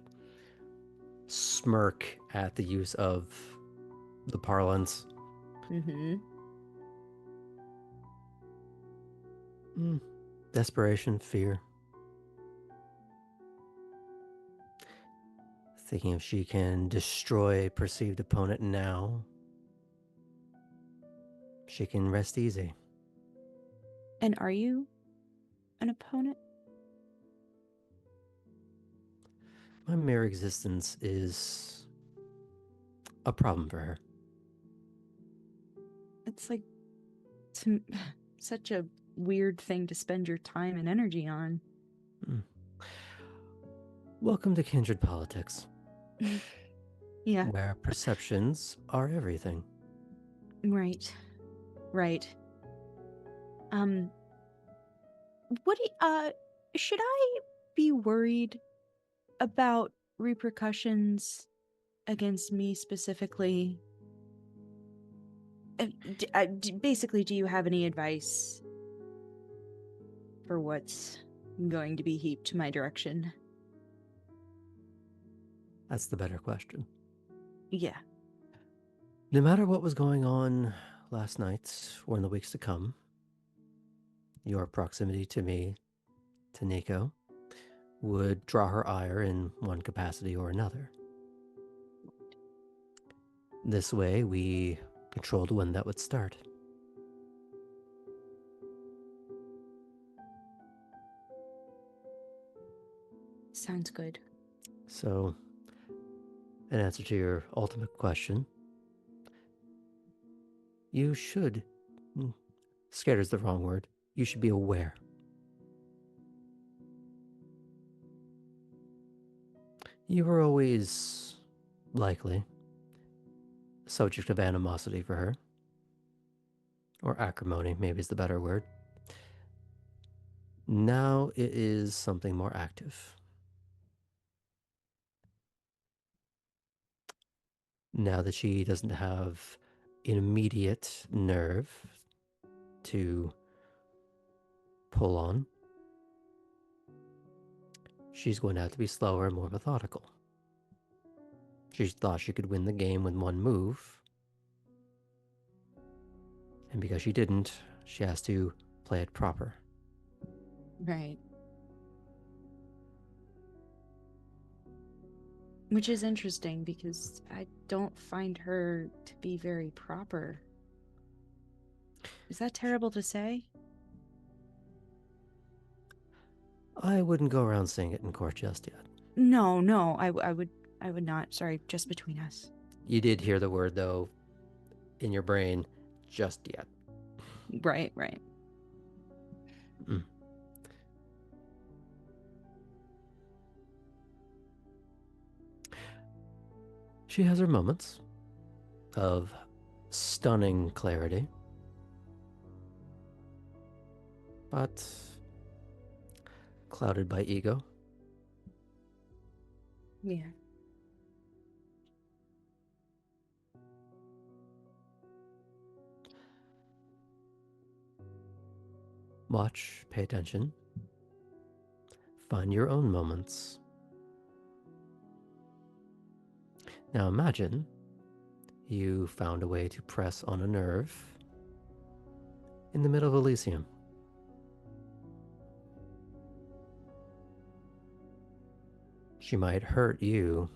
smirk at the use of the parlance. Mm-hmm. Desperation, fear. Thinking if she can destroy a perceived opponent now, she can rest easy. And are you an opponent? My mere existence is a problem for her. It's like such a weird thing to spend your time and energy on. Welcome to Kindred Politics. Yeah. Where perceptions are everything. Right. Should I be worried about repercussions against me specifically? Basically, do you have any advice for what's going to be heaped to my direction? That's the better question. Yeah. No matter what was going on last night or in the weeks to come, your proximity to me, to Nico, would draw her ire in one capacity or another. This way, we controlled when that would start. Sounds good. So, in answer to your ultimate question, you should. Scared is the wrong word. You should be aware. You were always likely subject of animosity for her. Or acrimony, maybe is the better word. Now it is something more active. Now that she doesn't have an immediate nerve to pull on, she's going to have to be slower and more methodical. She thought she could win the game with one move, and because she didn't, she has to play it proper. Right. Which is interesting because I don't find her to be very proper. Is that terrible to say? I wouldn't go around saying it in court just yet. No, I would not. Sorry, just between us. You did hear the word, though, in your brain, just yet. Right. Mm. She has her moments of stunning clarity, but clouded by ego. Yeah. Watch, pay attention, find your own moments. Now imagine you found a way to press on a nerve in the middle of Elysium. She might hurt you.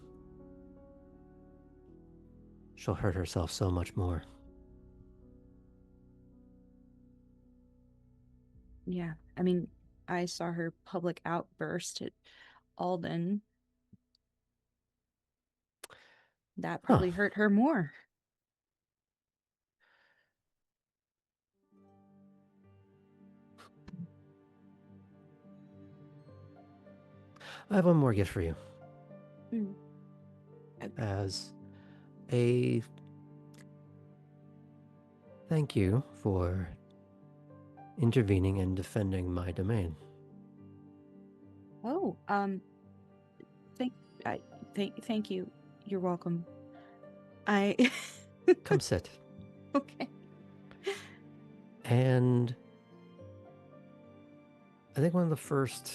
She'll hurt herself so much more. Yeah. I mean, I saw her public outburst at Alden. That probably hurt her more. I have one more gift for you. Mm. As a thank you for intervening and defending my domain. Oh, thank you. You're welcome. Come sit. Okay. And I think one of the first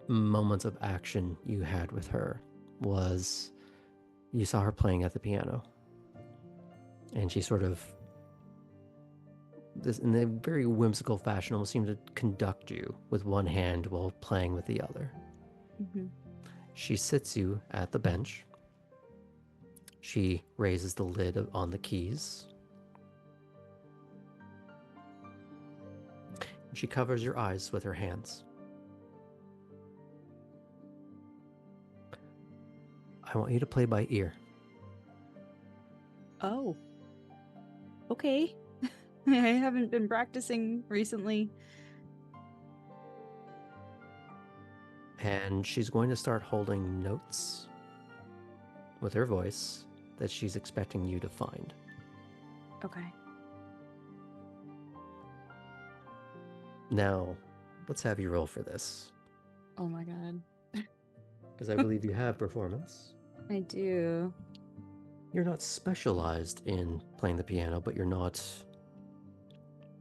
moments of action you had with her was you saw her playing at the piano. And she sort of, in a very whimsical fashion, almost seemed to conduct you with one hand while playing with the other. Mm-hmm. She sits you at the bench. She raises the lid on the keys. She covers your eyes with her hands. I want you to play by ear. Oh. Okay. I haven't been practicing recently. And she's going to start holding notes with her voice that she's expecting you to find. Okay. Now, let's have you roll for this. Oh my god. Because I believe you have performance. I do. You're not specialized in playing the piano, but you're not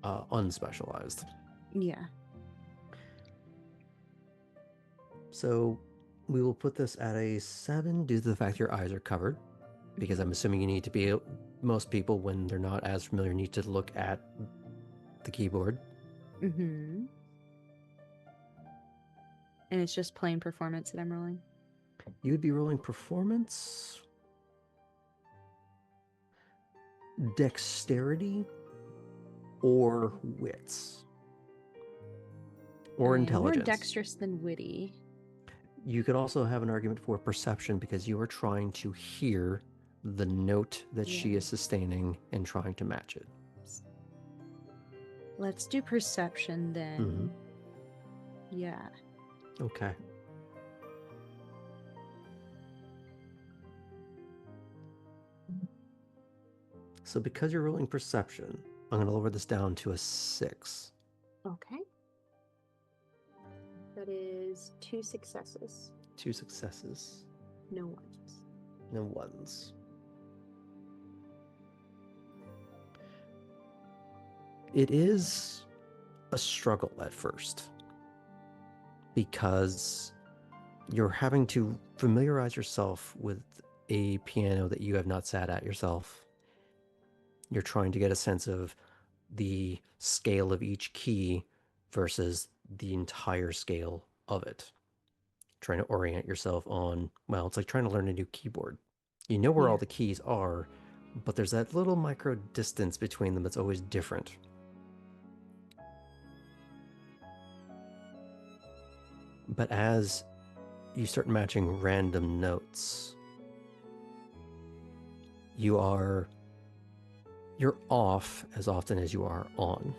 unspecialized. Yeah. So we will put this at a 7 due to the fact your eyes are covered, because I'm assuming you need to be, most people, when they're not as familiar, need to look at the keyboard. Mm-hmm. And it's just plain performance that I'm rolling? You would be rolling performance. dexterity or wits or More intelligence. dexterous than witty. You could also have an argument for perception because you are trying to hear the note that she Yeah. is sustaining and trying to match it. Let's do perception then. Yeah. Okay. So because you're rolling perception, I'm going to lower this down to a 6. Okay. That is 2 successes. 2 successes. No ones. No ones. It is a struggle at first because you're having to familiarize yourself with a piano that you have not sat at yourself. You're trying to get a sense of the scale of each key versus the entire scale of it. Trying to orient yourself on, well, it's like trying to learn a new keyboard. You know where all the keys are, but there's that little micro distance between them that's always different. But as you start matching random notes, you're off as often as you are on.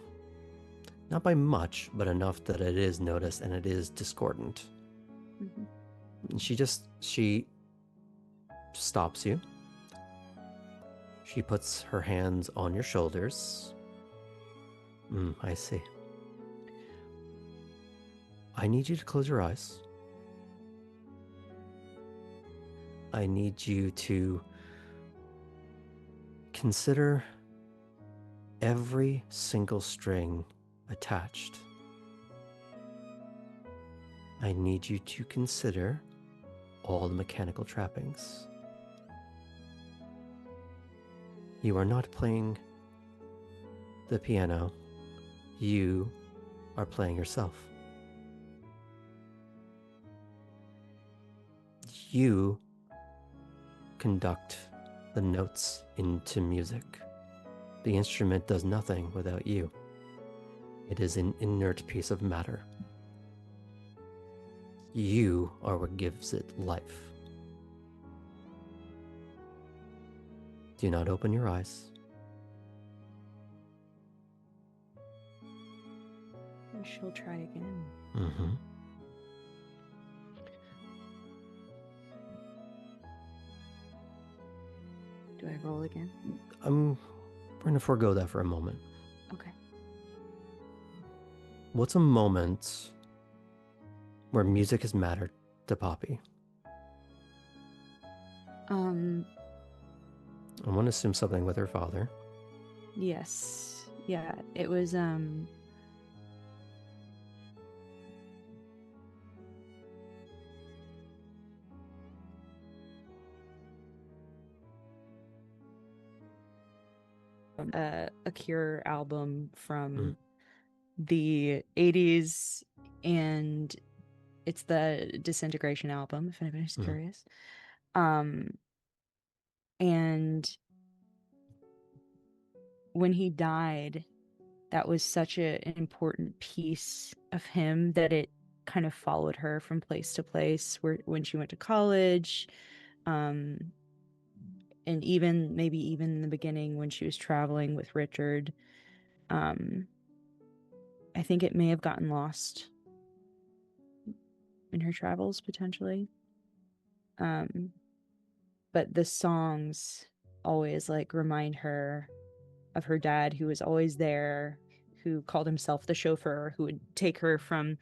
Not by much, but enough that it is noticed and it is discordant. And she stops you. She puts her hands on your shoulders. I see. I need you to close your eyes. I need you to consider every single string attached. I need you to consider all the mechanical trappings. You are not playing the piano. You are playing yourself. You conduct the notes into music. The instrument does nothing without you. It is an inert piece of matter. You are what gives it life. Do not open your eyes. She'll try again. Do I roll again? I'm going to forego that for a moment. Okay. What's a moment where music has mattered to Poppy? I want to assume something with her father. Yes. Yeah, it was a Cure album from the 80s, and it's the Disintegration album, if anybody's curious. And when he died, that was such an important piece of him that it kind of followed her from place to place when she went to college, and maybe even in the beginning when she was traveling with Richard. I think it may have gotten lost in her travels potentially. But the songs always like remind her of her dad, who was always there, who called himself the chauffeur, who would take her from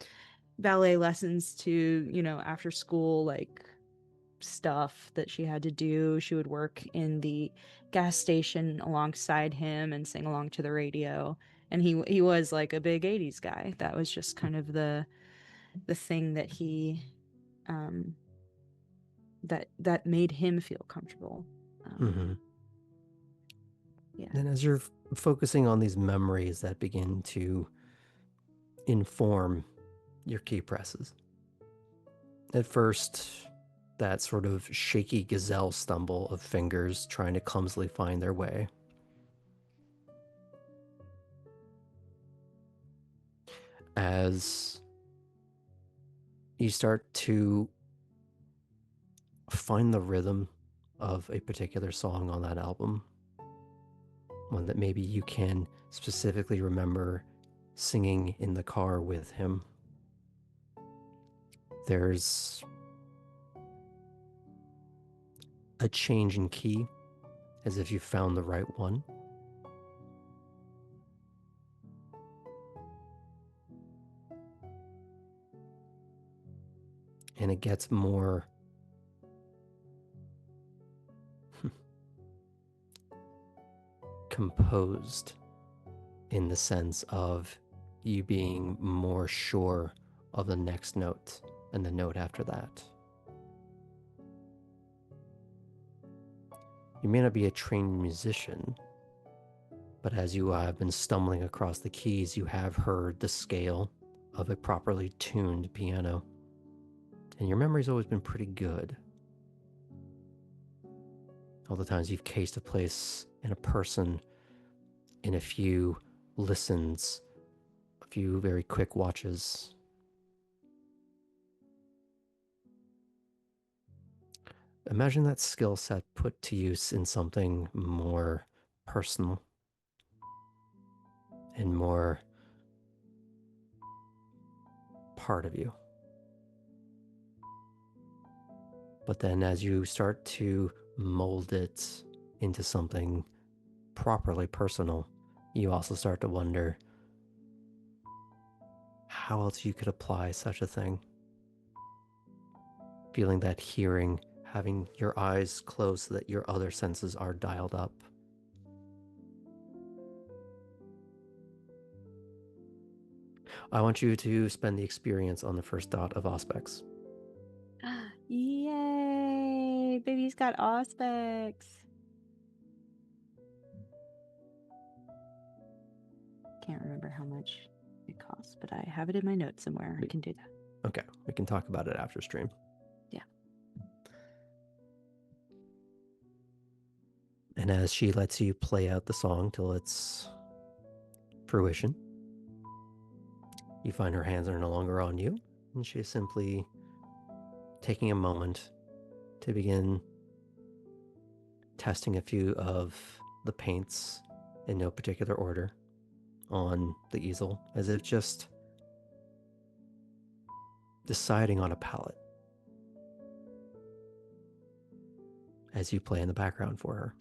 ballet lessons to, after school, like stuff that she had to do. She would work in the gas station alongside him and sing along to the radio. And he was like a big 80s guy. That was just kind of the thing that he that made him feel comfortable. Yeah. And as you're focusing on these memories that begin to inform your key presses, at first, that sort of shaky gazelle stumble of fingers trying to clumsily find their way. as you start to find the rhythm of a particular song on that album, one that maybe you can specifically remember singing in the car with him. There's a change in key, as if you found the right one. And it gets more composed in the sense of you being more sure of the next note and the note after that. You may not be a trained musician, but as you have been stumbling across the keys, you have heard the scale of a properly tuned piano. And your memory's always been pretty good. All the times you've cased a place and a person in a few listens, a few very quick watches. Imagine that skill set put to use in something more personal and more part of you. But then as you start to mold it into something properly personal, you also start to wonder how else you could apply such a thing. Feeling that hearing, having your eyes closed so that your other senses are dialed up. I want you to spend the experience on the first dot of Auspex. Yay! Baby's got Auspex. Can't remember how much it costs, but I have it in my notes somewhere. I can do that. Okay, we can talk about it after stream. Yeah. And as she lets you play out the song till its fruition, you find her hands are no longer on you, and she is simply taking a moment to begin testing a few of the paints in no particular order on the easel, as if just deciding on a palette as you play in the background for her.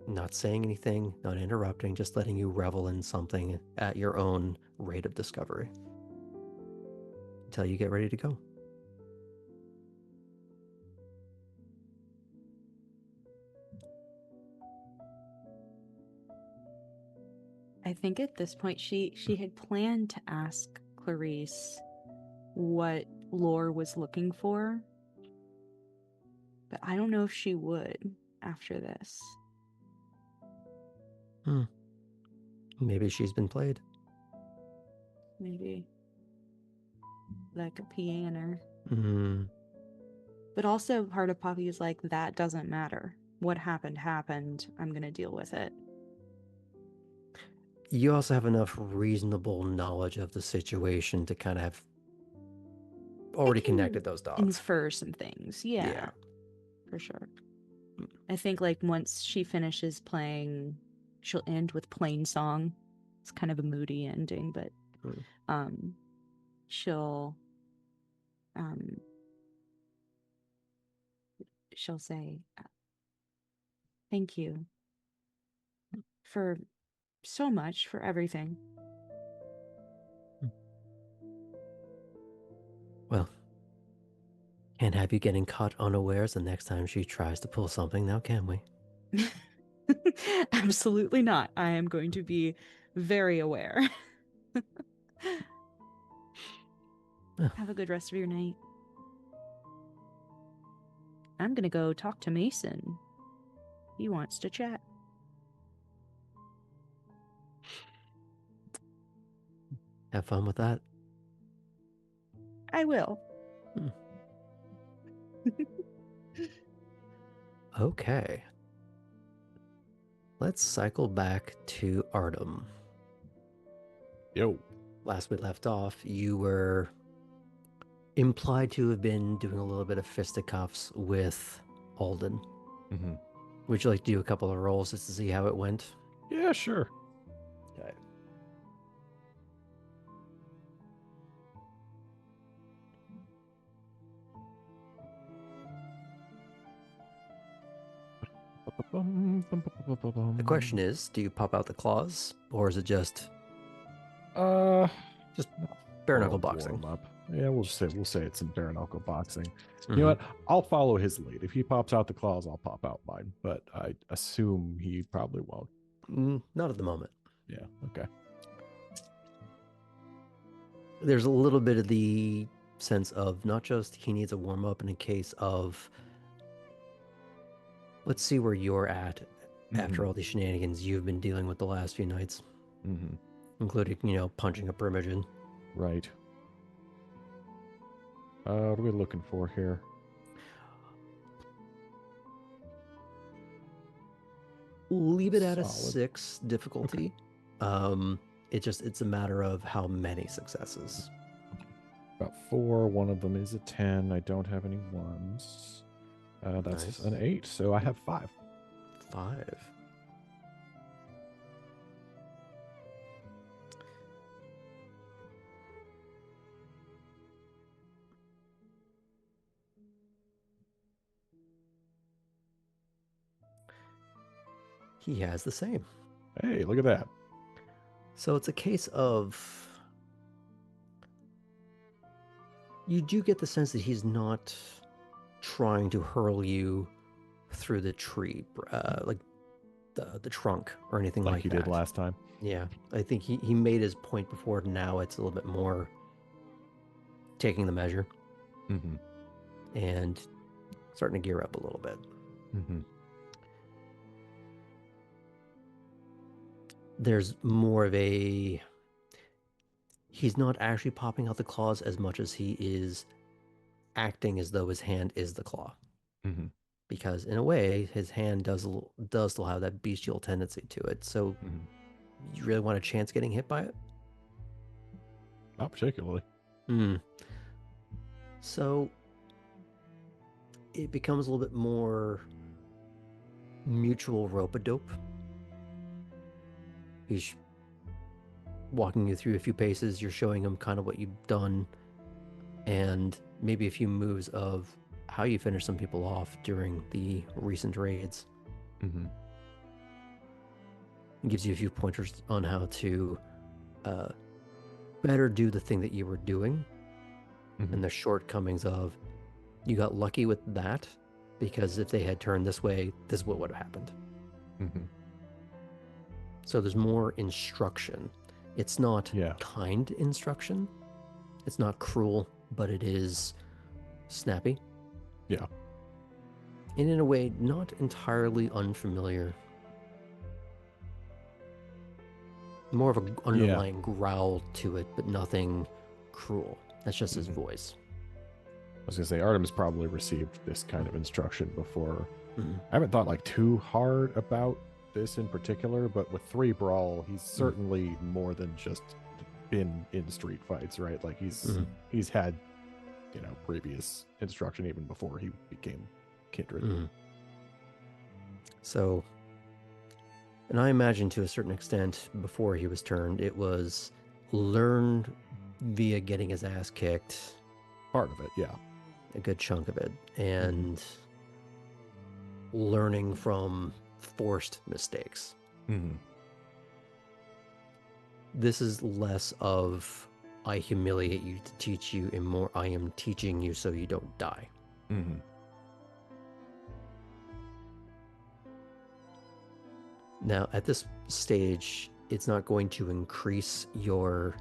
Not saying anything, not interrupting, just letting you revel in something at your own rate of discovery until you get ready to go. I think at this point she had planned to ask Clarice what Laure was looking for, but I don't know if she would after this. Maybe she's been played. Maybe. Like a piano. Mm. But also part of Poppy is like, that doesn't matter. What happened happened. I'm going to deal with it. You also have enough reasonable knowledge of the situation to kind of have already connected those dots. Infer some things. Yeah. For sure. I think like once she finishes playing, she'll end with Plain Song. It's kind of a moody ending, but she'll say, thank you for so much, for everything. Well, can't have you getting caught unawares the next time she tries to pull something now, can we? Absolutely not. I am going to be very aware. Have a good rest of your night. I'm gonna go talk to Mason. He wants to chat. Have fun with that. I will. Okay. Let's cycle back to Artem. Yo. last we left off, you were implied to have been doing a little bit of fisticuffs with Alden. Mm-hmm. Would you like to do a couple of rolls just to see how it went? Yeah, sure. Okay. The question is, do you pop out the claws, or is it just just bare knuckle boxing? Warm up. Yeah, we'll say it's some bare knuckle boxing. Mm-hmm. You know what? I'll follow his lead. If he pops out the claws, I'll pop out mine. But I assume he probably won't. Not at the moment. Yeah. Okay. There's a little bit of the sense of not just he needs a warm up in a case of let's see where you're at after all these shenanigans you've been dealing with the last few nights, including, punching a Primogen. Right. What are we looking for here? Leave it at a Solid. 6 difficulty. Okay. It's a matter of how many successes. About 4. One of them is a 10. I don't have any ones. That's Nice. an 8, so I have 5. 5. He has the same. Hey, look at that. So it's a case of you do get the sense that he's not trying to hurl you through the tree, like the trunk or anything like he that. did last time. Yeah, I think he made his point before. Now it's a little bit more taking the measure and starting to gear up a little bit. There's more of a... He's not actually popping out the claws as much as he is acting as though his hand is the claw. Because in a way, his hand does still have that bestial tendency to it. So you really want a chance getting hit by it? Not particularly. So it becomes a little bit more mutual rope-a-dope. He's walking you through a few paces. You're showing him kind of what you've done and maybe a few moves of how you finish some people off during the recent raids. It gives you a few pointers on how to better do the thing that you were doing and the shortcomings of you got lucky with that because if they had turned this way, this is what would have happened. So there's more instruction. It's not kind instruction. It's not cruel, but it is snappy. Yeah. And in a way, not entirely unfamiliar. More of an underlying growl to it, but nothing cruel. That's just his voice. I was going to say, Artem's probably received this kind of instruction before. I haven't thought too hard about this in particular, but with 3 Brawl, he's certainly more than just been in street fights, right? Like he's had, previous instruction even before he became Kindred. So, and I imagine to a certain extent before he was turned, it was learned via getting his ass kicked. Part of it, yeah. A good chunk of it. And learning from forced mistakes. This is less of I humiliate you to teach you and more I am teaching you so you don't die. Now at this stage it's not going to increase your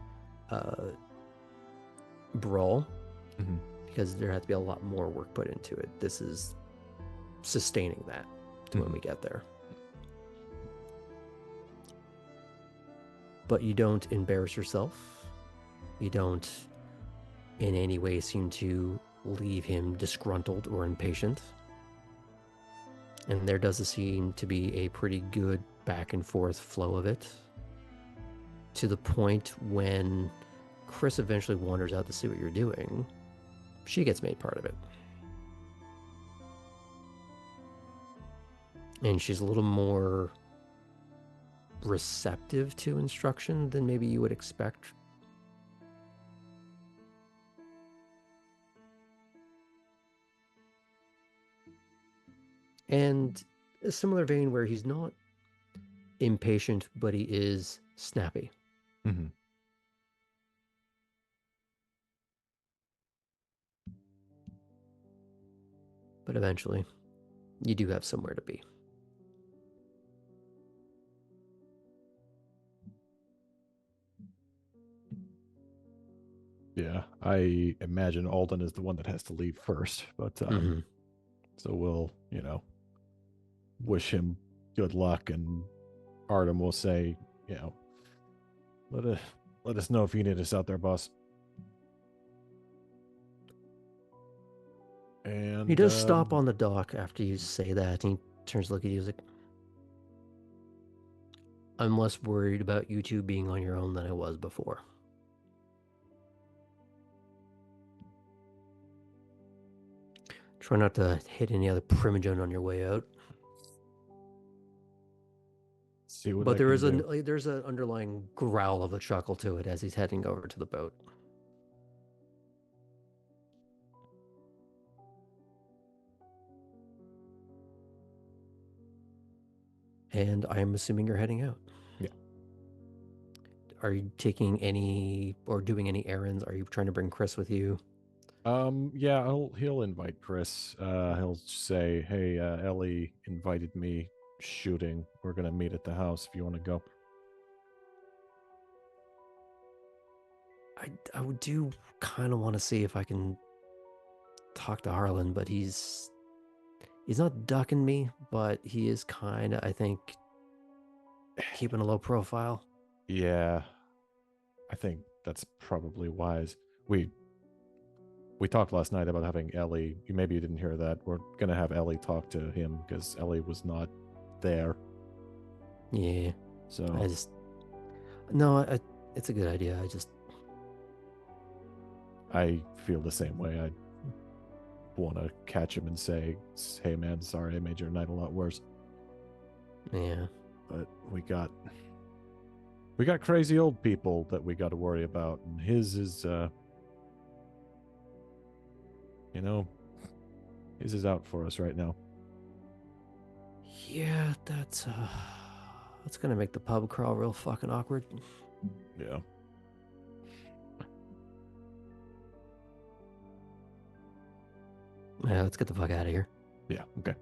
brawl because there has to be a lot more work put into it. This is sustaining that to when we get there. But you don't embarrass yourself. You don't in any way seem to leave him disgruntled or impatient. And there does seem to be a pretty good back and forth flow of it, to the point when Chris eventually wanders out to see what you're doing, she gets made part of it. And she's a little more receptive to instruction than maybe you would expect. And a similar vein where he's not impatient, but he is snappy. Mm-hmm. But eventually, you do have somewhere to be. Yeah, I imagine Alden is the one that has to leave first, but so we'll, wish him good luck, and Artem will say, let us know if you need us out there, boss. And he does stop on the dock after you say that, and he turns to look at you. He's like, I'm less worried about you two being on your own than I was before. Try not to hit any other primogen on your way out. See what But I there's can do. there's an underlying growl of a chuckle to it as he's heading over to the boat. And I am assuming you're heading out. Yeah. Are you taking any or doing any errands? Are you trying to bring Chris with you? Yeah, he'll invite Chris. He'll say, "Hey, Ellie invited me shooting. We're gonna meet at the house if you want to go." I would do kind of want to see if I can talk to Harlan, but he's not ducking me, but he is kind of, I think, keeping a low profile. Yeah, I think that's probably wise. We talked last night about having Ellie. Maybe you didn't hear that. We're gonna have Ellie talk to him because Ellie was not there. Yeah. So It's a good idea. I feel the same way. I want to catch him and say, "Hey, man, sorry I made your night a lot worse." Yeah. But we got crazy old people that we got to worry about, and his is his is out for us right now. Yeah, that's gonna make the pub crawl real fucking awkward. Yeah. Yeah, let's get the fuck out of here. Yeah, okay.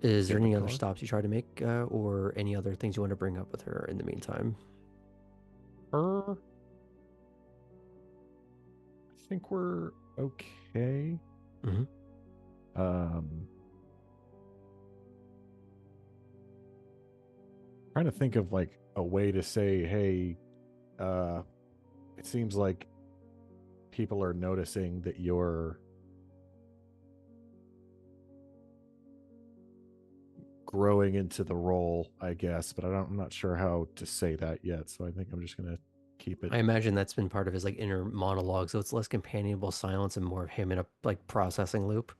Is there Get the any other car. stops you try to make, or any other things you want to bring up with her in the meantime? I think we're okay. Mm-hmm. Trying to think of like a way to say, hey, it seems like people are noticing that you're growing into the role, I guess, but I'm not sure how to say that yet. So I think I'm just gonna keep it. I imagine that's been part of his like inner monologue, so it's less companionable silence and more of him in a like processing loop.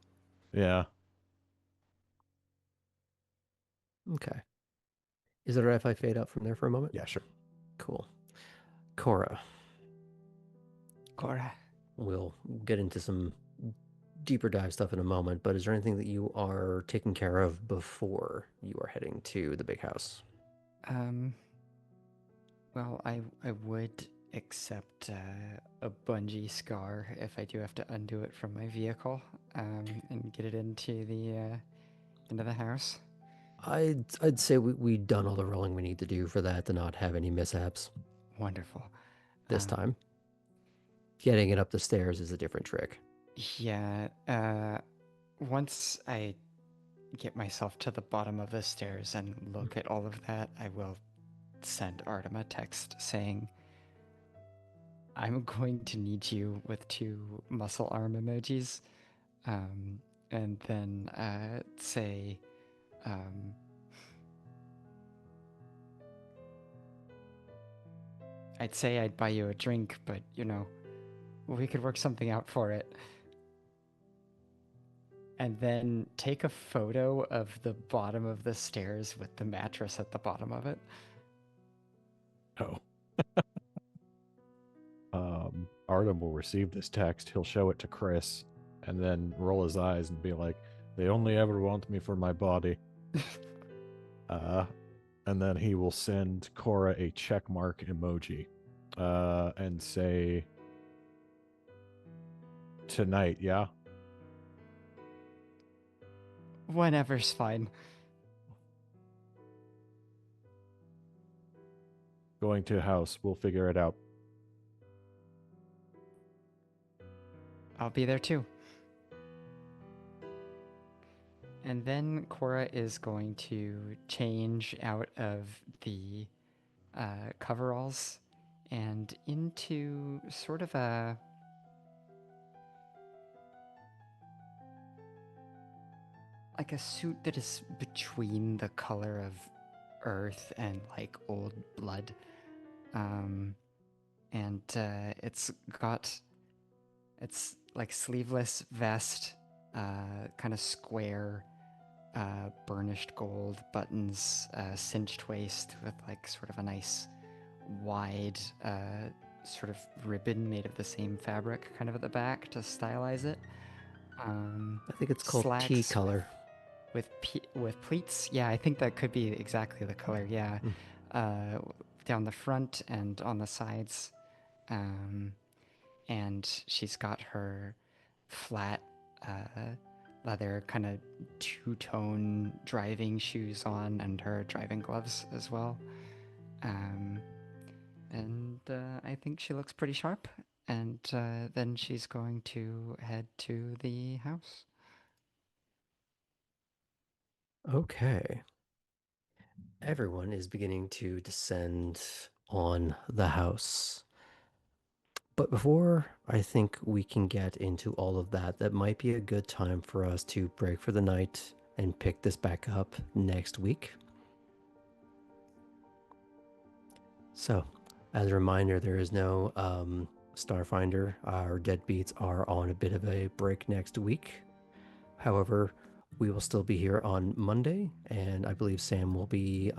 Yeah. Okay. Is it alright if I fade out from there for a moment? Yeah, sure. Cool. Cora. Cora. We'll get into some deeper dive stuff in a moment, but is there anything that you are taking care of before you are heading to the big house? Well, I would accept a bungee scar if I do have to undo it from my vehicle, and get it into the house. I'd say we've done all the rolling we need to do for that to not have any mishaps Wonderful. this time. Getting it up the stairs is a different trick. Yeah. Once I get myself to the bottom of the stairs and look at all of that, I will send Artem a text saying, I'm going to need you with 2 muscle arm emojis. And then say, I'd say I'd buy you a drink, but we could work something out for it. And then take a photo of the bottom of the stairs with the mattress at the bottom of it. Oh. Artem will receive this text. He'll show it to Chris and then roll his eyes and be like, they only ever want me for my body. And then he will send Cora a check mark emoji and say, tonight, yeah? Whenever's fine. Going to house. We'll figure it out. I'll be there too. And then Cora is going to change out of the coveralls and into sort of a suit that is between the color of earth and like old blood. And it's like sleeveless vest, kind of square, burnished gold buttons, cinched waist with like sort of a nice wide sort of ribbon made of the same fabric kind of at the back to stylize it. I think it's called tea slacks color. with pleats. Yeah, I think that could be exactly the color. Yeah, down the front and on the sides, and she's got her flat leather kind of two-tone driving shoes on and her driving gloves as well. And I think she looks pretty sharp. And then she's going to head to the house. Okay. Everyone is beginning to descend on the house. But before I think we can get into all of that, that might be a good time for us to break for the night and pick this back up next week. So, as a reminder, there is no Starfinder. Our deadbeats are on a bit of a break next week. However, we will still be here on Monday, and I believe Sam will be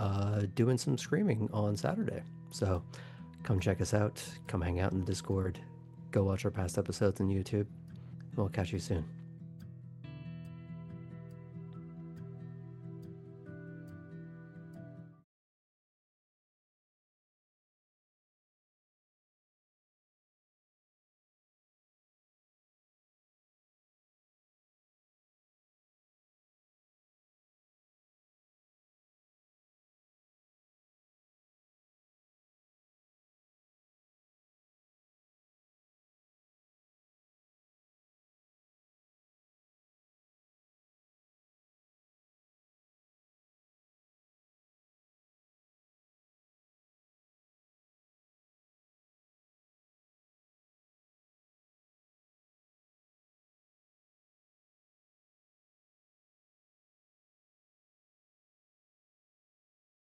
doing some screaming on Saturday. So come check us out. Come hang out in the Discord. Go watch our past episodes on YouTube. We'll catch you soon.